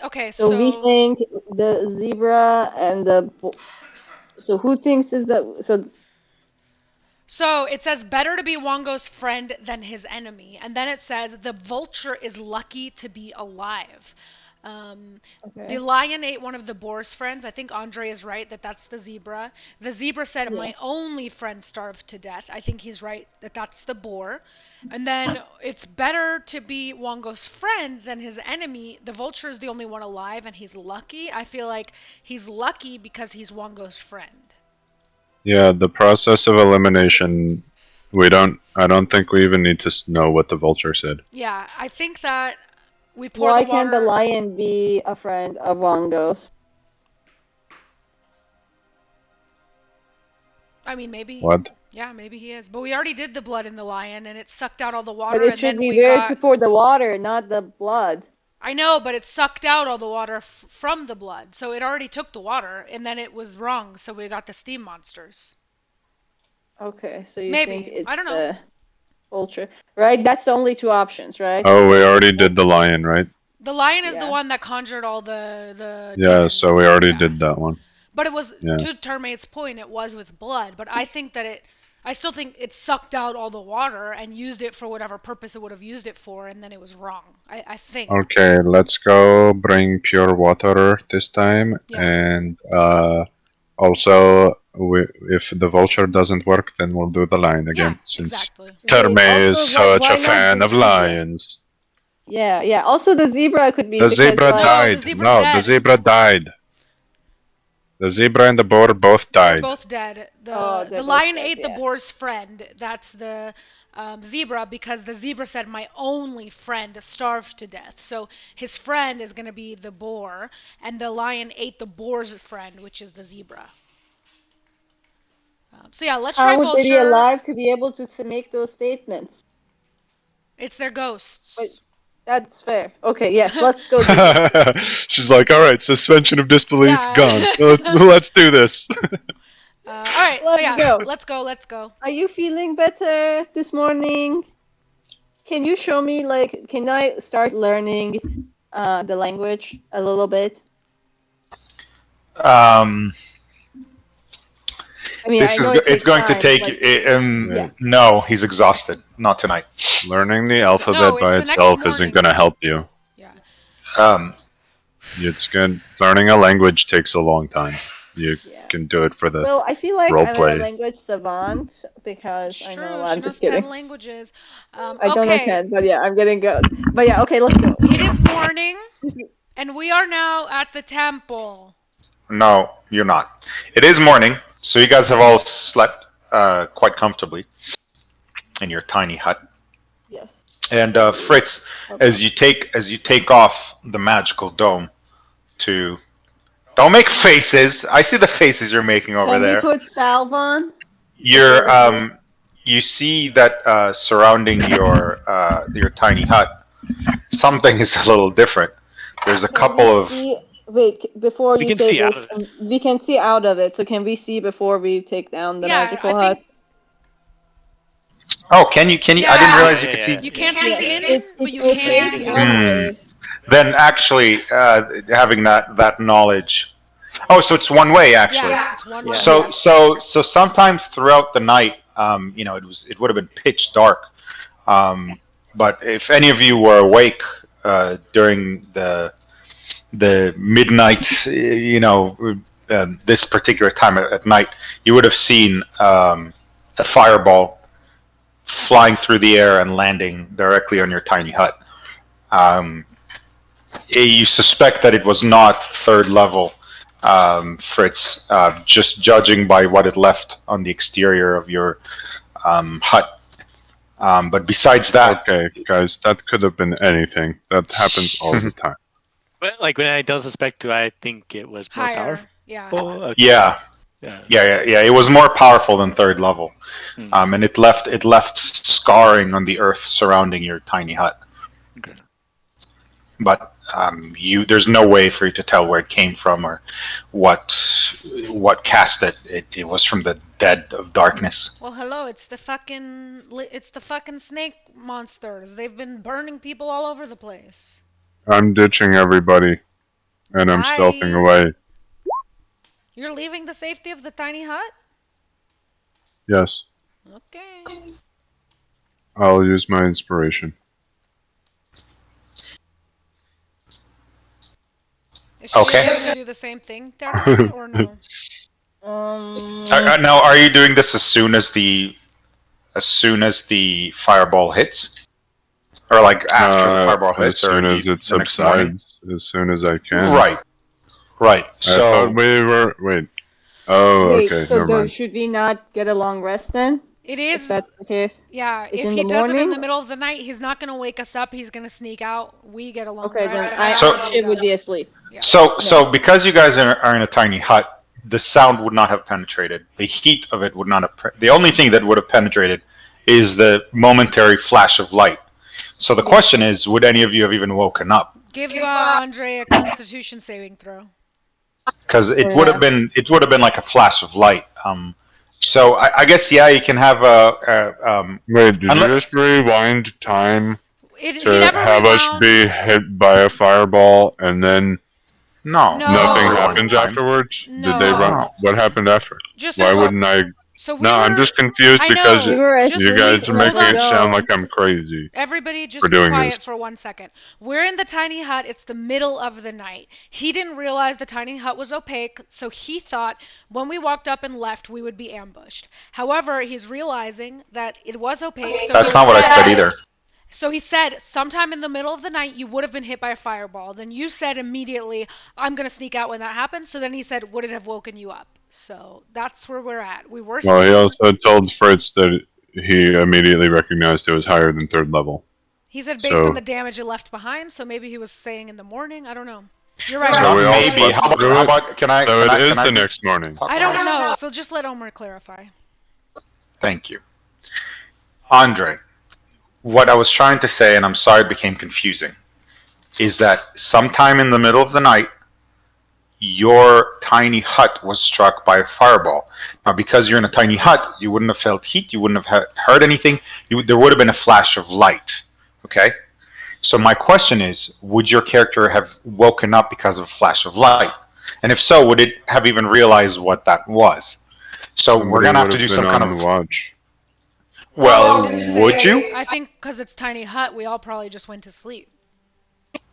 Okay. So we So think the zebra and the. So who thinks is that? So it says better to be Wongo's friend than his enemy, and then it says the vulture is lucky to be alive. Okay. The lion ate one of the boar's friends. I think Andre is right that that's the zebra. The zebra said, Yeah. "My only friend starved to death." I think he's right that that's the boar. And then it's better to be Wongo's friend than his enemy. The vulture is the only one alive, and he's lucky. I feel like he's lucky because he's Wongo's friend. Yeah, the process of elimination. I don't think we even need to know what the vulture said. Yeah, I think that we pour Why the water. can't the lion be a friend of Wongo's? I mean, maybe. What? Yeah, maybe he is. But we already did the blood in the lion, and it sucked out all the water, But it and should then be we where got. to pour the water, not the blood. I know, but it sucked out all the water from the blood, so it already took the water, and then it was wrong, so we got the steam monsters. Okay, so you Maybe. think it's I don't know. the vulture, right? That's the only two options, right? Oh, we already did the lion, right? The lion is the Yeah. one that conjured all the Yeah, demons. so we already Yeah. did that one. But it was, Yeah. to Termate's point, it was with blood. But I think that I still think it sucked out all the water and used it for whatever purpose it would have used it for, and then it was wrong. I think. Okay, let's go bring pure water this time, Yeah. and also if the vulture doesn't work, then we'll do the lion again, Yeah, since exactly. Terme is Also, such why a not fan the of zebra? lions. Yeah. Also, the zebra could be The because zebra like, died. the zebra's No, dead. the zebra died. The zebra and the boar both They're died. both dead. Oh, The they're both lion dead, ate the yeah. boar's friend. That's the zebra, because the zebra said, "My only friend starved to death." So his friend is going to be the boar, and the lion ate the boar's friend, which is the zebra. So yeah, let's try How would they be Vulture. alive to be able to make those statements? It's their ghosts. Wait. That's fair. Okay, yes, let's go do that. She's like, all right, suspension of disbelief Yeah. gone. Let's do this. All right, so Let's yeah, go. let's go. Are you feeling better this morning? Can you show me, like, can I start learning the language a little bit? I mean, This I know is. it It's takes going to time, take. but- Yeah. No, he's exhausted. Not tonight. Learning the alphabet No, it's by the next itself isn't morning. going to help you. Yeah. It's good. Learning a language takes a long time. You Yeah. can do it for the. Well, I feel like role I'm play. a language savant because It's I true. know a lot. She I'm knows just kidding. 10 languages. I don't know Okay. 10, but yeah, I'm getting good. But yeah, okay, let's go. It is morning, and we are now at the temple. No, you're not. It is morning, so you guys have all slept quite comfortably in your tiny hut. Yes. And Fritz, Okay. as you take off the magical dome, to don't make faces. I see the faces you're making over Can we there. put salve on? You're you see that surrounding your tiny hut, something is a little different. There's a couple of Wait, before We you can say see this, out of we can see out of it. So can we see before we take down the magical I hut? think Oh, can you? I didn't Yeah. realize you could see. you can't Yeah, see in, it's but you opaque can see. one way. Then actually, having that knowledge. Oh, so it's one way actually. Yeah, it's one way. So sometime throughout the night, it would have been pitch dark. But if any of you were awake during the midnight, this particular time at night, you would have seen a fireball flying through the air and landing directly on your tiny hut. You suspect that it was not third level, Fritz, just judging by what it left on the exterior of your hut. But besides that, Okay, guys, that could have been anything. That happens all the time. But like when I don't suspect, do I think it was more Higher. powerful? Yeah. Okay. yeah, it was more powerful than third level, Hmm. and it left scarring on the earth surrounding your tiny hut. Okay. But there's no way for you to tell where it came from or what cast it. It was from the dead of darkness. Well, hello. It's the fucking snake monsters. They've been burning people all over the place. I'm ditching everybody, and I'm Bye. stealthing away. You're leaving the safety of the tiny hut? Yes, Okay. I'll use my inspiration. Is she Okay. able to do the same thing, Terry, or no? Now, are you doing this as soon as the fireball hits, or like after the fireball As hits, soon or as it the next morning? subsides, as soon as I can. Right. I So thought we were. Wait. Oh, Wait, okay. so Never mind. should we not get a long rest then? It If is. that's the case. Yeah, It's if in he the does it in morning? the middle of the night, he's not gonna wake us up. He's gonna sneak out. We get a long Okay, then rest. she would be asleep. Yeah. So because you guys are in a tiny hut, the sound would not have penetrated. The heat of it would not have. The only thing that would have penetrated is the momentary flash of light. So the question is, would any of you have even woken up? Give Andre a Constitution saving throw. Because it would have been like a flash of light. So I guess you can have a Wait, did Unless- you just rewind time He to never have us rewound. be hit by a fireball and then No. nothing Oh. happens afterwards? No. Did they run? What happened after? Just Why as- wouldn't I? So we No, I'm were- just confused I because know. We were Just you guys asleep, are making hold it on. sound like I'm crazy. Everybody just for be doing quiet this. for 1 second. We're in the tiny hut. It's the middle of the night. He didn't realize the tiny hut was opaque, so he thought when we walked up and left, we would be ambushed. However, he's realizing that it was opaque. So That's he not what I said- said either. So he said, sometime in the middle of the night, you would have been hit by a fireball. Then you said immediately, I'm going to sneak out when that happens. So then he said, would it have woken you up? So that's where we're at. We were Well, he sleeping. also told Fritz that he immediately recognized it was higher than third level. He said based So- on the damage it left behind, so maybe he was saying in the morning. I don't know. You're right. So we all Maybe. slept How through about, it? can I? So can it is I the next morning. talk I about don't it? know. So just let Omer clarify. Thank you. Andre, what I was trying to say, and I'm sorry it became confusing, is that sometime in the middle of the night, your tiny hut was struck by a fireball. Now, because you're in a tiny hut, you wouldn't have felt heat, you wouldn't have heard anything, there would have been a flash of light. Okay? So, my question is, would your character have woken up because of a flash of light? And if so, would it have even realized what that was? So, we're Somebody going to have would to do have some been kind on of. watch. Well, Didn't would say- you? I think because it's tiny hut, we all probably just went to sleep.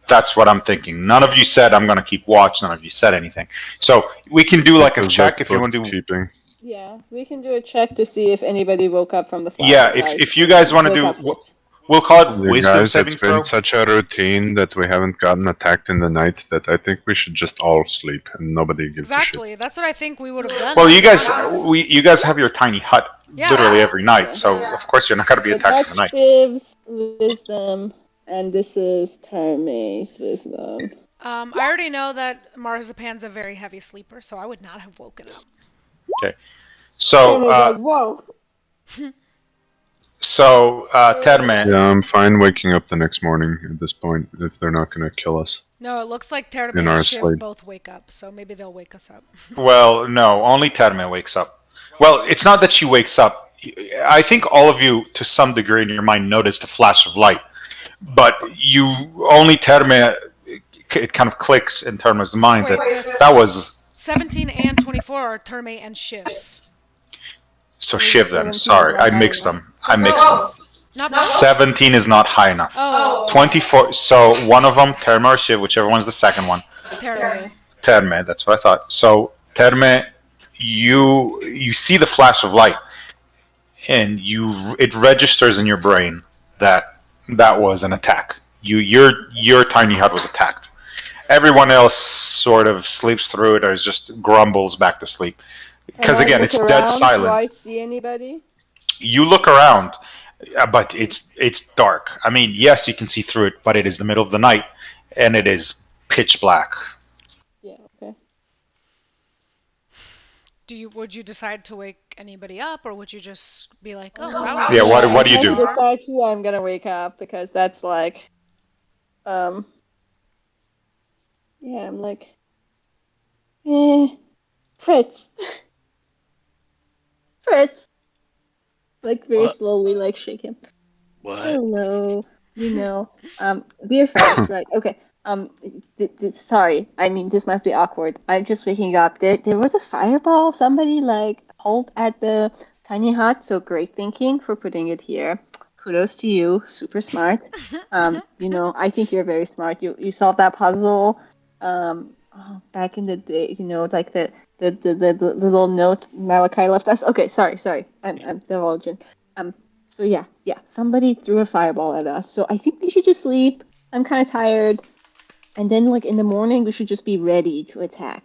That's what I'm thinking. None of you said I'm going to keep watch. None of you said anything. So we can do like a Because check that's if you want to do. bookkeeping. Yeah, we can do a check to see if anybody woke up from the flash. Yeah, of if light. if you guys want to Wake do, up, Fritz. we'll call it You wisdom guys, saving it's been throw. such a routine that we haven't gotten attacked in the night that I think we should just all sleep and nobody gives a shit. Exactly. That's what I think we would have done. Well, to you be guys, honest. you guys have your tiny hut Yeah. literally every night, Yeah. so of course you're not going to be So attacked in the that's night. Shiv's wisdom, and this is Terme's wisdom. I already know that Marzipan's a very heavy sleeper, so I would not have woken up. So, Terme's like, whoa. Terme, Yeah, I'm fine waking up the next morning at this point if they're not gonna kill us. No, it looks like Terme In and our Shiv sleep. both wake up, so maybe they'll wake us up. well, no, only Terme wakes up. Well, it's not that she wakes up. I think all of you, to some degree in your mind, noticed a flash of light, but you only Terme. It kind of clicks in Terme's mind Wait, that was 17 and 24 are Terme and Shiv. so Shiv. Then 17 sorry, is I not mixed high them. I mixed them. Not both? 17 is not high enough. Oh, 24. So one of them, Terme or Shiv, whichever one's the second one. Terme. Terme, that's what I thought. So Terme, you see the flash of light, and it registers in your brain that was an attack. Your tiny hut was attacked. Everyone else sort of sleeps through it or just grumbles back to sleep. Because again, it's dead Do silent. I see anybody? You look around, but it's dark. I mean, yes, you can see through it, but it is the middle of the night, and it is pitch black. Yeah, okay. Would you decide to wake anybody up, or would you just be like, oh, that was Yeah, what do you I do? have to decide who I'm gonna wake up because that's like, yeah, I'm like, Fritz, Fritz, like very What? slowly, like shake him. What? Hello, we're friends, right? Okay. Sorry, I mean this might be awkward. I'm just waking up. There was a fireball. Somebody like pulled at the tiny hut. So great thinking for putting it here. Kudos to you. Super smart. I think you're very smart. You solved that puzzle. Back in the day, like the little note Malachi left us. Okay, sorry. I'm divulging. So yeah, somebody threw a fireball at us. So I think we should just sleep. I'm kind of tired. And then, like, in the morning, we should just be ready to attack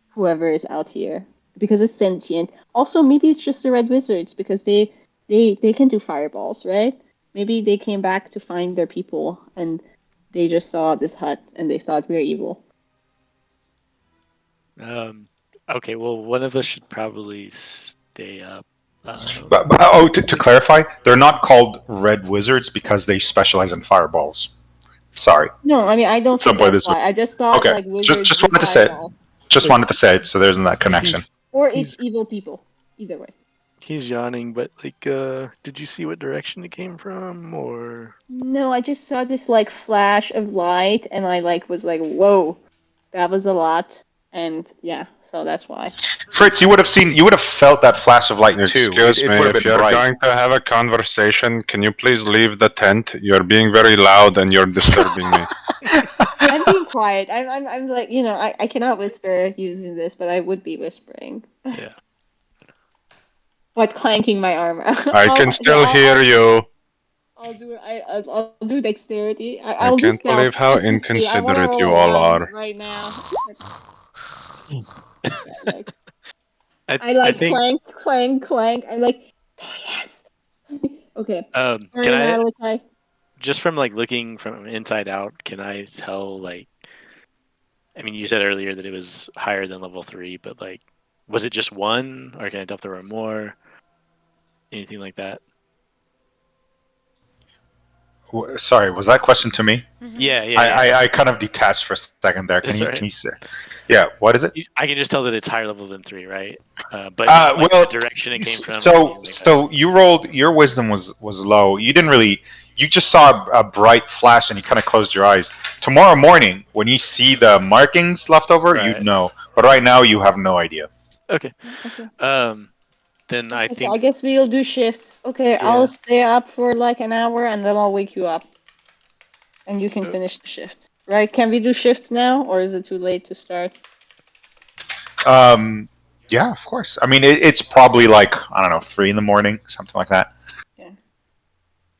whoever is out here. Because it's sentient. Also, maybe it's just the Red Wizards, because they can do fireballs, right? Maybe they came back to find their people, and they just saw this hut, and they thought we were evil. Okay, well, one of us should probably stay up. But to clarify, they're not called Red Wizards because they specialize in fireballs. Sorry. No, I mean, I don't Some think way that's this why. I just thought, Okay, like, wizards just do wanted to say it. fireball. Just wanted to say it, so there's that connection. Or He's- it's evil people. Either way. He's yawning, but did you see what direction it came from, or? No, I just saw this, like, flash of light, and I, like, was like, whoa, that was a lot. And, yeah, so that's why. Fritz, you would have felt that flash of light too. Excuse It me, would have if been you're bright. going to have a conversation, can you please leave the tent? You're being very loud and you're disturbing me. I'm being quiet. I'm like, I cannot whisper using this, but I would be whispering. Yeah. What, clanking my armor? I can still hear you. I'll do dexterity. I I'll do can't stealth believe how just to see. I wanna inconsiderate you roll all one are. right now. I think. Clank. I'm like, oh, yes. Okay. Can Alright, I Malachi. just from like looking from inside out? Can I tell like? I mean, you said earlier that it was higher than level 3, but like, was it just one, or can I tell if there were more? anything like that? Sorry, was that question to me? Yeah. I kind of detached for a second there. That's Can alright. you say? Yeah, what is it? I can just tell that it's higher level than 3, right? But Well, the direction it came from. or so anything like so you rolled. Your wisdom was low. You didn't really. You just saw a bright flash and you kind of closed your eyes. Tomorrow morning, when you see the markings left over, Right. you'd know. But right now, you have no idea. that. Okay. Okay. Then I Okay, so think I guess we'll do shifts. Okay, Yeah. I'll stay up for like an hour and then I'll wake you up. And you can Oh. finish the shift. Right? Can we do shifts now or is it too late to start? Yeah, of course. I mean, it's probably like I don't know, 3 in the morning, something like that.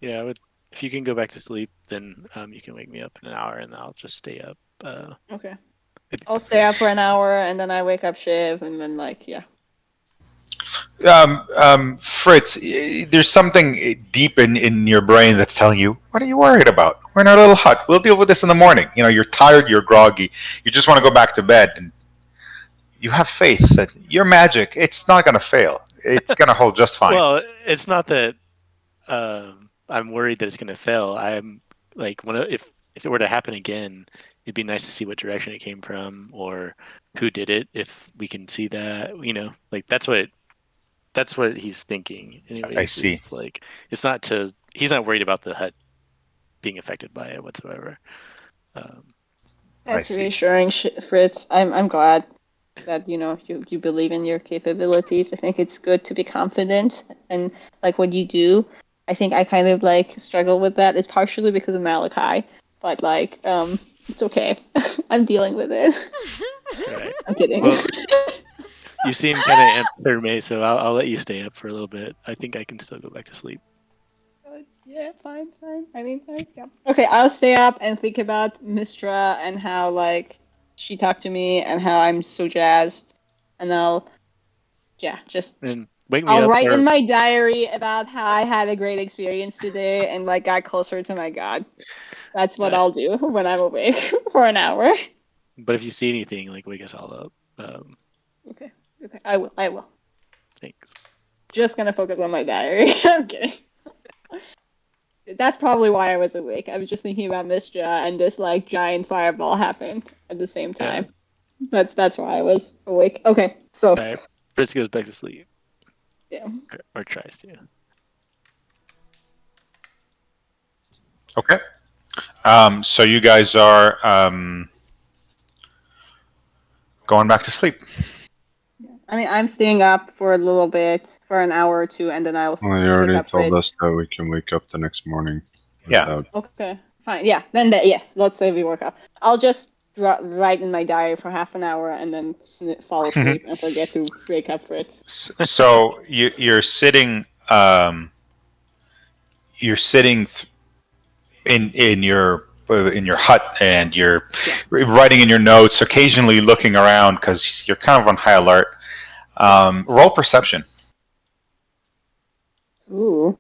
Yeah, I would. If you can go back to sleep, then you can wake me up in an hour, and I'll just stay up. Okay. maybe I'll stay up for an hour and then I wake up Shiv and then yeah. Fritz, there's something deep in your brain that's telling you, what are you worried about? We're in our little hut. We'll deal with this in the morning. You know, you're tired, you're groggy, you just want to go back to bed, and you have faith that your magic, it's not going to fail. It's going to hold just fine. Well, it's not that I'm worried that it's going to fail. I'm like, if it were to happen again, it'd be nice to see what direction it came from or who did it. If we can see that, like that's what he's thinking. Anyways, I see. It's like he's not worried about the hut being affected by it whatsoever. That's I see. reassuring, Fritz. I'm glad that you believe in your capabilities. I think it's good to be confident and like what you do. I think I kind of like struggle with that. It's partially because of Malachi, but like it's okay. I'm dealing with it. Right. I'm kidding. Well, you seem kind of answered me, so I'll let you stay up for a little bit. I think I can still go back to sleep. Yeah, fine. I mean, yeah. Okay, I'll stay up and think about Mistra and how like she talked to me and how I'm so jazzed, and I'll just And wake me I'll up. write Or, in my diary about how I had a great experience today and like got closer to my god. That's what I'll do when I'm awake for an hour. but if you see anything, like wake us all up. Okay, I will. Thanks. Just gonna focus on my diary. I'm kidding. That's probably why I was awake. I was just thinking about Mistra and this like giant fireball happened at the same time. That's why I was awake. Okay, so All right. Fritz goes back to sleep. yeah. Or tries to. Okay. So you guys are going back to sleep. I mean, I'm staying up for a little bit, for an hour or two, and then I'll Well, you wake already up told Fritz. us that we can wake up the next morning. Yeah. Okay, fine. Yeah, then yes, let's say we work up. I'll just write in my diary for half an hour and then fall asleep and forget to wake up Fritz. So you're sitting in your hut and you're writing in your notes, occasionally looking around because you're kind of on high alert. Roll perception. Ooh.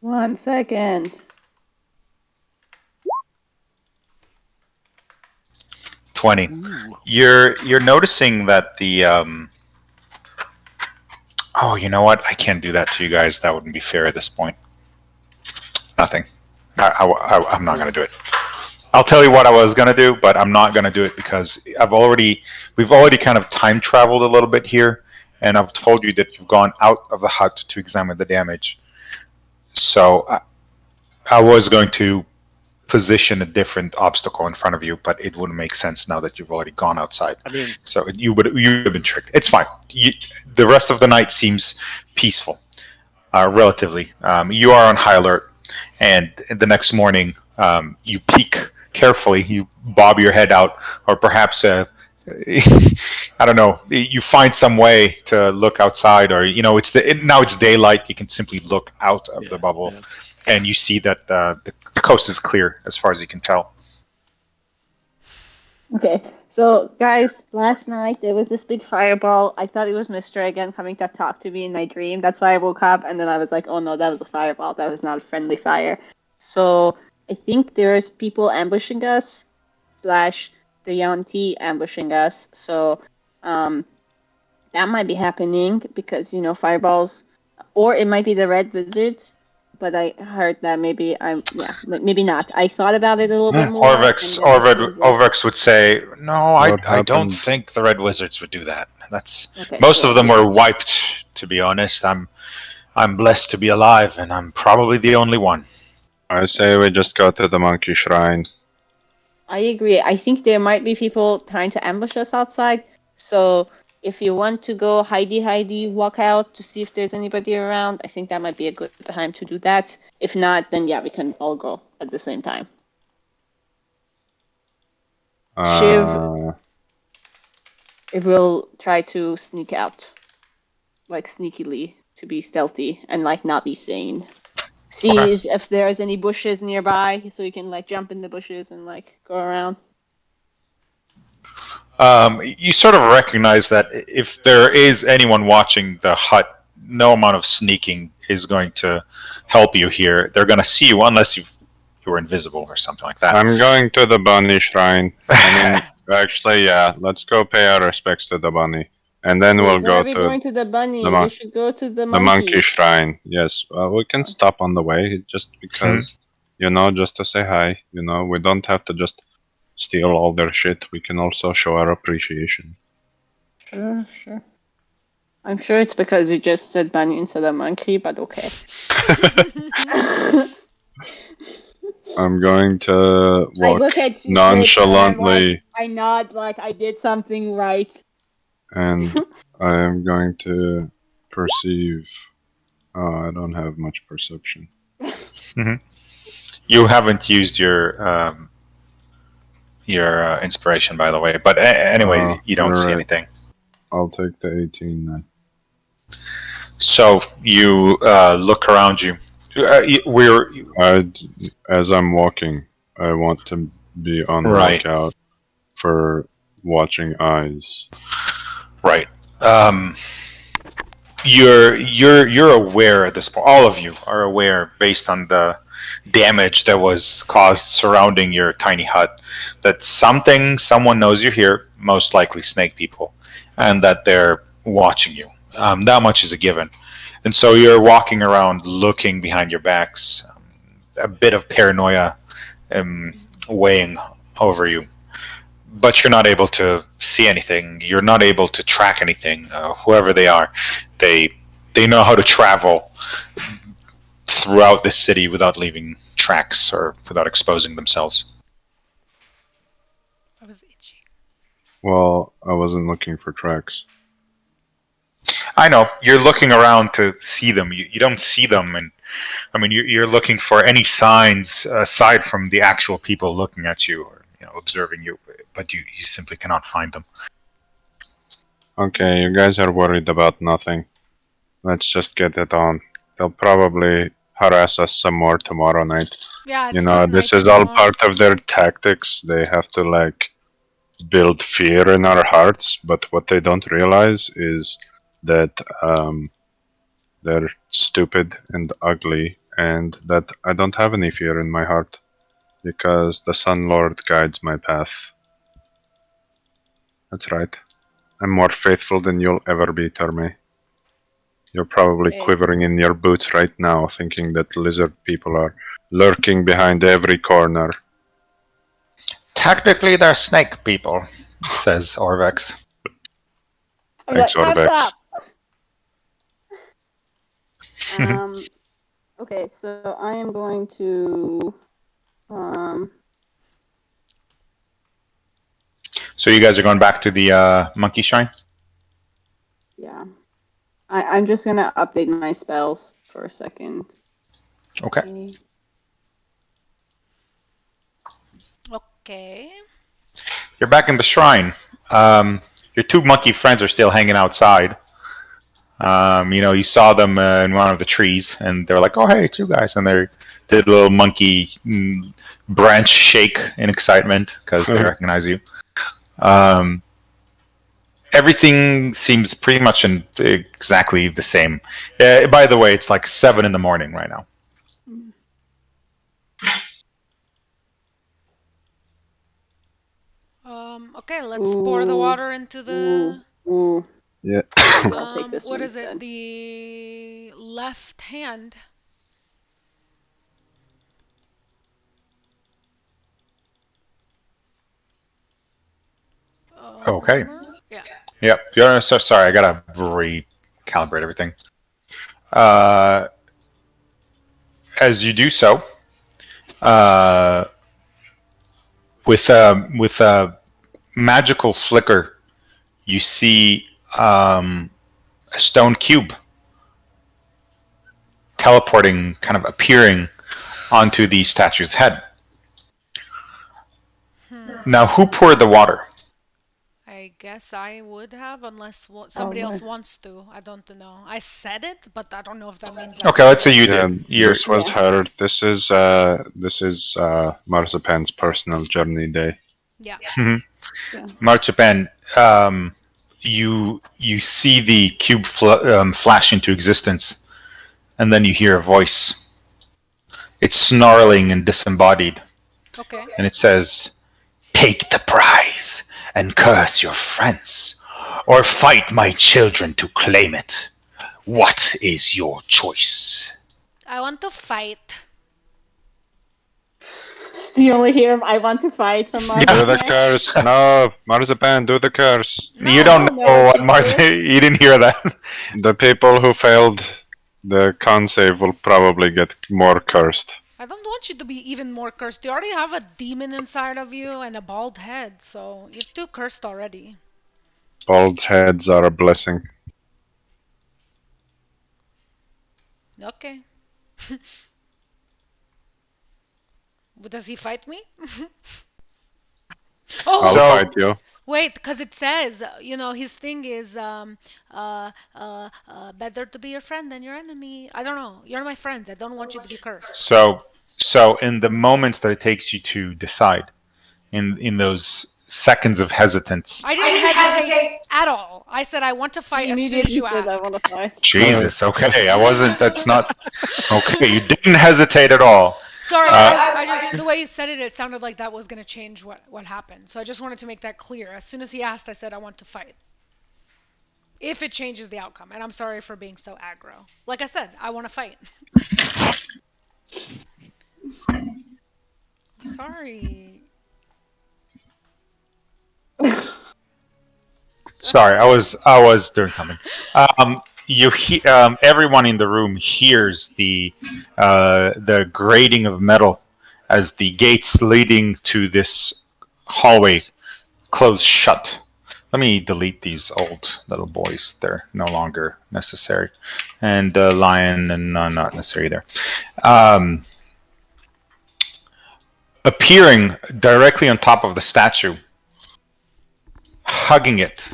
1 second. 20. Ooh. You're noticing that the oh, you know what? I can't do that to you guys. That wouldn't be fair at this point. Nothing. I'm not going to do it. I'll tell you what I was going to do, but I'm not going to do it because we've already kind of time traveled a little bit here, and I've told you that you've gone out of the hut to examine the damage. So I was going to position a different obstacle in front of you, but it wouldn't make sense now that you've already gone outside. I mean, so you would have been tricked. It's fine. The rest of the night seems peaceful, relatively. You are on high alert, and the next morning you peek carefully. You bob your head out, or perhaps I don't know. You find some way to look outside, or now it's daylight. You can simply look out of the bubble, and you see that the coast is clear as far as you can tell. Okay, so guys, last night there was this big fireball. I thought it was Mr. again coming to talk to me in my dream. That's why I woke up, and then I was like, oh no, that was a fireball. That was not a friendly fire. So I think there's people ambushing us, / the Yanti ambushing us. So That might be happening because, fireballs, or it might be the red wizards, but I heard that maybe maybe not. I thought about it a little bit more. Orvex, And then it seems like, Orvex would say, "No, I What don't happened? think the Red Wizards would do that. That's okay, most so, of them yeah. were wiped. To be honest, I'm blessed to be alive, and I'm probably the only one." I say we just go to the monkey shrine. I agree. I think there might be people trying to ambush us outside. So if you want to go hidey, walk out to see if there's anybody around, I think that might be a good time to do that. If not, then yeah, we can all go at the same time. Shiv, it will try to sneak out, like sneakily, to be stealthy and like not be seen. Sees if there's any bushes nearby, so you can like jump in the bushes and like go around. You sort of recognize that if there is anyone watching the hut, no amount of sneaking is going to help you here. They're going to see you unless you were invisible or something like that. I'm going to the bunny shrine. I mean, actually, yeah. Let's go pay our respects to the bunny, and then Wait, we'll where go are we to going to the bunny? the We should go to the monkey monkey. shrine. Yes, we can stop on the way just because, just to say hi. We don't have to just steal all their shit. We can also show our appreciation. Sure. I'm sure it's because you just said bunny instead of monkey, but okay. I'm going to I walk look at you, nonchalantly, I nod like I did something right. and I am going to perceive. Oh, I don't have much perception. You haven't used your inspiration, by the way. But anyways, you don't see alright. anything. I'll take the 18 then. So you look around you. As I'm walking, I want to be on the Right. lookout for watching eyes. Right. You're aware at this point. All of you are aware, based on the damage that was caused surrounding your tiny hut, that someone knows you're here. Most likely, snake people, and that they're watching you. That much is a given. And so you're walking around, looking behind your backs. A bit of paranoia weighing over you. But you're not able to see anything. You're not able to track anything. Whoever they are, they know how to travel throughout the city without leaving tracks or without exposing themselves. I was itchy. Well, I wasn't looking for tracks. I know you're looking around to see them. You don't see them, and I mean you're looking for any signs aside from the actual people looking at you or observing you, but you simply cannot find them. Okay, you guys are worried about nothing. Let's just get it on. They'll probably harass us some more tomorrow night. Yeah, it's not This night is all anymore. part of their tactics. They have to build fear in our hearts, but what they don't realize is that they're stupid and ugly, and that I don't have any fear in my heart because the Sun Lord guides my path. That's right. I'm more faithful than you'll ever be, Terme. You're probably quivering in your boots right now, thinking that lizard people are lurking behind every corner. Technically, they're snake people, says Orvex. Thanks, Orvex. Okay, so I am going to. So you guys are going back to the monkey shrine? Yeah. I'm just gonna update my spells for a second. Okay. Okay. You're back in the shrine. Your two monkey friends are still hanging outside. You saw them in one of the trees, and they were like, "Oh, hey, two guys!" And they did a little monkey branch shake in excitement because they recognize you. Everything seems pretty much exactly the same. By the way, it's like 7 in the morning right now. Okay, let's pour the water into the. Yeah. Maybe I'll take this What one is it? instead. The left hand. Okay. Armor? Yeah. Yep. Yeah, so sorry, I gotta recalibrate everything. Uh, as you do so, uh, with a magical flicker, you see a stone cube teleporting, kind of appearing onto the statue's head. Now, who poured the water? I guess I would have, unless somebody else wants to. I don't know. I said it, but I don't know if that means I Okay, did let's say it. you Yeah, did. You're this was her. This is Marzipan's personal journey day. Yeah. Marzipan. You see the cube flash into existence, and then you hear a voice. It's snarling and disembodied, Okay. and it says, "Take the prize and curse your friends, or fight my children to claim it. What is your choice?" I want to fight. You only hear "I want to fight" from Do the Marzipan. curse. No, Marzipan, do the curse. No. You don't No, know what no, Marzipan. You didn't hear that. The people who failed the con save will probably get more cursed. I don't want you to be even more cursed. You already have a demon inside of you and a bald head, so you're too cursed already. Bald heads are a blessing. Okay. Does he fight me? I'll Oh, So- fight you. wait, because it says, his thing is better to be your friend than your enemy. I don't know. You're my friends. I don't want you to be cursed. So in the moments that it takes you to decide, in those seconds of hesitance, I didn't hesitate at all. I said I want to fight You as soon as immediately you said "I asked. want to fight." Jesus, okay, I wasn't. That's not okay. You didn't hesitate at all. Sorry, I just the way you said it, it sounded like that was gonna change what happened. So I just wanted to make that clear. As soon as he asked, I said I want to fight. If it changes the outcome, and I'm sorry for being so aggro. Like I said, I want to fight. Sorry. Sorry, I was doing something. Everyone in the room hears the grating of metal as the gates leading to this hallway close shut. Let me delete these old little boys. They're no longer necessary. And lion and not necessary there. Appearing directly on top of the statue, hugging it,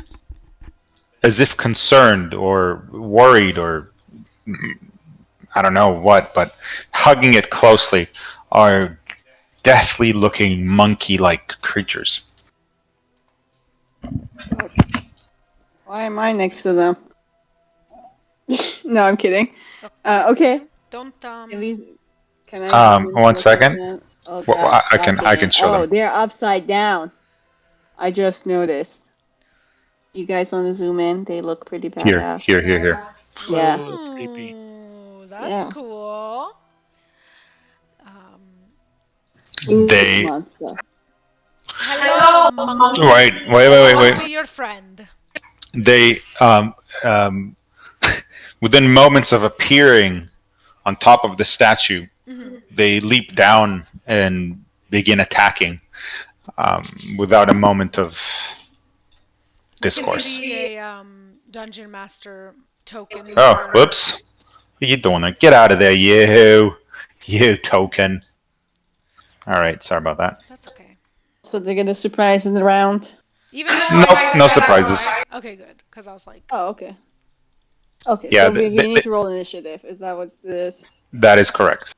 as if concerned or worried or I don't know what, but hugging it closely, are deathly looking monkey like creatures. Why am I next to them? No, I'm kidding. Okay. Don't Can I? zoom in One for a second. Oh, Well, God, I can show Oh, them. they're upside down. I just noticed. Do you guys want to zoom in? They look pretty badass. Here. Yeah. Whoa, creepy. Ooh, that's Yeah. cool. They Monster. Hello, monkey. wait. I want to be your friend. They within moments of appearing on top of the statue, they leap down and begin attacking without a moment of I can discourse. see a dungeon master token. Oh, whoops! What are you doing? Get out of there, you token. All right, sorry about that. That's okay. So they're gonna surprise in the round. Even though Nope, no surprises. Okay, good. Because I was like, Oh, okay. Okay. Yeah, so we need to roll initiative. Is that what this? That is correct.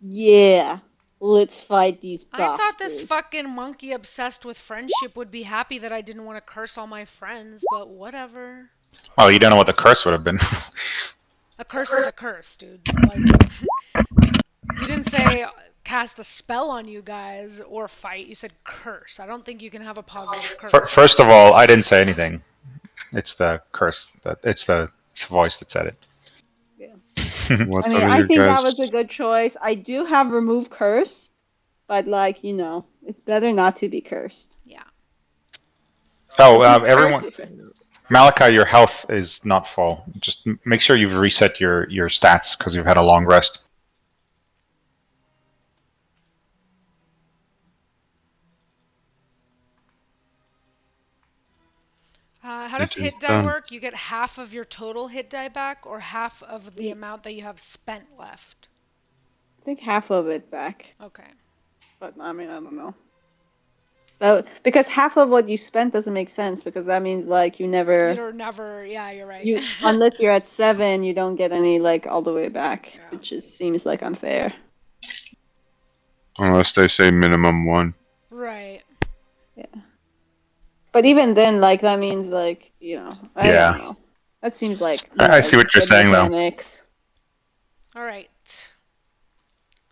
Yeah. Let's fight these I bastards. thought this fucking monkey obsessed with friendship would be happy that I didn't want to curse all my friends, but whatever. Well, you don't know what the curse would have been. A curse is a curse, dude. Like, you didn't say cast a spell on you guys or fight. You said curse. I don't think you can have a positive curse. First of all, I didn't say anything. It's the curse. It's the voice that said it. What I mean, are I you think that guys? was a good choice. I do have remove curse, but like, it's better not to be cursed. Yeah. Oh, If he's cursed, everyone, Malachi, your health is not full. Just make sure you've reset your stats because you've had a long rest. How does It is hit die done. work? You get half of your total hit die back, or half of the Yeah. amount that you have spent left? I think half of it back. Okay. But I mean, I don't know. Because half of what you spent doesn't make sense because that means like you never You're never. Yeah, you're right. unless you're at 7, you don't get any like all the way back, Yeah. which just seems like unfair. Unless they say minimum 1. Right. But even then, like that means like I Yeah. don't know. That seems like I see what you're good saying, though. mechanics. All right.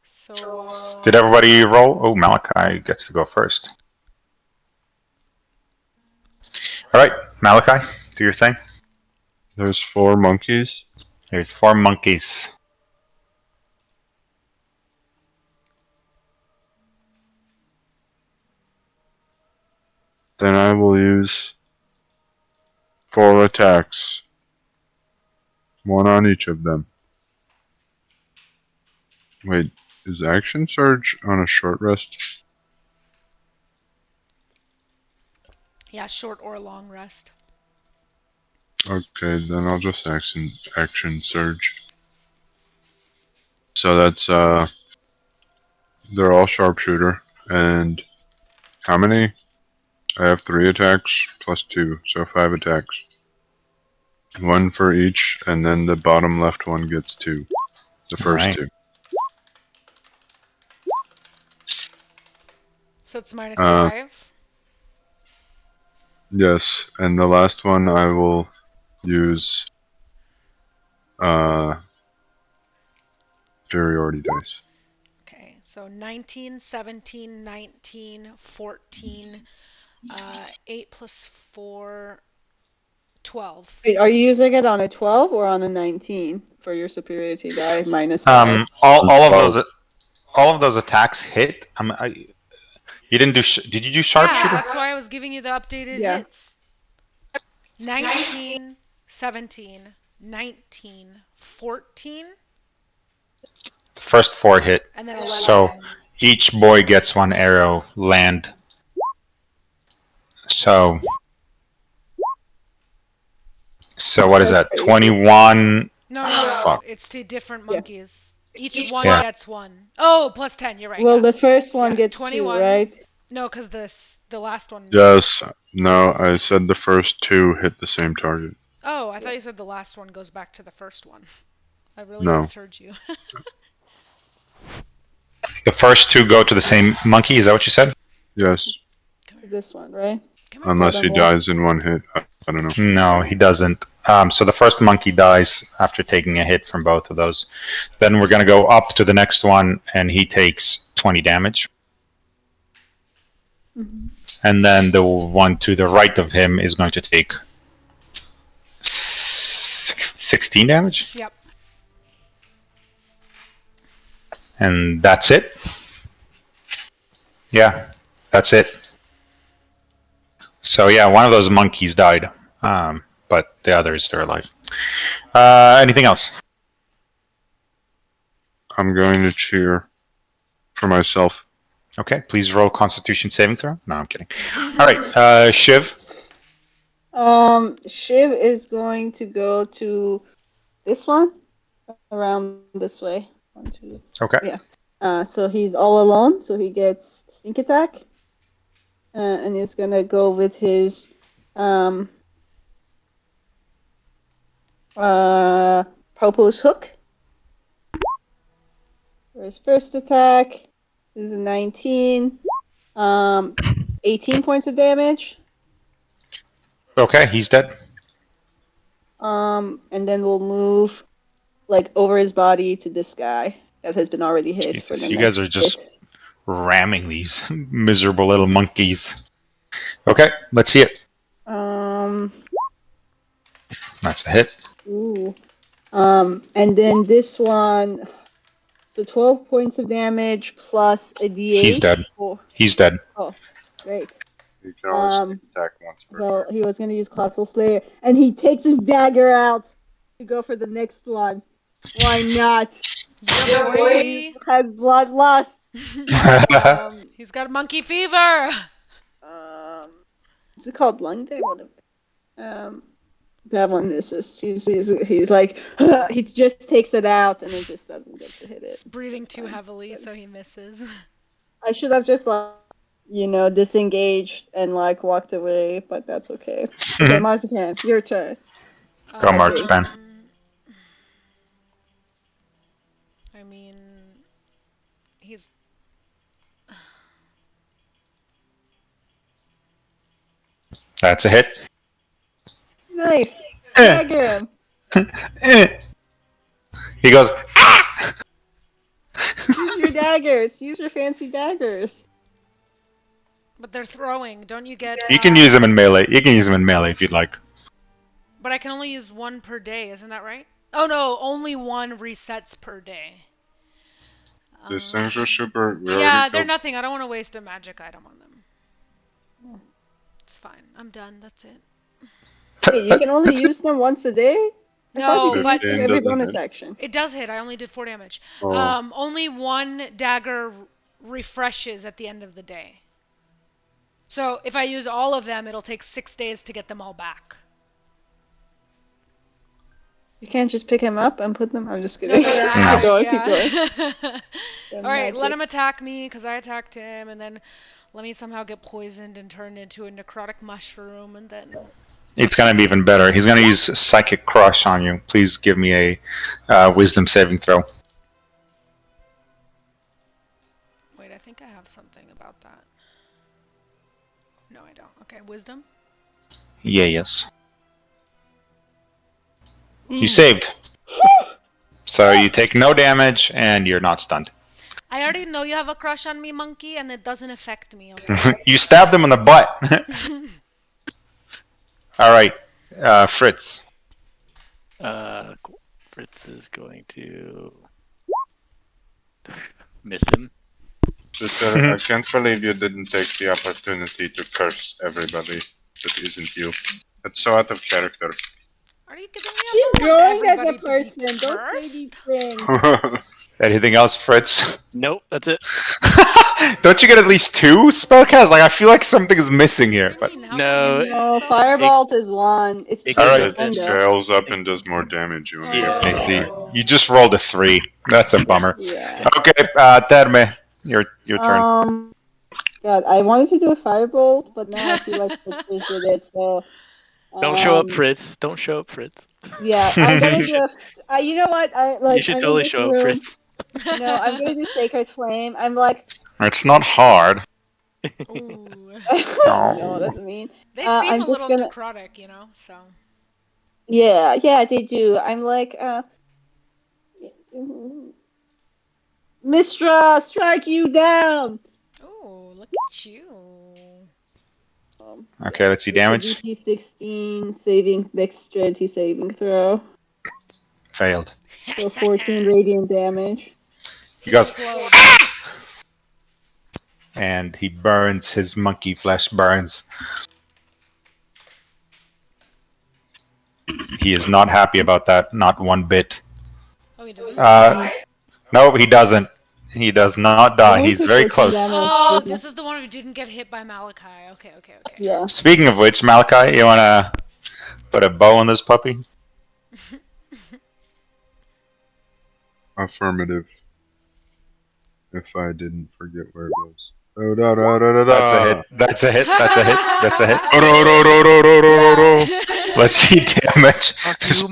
So. Did everybody roll? Oh, Malachi gets to go first. All right, Malachi, do your thing. There's 4 monkeys. There's 4 monkeys. Then I will use 4 attacks. 1 on each of them. Wait, is Action Surge on a short rest? Yeah, short or long rest. Okay, then I'll just Action Surge. So that's, they're all sharpshooter. And how many? I have 3 attacks plus 2, so 5 attacks. 1 for each, and then the bottom left one gets 2. The first Right. 2. So it's minus 5. Yes, and the last one I will use superiority dice. Okay, so 19, 17, 19, 14, 8 plus 4, 12. Wait, are you using it on a 12 or on a 19 for your superiority die minus 5? All of those attacks hit. You didn't do. Did you do Yeah, sharpshooter? that's why I was giving you the updated Yeah. hits. 19, 17, 19, 14, The first 4 hit. and then 11. So each boy gets 1 arrow land. So what is that? That's crazy. 21. No, Fuck. it's to different Yeah. monkeys. Each one Yeah. gets 1. Oh, plus 10, you're right. Well, yeah. the first one Yeah, gets 21. 2, right? No, because the last one. Yes, no, I said the first 2 hit the same target. Oh, I thought you said the last one goes back to the first one. I really No. misheard you. The first 2 go to the same monkey. Is that what you said? Yes, This one, right? Come here. unless he Bottom dies in 1 hit. I don't know. No, he doesn't. So the first monkey dies after taking a hit from both of those. Then we're going to go up to the next one, and he takes 20 damage. Mm-hmm. And then the one to the right of him is going to take 16 damage. Yep. And that's it. Yeah, that's it. So yeah, one of those monkeys died, but the others, they're alive. Anything else? I'm going to cheer for myself. Okay, please roll Constitution saving throw. No, I'm kidding. All right, Shiv. Shiv is going to go to this one, around this way. 1, 2, 3. Okay. Yeah. So he's all alone, so he gets sneak attack. And he's gonna go with his propose hook. For his first attack, this is a 19. 18 points of damage. Okay, he's dead. And then we'll move like over his body to this guy that has been already hit. Jesus, for the you guys next are just hit. ramming these miserable little monkeys. Okay, let's see it. That's a hit. Ooh. And then this one, so 12 points of damage plus a D8. He's dead. Oh, He's dead. great. You can only sneak attack once per Well, turn. he was going to use Colossal Slayer, and he takes his dagger out to go for the next one. Why not? Yeah, boy. Has bloodlust. He's got monkey fever. Is it called lung day? Whatever. That one misses. He's like, he just takes it out, and it just doesn't get to hit He's it. breathing too heavily, so he misses. I should have just disengaged and walked away, but that's okay. Okay, Marzipan, your turn. Go, Marzipan. I mean, he's. That's a hit. Nice. Dagger him. He goes, Use your daggers. Use your fancy daggers. But they're throwing. Don't you get? you can use them in melee. You can use them in melee if you'd like. But I can only use one per day. Isn't that right? Oh no, only one resets per day. These things are super. Yeah, they're nothing. I don't want to waste a magic item on them. It's fine. I'm done. That's it. Wait, you can only use them once a day? No, I but every bonus action. it does hit. I only did 4 damage. Oh. Only one dagger refreshes at the end of the day. So if I use all of them, it'll take 6 days to get them all back. You can't just pick him up and put them. I'm just kidding. No, Keep going. All right, let him attack me because I attacked him, and then let me somehow get poisoned and turned into a necrotic mushroom, and then. It's going to be even better. He's going to use Psychic Crush on you. Please give me a Wisdom saving throw. Wait, I think I have something about that. No, I don't. Okay, Wisdom? Yeah, yes. You saved. So you take no damage and you're not stunned. I already know you have a crush on me, monkey, and it doesn't affect me, okay? You stabbed him in the butt. Alright, Fritz. Cool. Fritz is going to miss him. Sister, I can't believe you didn't take the opportunity to curse everybody that isn't you. That's so out of character. Are you kidding me? She's I don't want growing as a everybody to be person. Don't say cursed. these things. Anything else, Fritz? Nope, that's it. Don't you get at least 2 spellcasts? Like, I feel like something is missing here. But No. No, Firebolt is one. It's It two Alright. It windows. scales up and does more damage. You I see. You just rolled a 3. That's a bummer. Yeah. Okay, Terme, your turn. God, I wanted to do a Firebolt, but now I feel like Fritz just did it, so... Don't show up, Fritz. Don't show up, Fritz. Yeah, I'm gonna do a... you know what? You should totally show up, Fritz. No, I'm gonna do Sacred Flame. I'm like... It's not hard. Ooh. No, that's mean. They seem I'm a just little gonna- necrotic, you know, so. Yeah, they do. I'm like, Mistra, strike you down! Ooh, look at you. Okay, let's see damage. DC 16 saving dexterity saving throw. Failed. So 14 radiant damage. He goes, Explode. and he burns. His monkey flesh burns. He is not happy about that, not one bit. Oh, he doesn't? No, he doesn't. He does not die. He's very close. Oh, this is the one who didn't get hit by Malachi. Okay. Yeah. Speaking of which, Malachi, you want to put a bow on this puppy? Affirmative. If I didn't forget where it was. That's a hit. That's a hit. That's a hit. That's a hit. Yeah. Let's see damage. Fuck This you,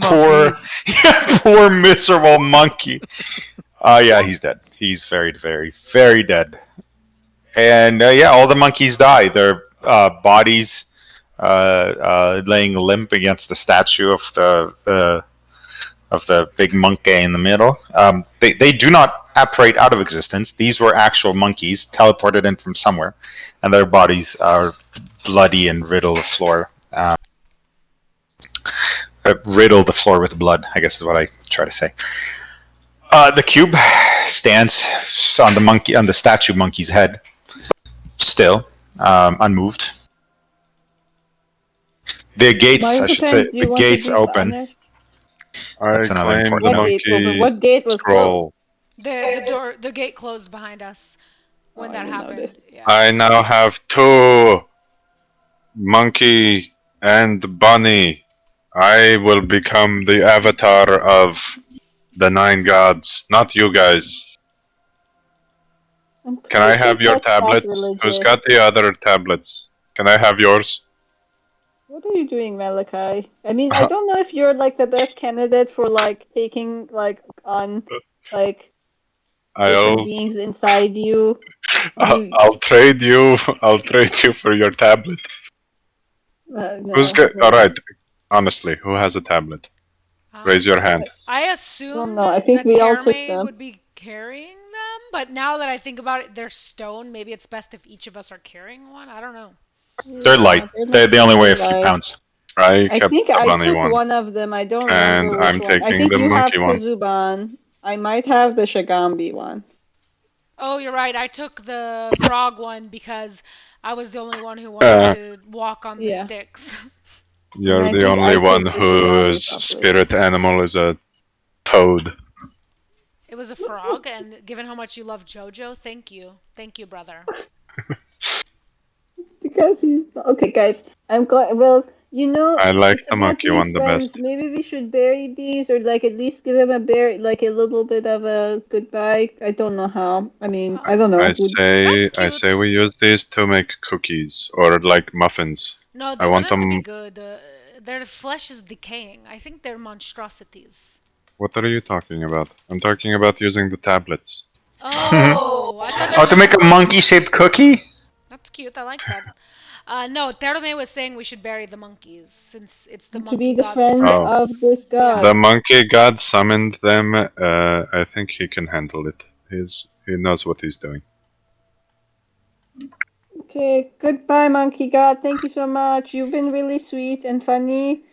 poor miserable monkey. Yeah, he's dead. He's very, very, very dead. And yeah, all the monkeys die. Their bodies laying limp against the statue of the big monkey in the middle. They do not apparate out of existence. These were actual monkeys teleported in from somewhere, and their bodies are bloody and riddle the floor. riddle the floor with blood, I guess is what I try to say. The cube stands on the statue monkey's head, still unmoved. The gates, I should say, Marzipan, do you the want to gates be open. honest? I That's another claim the important What gate open? monkey What gate was closed? scroll. The gate closed behind us when Oh, I that didn't happened. notice. Yeah. I now have 2 monkey and bunny. I will become the avatar of the 9 gods, not you guys. I'm Can I pretty have your that's not tablets? Who's religious. got the other tablets? Can I have yours? What are you doing, Malachi? I mean, I don't know if you're like the best candidate for like taking like on like different I'll beings inside you. I'll trade you. I'll trade you for your tablet. Who's No, got? no. All right. Honestly, who has a tablet? Raise your hand. I Don't assumed know. I think that we all took Terme them. would be carrying them, but now that I think about it, they're stone. Maybe it's best if each of us are carrying one. I don't know. They're light. They only weigh a few light. pounds. I I kept think the I bunny took one. one of them. I don't And remember which I'm one. I taking think the you have monkey one. Kazuban. I might have the Shagambi one. Oh, you're right. I took the frog one because I was the only one who wanted to walk on the Yeah. sticks. You're I the think only I one took the Shagambi whose properly. spirit animal is a toad. It was a frog, and given how much you love JoJo, thank you. Thank you, brother. Because he's okay, guys. I'm glad. Well, you know, I like it's the about monkey being one the friends. best. Maybe we should bury these, or like at least give him a bury, like a little bit of a goodbye. I don't know how. I mean, I don't know. I say That's cute. we use these to make cookies or like muffins. No, I they want wouldn't be them. good. Their flesh is decaying. I think they're monstrosities. What are you talking about? I'm talking about using the tablets. Oh, I thought you Oh, were to make a monkey-shaped cookie? That's cute. I like that. No, Terome was saying we should bury the monkeys since it's the to be monkey the god's friend Oh. of this god. The monkey god summoned them. I think he can handle it. He knows what he's doing. Okay, goodbye, monkey god. Thank you so much. You've been really sweet and funny.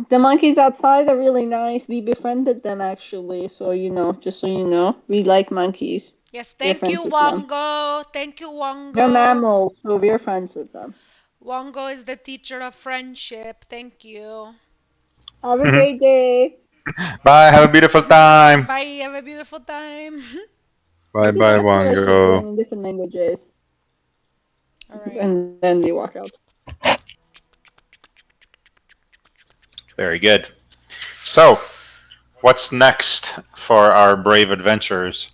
The monkeys outside are really nice. We befriended them actually, so you know, just so you know, we like monkeys. Yes, We're thank you, friends with them. Wongo. Thank you, Wongo. They're mammals, so we're friends with them. Wongo is the teacher of friendship. Thank you. Have a great day. Bye. Have a beautiful time. Bye. Have a beautiful time. Bye I think bye, after us we learn Wongo. in different languages, All right. and then we walk out. Very good. So, what's next for our brave adventurers?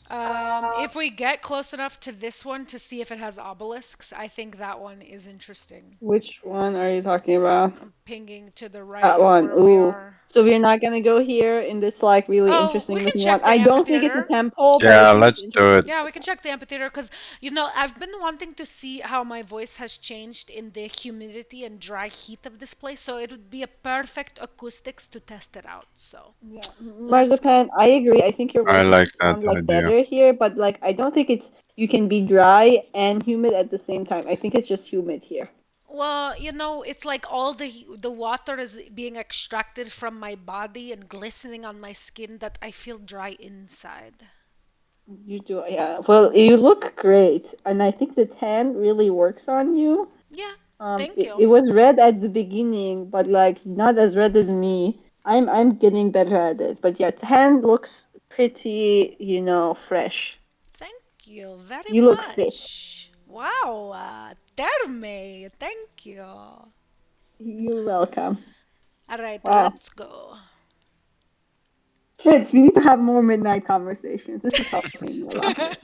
If we get close enough to this one to see if it has obelisks, I think that one is interesting. Which one are you talking about? I'm pinging to the right That of one. where we Ooh. are. So we're not gonna go here in this like really Oh, interesting we can looking check one. the I don't think it's a amphitheater. temple, but Yeah, I think let's it's do it. interesting. Yeah, we can check the amphitheater because, you know, I've been wanting to see how my voice has changed in the humidity and dry heat of this place, so it would be a perfect acoustics to test it out. So, Yeah, Marzipan, I agree. I think your voice I would like that sound like idea. better here, but like I don't think it's you can be dry and humid at the same time. I think it's just humid here. well, you know, it's like all the water is being extracted from my body and glistening on my skin that I feel dry inside. You do, yeah. Well, you look great, and I think the tan really works on you. Yeah, It, thank it you. was red at the beginning, but like not as red as me. I'm getting better at it, but yeah, tan looks pretty, you know, fresh. Thank you very You look fit. much. Wow, Terme, thank you. You're welcome. Alright, Wow. let's go. Fritz, we need to have more midnight conversations. This is helping me a lot.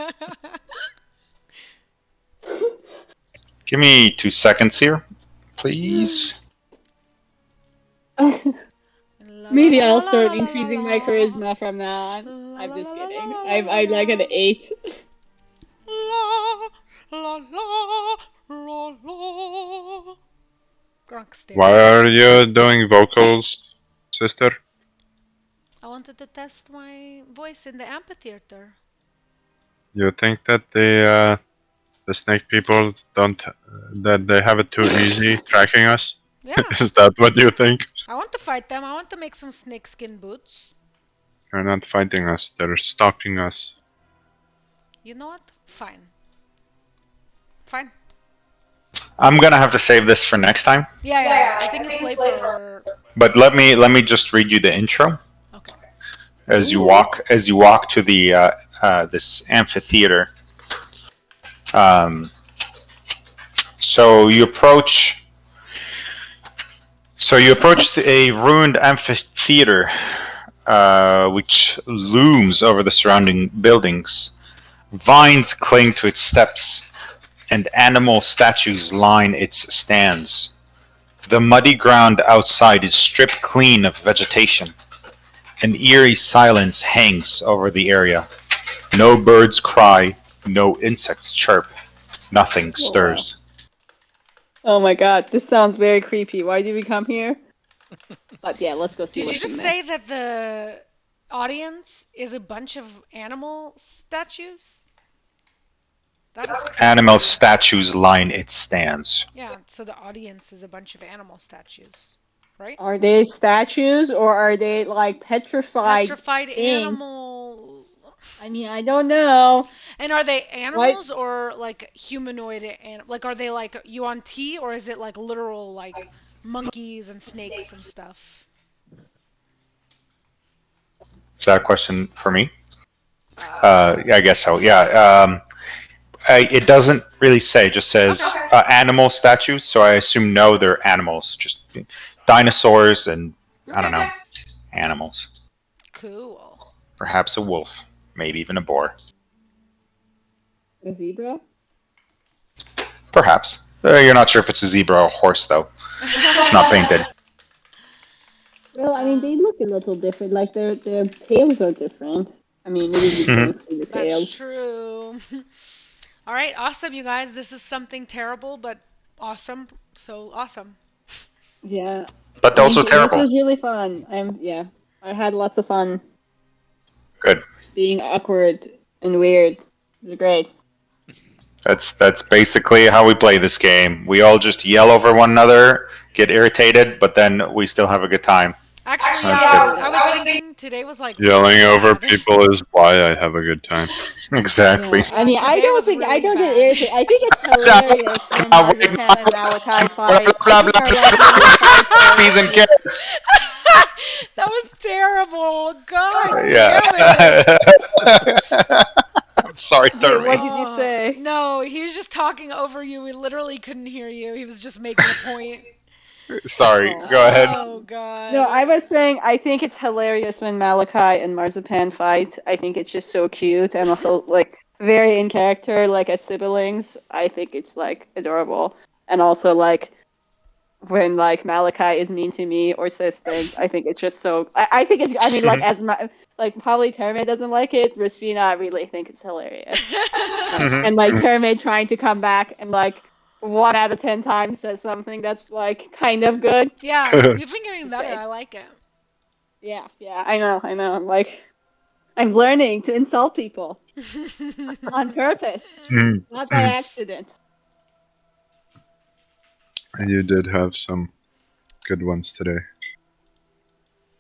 Give me 2 seconds here, please. Maybe I'll start increasing my charisma from now on. I'm just kidding. I'm like an 8. La la la la la. Grunk stare. Why are you doing vocals, sister? I wanted to test my voice in the amphitheater. You think that the snake people don't that they have it too easy tracking us? Yeah. Is that what you think? I want to fight them. I want to make some snakeskin boots. They're not fighting us. They're stalking us. You know what? Fine. Fine. I'm gonna have to save this for next time. Yeah. I think it's late for. But let me just read you the intro Okay. as you walk to the this amphitheater. So you approach a ruined amphitheater, which looms over the surrounding buildings. Vines cling to its steps, and animal statues line its stands. The muddy ground outside is stripped clean of vegetation. An eerie silence hangs over the area. No birds cry, no insects chirp, nothing stirs. Oh my god, this sounds very creepy. Why did we come here? But yeah, let's go see Did what's you just in there. say that the audience is a bunch of animal statues? That is creepy. Animal statues line its stands. Yeah, so the audience is a bunch of animal statues, right? Are they statues or are they like petrified things? Animals. I mean, I don't know. And are they animals or like humanoid like are they like UNT or is it like literal like monkeys and snakes and stuff? Is that a question for me? I guess so. Yeah. It doesn't really say. It just says animal statues. So I assume no, they're animals. Just dinosaurs and I don't know, animals. Cool. Perhaps a wolf, maybe even a boar. A zebra? Perhaps. You're not sure if it's a zebra or a horse, though. It's not painted. Well, I mean, they look a little different. Like their tails are different. I mean, maybe you don't see the tails. That's true. All right, awesome, you guys. This is something terrible, but awesome. So awesome. Yeah. But also This terrible. was really fun. I had lots of fun. Good. Being awkward and weird. It was great. That's basically how we play this game. We all just yell over one another, get irritated, but then we still have a good time. Actually, That's I was thinking today was like Yelling really over bad. people is why I have a good time. Exactly. Yeah. I mean, I Today don't was think I really don't get bad. irritated. I think it's hilarious when Marzipan and Malachi fight. Blah, blah, I think blah, they're like really fun Peas and characters. carrots. That was terrible. God Yeah. damn it. I'm sorry, Wait, Thurman. what did you say? No, he was just talking over you. We literally couldn't hear you. He was just making a point. Sorry. Go ahead. Oh god. No, I was saying I think it's hilarious when Malachi and Marzipan fight. I think it's just so cute and also like very in character, like as siblings. I think it's like adorable. And also like when like Malachi is mean to me or says things, I think it's just so. I think it's. I mean, like like probably Terme doesn't like it. Rispina, I really think it's hilarious. And like Terme trying to come back and like 1 out of 10 times says something that's like kind of good. Yeah, you've been getting better. great. I like it. Yeah, I know. I'm like, I'm learning to insult people on purpose, not by accident. You did have some good ones today.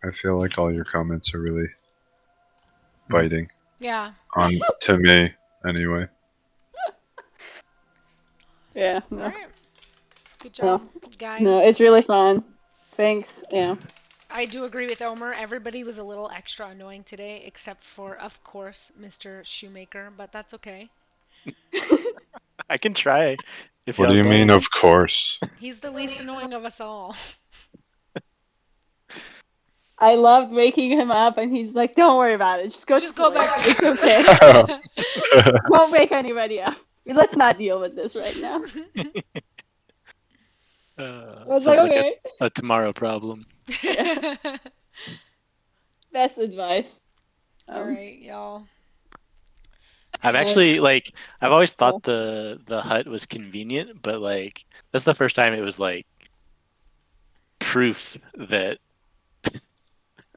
I feel like all your comments are really biting. Yeah. To me, anyway. Yeah, no, All right. Good job, guys. no, it's really fun. Thanks. Yeah. I do agree with Omer. Everybody was a little extra annoying today, except for, of course, Mr. Shoemaker, but that's okay. I can try. If What do y'all you don't. mean, of course? He's the least annoying of us all. I loved waking him up, and he's like, "Don't worry about it. Just go Just to go sleep. back to It's okay. sleep. Don't wake anybody up. Let's not deal with this right now." I was sounds like, like "Okay." a tomorrow problem. Best advice. All right, y'all. I've actually I've always thought the hut was convenient, but like that's the first time it was like proof that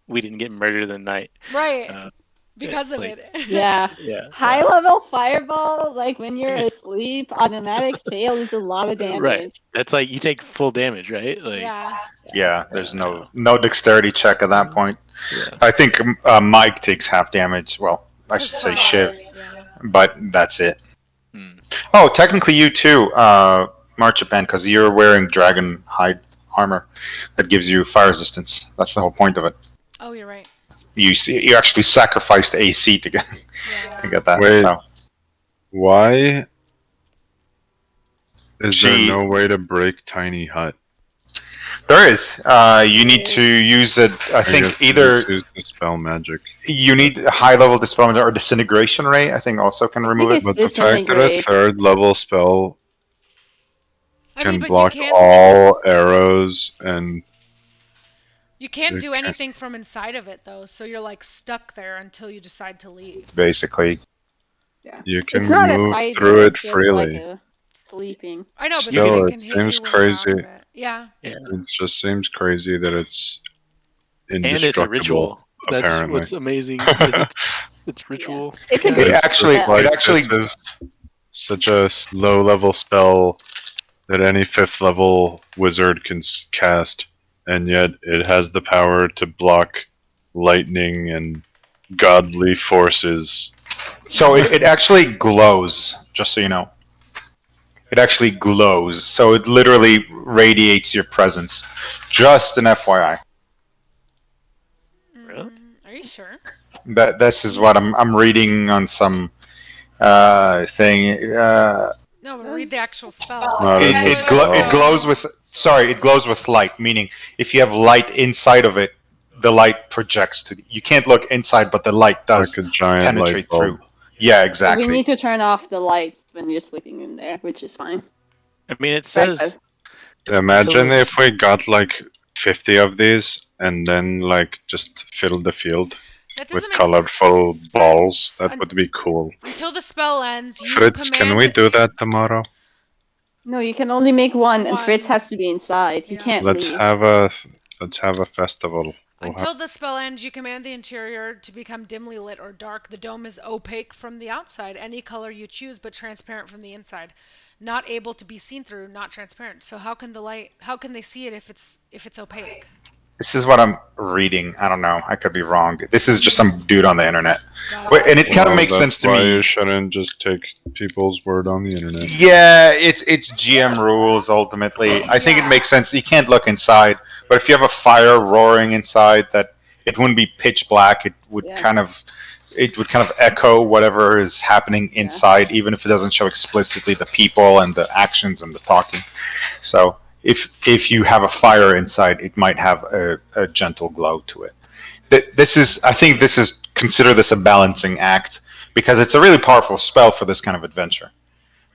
we didn't get murdered in the night. Right. because of Like, it. Yeah. yeah. High level fireball, like when you're asleep, automatic fail is a lot of damage. Right. That's like you take full damage, right? Like, Yeah. Yeah, there's so, no dexterity check at that point. yeah. I think Mike takes half damage. Well, I should His say fire, Shiv, Yeah. but that's it. Hmm. Oh, technically you too, Marchapane, because you're wearing dragon hide armor that gives you fire resistance. That's the whole point of it. Oh, you're right. You actually sacrificed AC to get Yeah. that. Wait. So Why is there She- no way to break Tiny Hut? there is. You need to use it. I think guess you either just use the spell magic. you need a high level dispel or disintegration ray. I think also can remove it. it's But the fact that a disintegrate. third level spell I can mean, but block you can't. all arrows and You can't you do can't- anything from inside of it though, so you're like stuck there until you decide to leave. Basically, you can It's not a move fight, through though, it it's just freely. like a sleeping. I know, but Still, then it it can hit seems you when you're out crazy. of it. Yeah. Yeah. It just seems crazy that it's And it's indestructible. a ritual. That's apparently. what's amazing. Is it's ritual. It's a Yeah. good It actually- spell. it actually- this is such a low level spell that any 5th level wizard can cast, and yet it has the power to block lightning and godly forces. so it actually glows. Just so you know, it actually glows. So it literally radiates your presence. Just an FYI. Really? Are you sure? That this is what I'm reading on some thing. No, but read the actual spell. Not in this It glows with. Sorry, it glows with light. Meaning, if you have light inside of it, the light projects to. You can't look inside, but the light does like a giant penetrate light bulb. through. Yeah, So exactly. we need to turn off the lights when you're sleeping in there, which is fine. I mean, it says Imagine So- if we got like 50 of these and then like just filled the field That with doesn't make colorful sense. balls. That would be cool. Until the spell ends, you Fritz, command. can we do that tomorrow? No, you can only make one, and One. Fritz has to be inside. He Yeah. can't Let's leave. have a festival. We'll Until the spell ends, you command the interior to become dimly lit or dark. The dome is opaque from the outside, any color you choose, but transparent from the inside. Not able to be seen through, not transparent. So how can they see it if it's opaque? This is what I'm reading. I don't know. I could be wrong. This is just some dude on the internet. Got Wait, it. and it kind of Well, makes that's sense to why me. you shouldn't just take people's word on the internet. Yeah, it's GM rules ultimately. I think it Yeah. makes sense. You can't look inside, but if you have a fire roaring inside, that it wouldn't be pitch black. It would Yeah. kind of echo whatever is happening inside, even if it doesn't show explicitly the people and the actions and the talking. So if you have a fire inside, it might have a gentle glow to it. I think this is consider this a balancing act because it's a really powerful spell for this kind of adventure.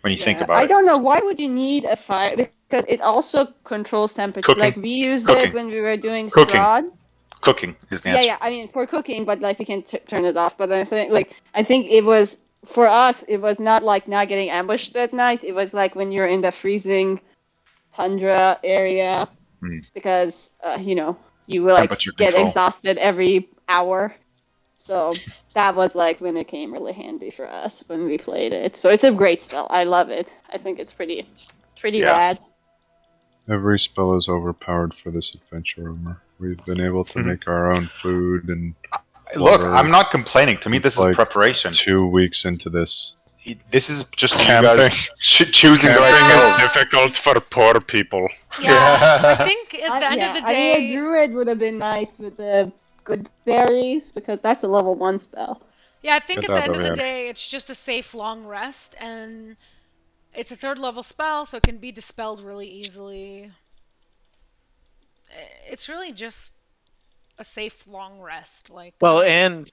When you think about I it. don't know why would you need a fire, because it also controls temperature. Cooking. Like we used Cooking. it when we were doing Cooking. Strahd. Cooking is the Yeah, answer. yeah. I mean, for cooking, but like we can turn it off. But I think it was for us. It was not like not getting ambushed at night. It was like when you're in the freezing tundra area, because you will like Temperature get control. exhausted every hour. So that was like when it came really handy for us when we played it. So it's a great spell. I love it. I think it's pretty Yeah. rad. Every spell is overpowered for this adventure, Omar. We've been able to make our own food, and Look, water. I'm not complaining. To me, this is Like, preparation. 2 weeks into this. This is just Camping. you guys choosing the right Camping skills. is difficult for poor people. Yeah, I think at the end of the I mean, a day, druid would have been nice with the good berries because that's a level 1 spell. yeah, I think Get at the that end of the over day, it's just a safe long rest, and it's a 3rd level spell, so it can be dispelled really easily. It's really just a safe long rest, like. Well, and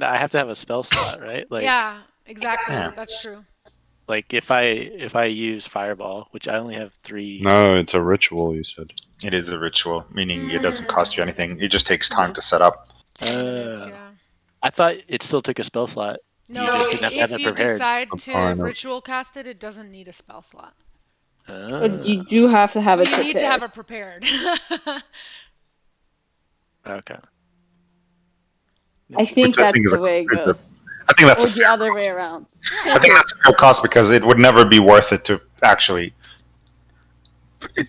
I have to have a spell slot, right? Like, yeah, exactly. Yeah. That's true. like if I use Fireball, which I only have 3. No, it's a ritual, you said. It is a ritual, meaning it doesn't cost you anything. It just takes time to set up. It is, Uh, yeah. I thought it still took a spell slot. No, just didn't have to have if it you prepared. decide I'm to fine. ritual cast it, it doesn't need a spell slot. But you do have to have But it you prepared. need to have it prepared. Okay. I think Which I that's think is the a way it good- goes. I think that's Or a the fair other way around. I think that's a fair cost because it would never be worth it to actually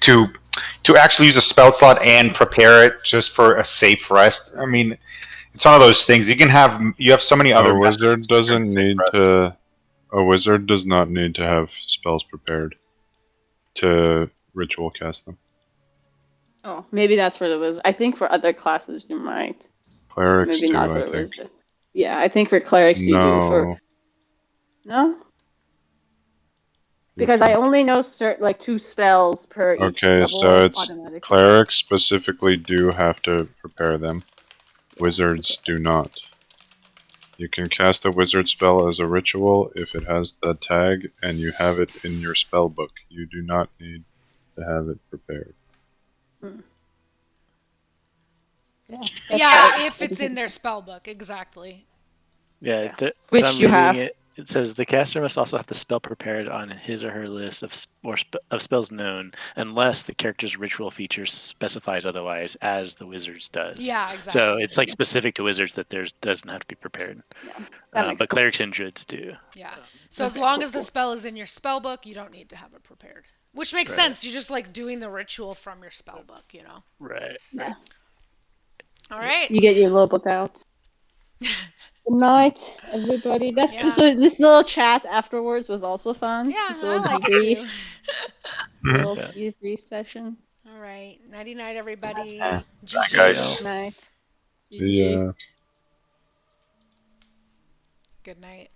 to actually use a spell slot and prepare it just for a safe rest. I mean, it's one of those things. You have so many other A wizard methods for doesn't safe need rest. to. A wizard does not need to have spells prepared to ritual cast them. Oh, maybe that's for the wizard. I think for other classes you might. Clerics Maybe not do, for I the think. wizard. Yeah, I think for clerics you do. For no, because I only know like 2 spells per each Okay, level so it's automatically. clerics specifically do have to prepare them. Wizards do not. You can cast a wizard spell as a ritual if it has the tag and you have it in your spell book. You do not need to have it prepared. Yeah, Yeah, better. if it's in their spell book, exactly. Yeah, Yeah. so Which I'm you reading have. it. It says the caster must also have the spell prepared on his or her list of spells known, unless the character's ritual feature specifies otherwise, as the wizard's does. Yeah, exactly. So it's like specific to wizards that theirs doesn't have to be prepared. Yeah, that makes But sense. clerics and druids do. Yeah. So as long as the spell is in your spell book, you don't need to have it prepared. Which makes sense. You're just like doing the ritual from your spell book, you know. Right. Yeah. All right. You get your little book out. Good night, everybody. Yeah. This little chat afterwards was also fun. Yeah, This I little like debrief. it Little Yeah. debrief session. too. All right. Nighty night, everybody. Yeah. GG. Guys. Night. Yeah. Good night.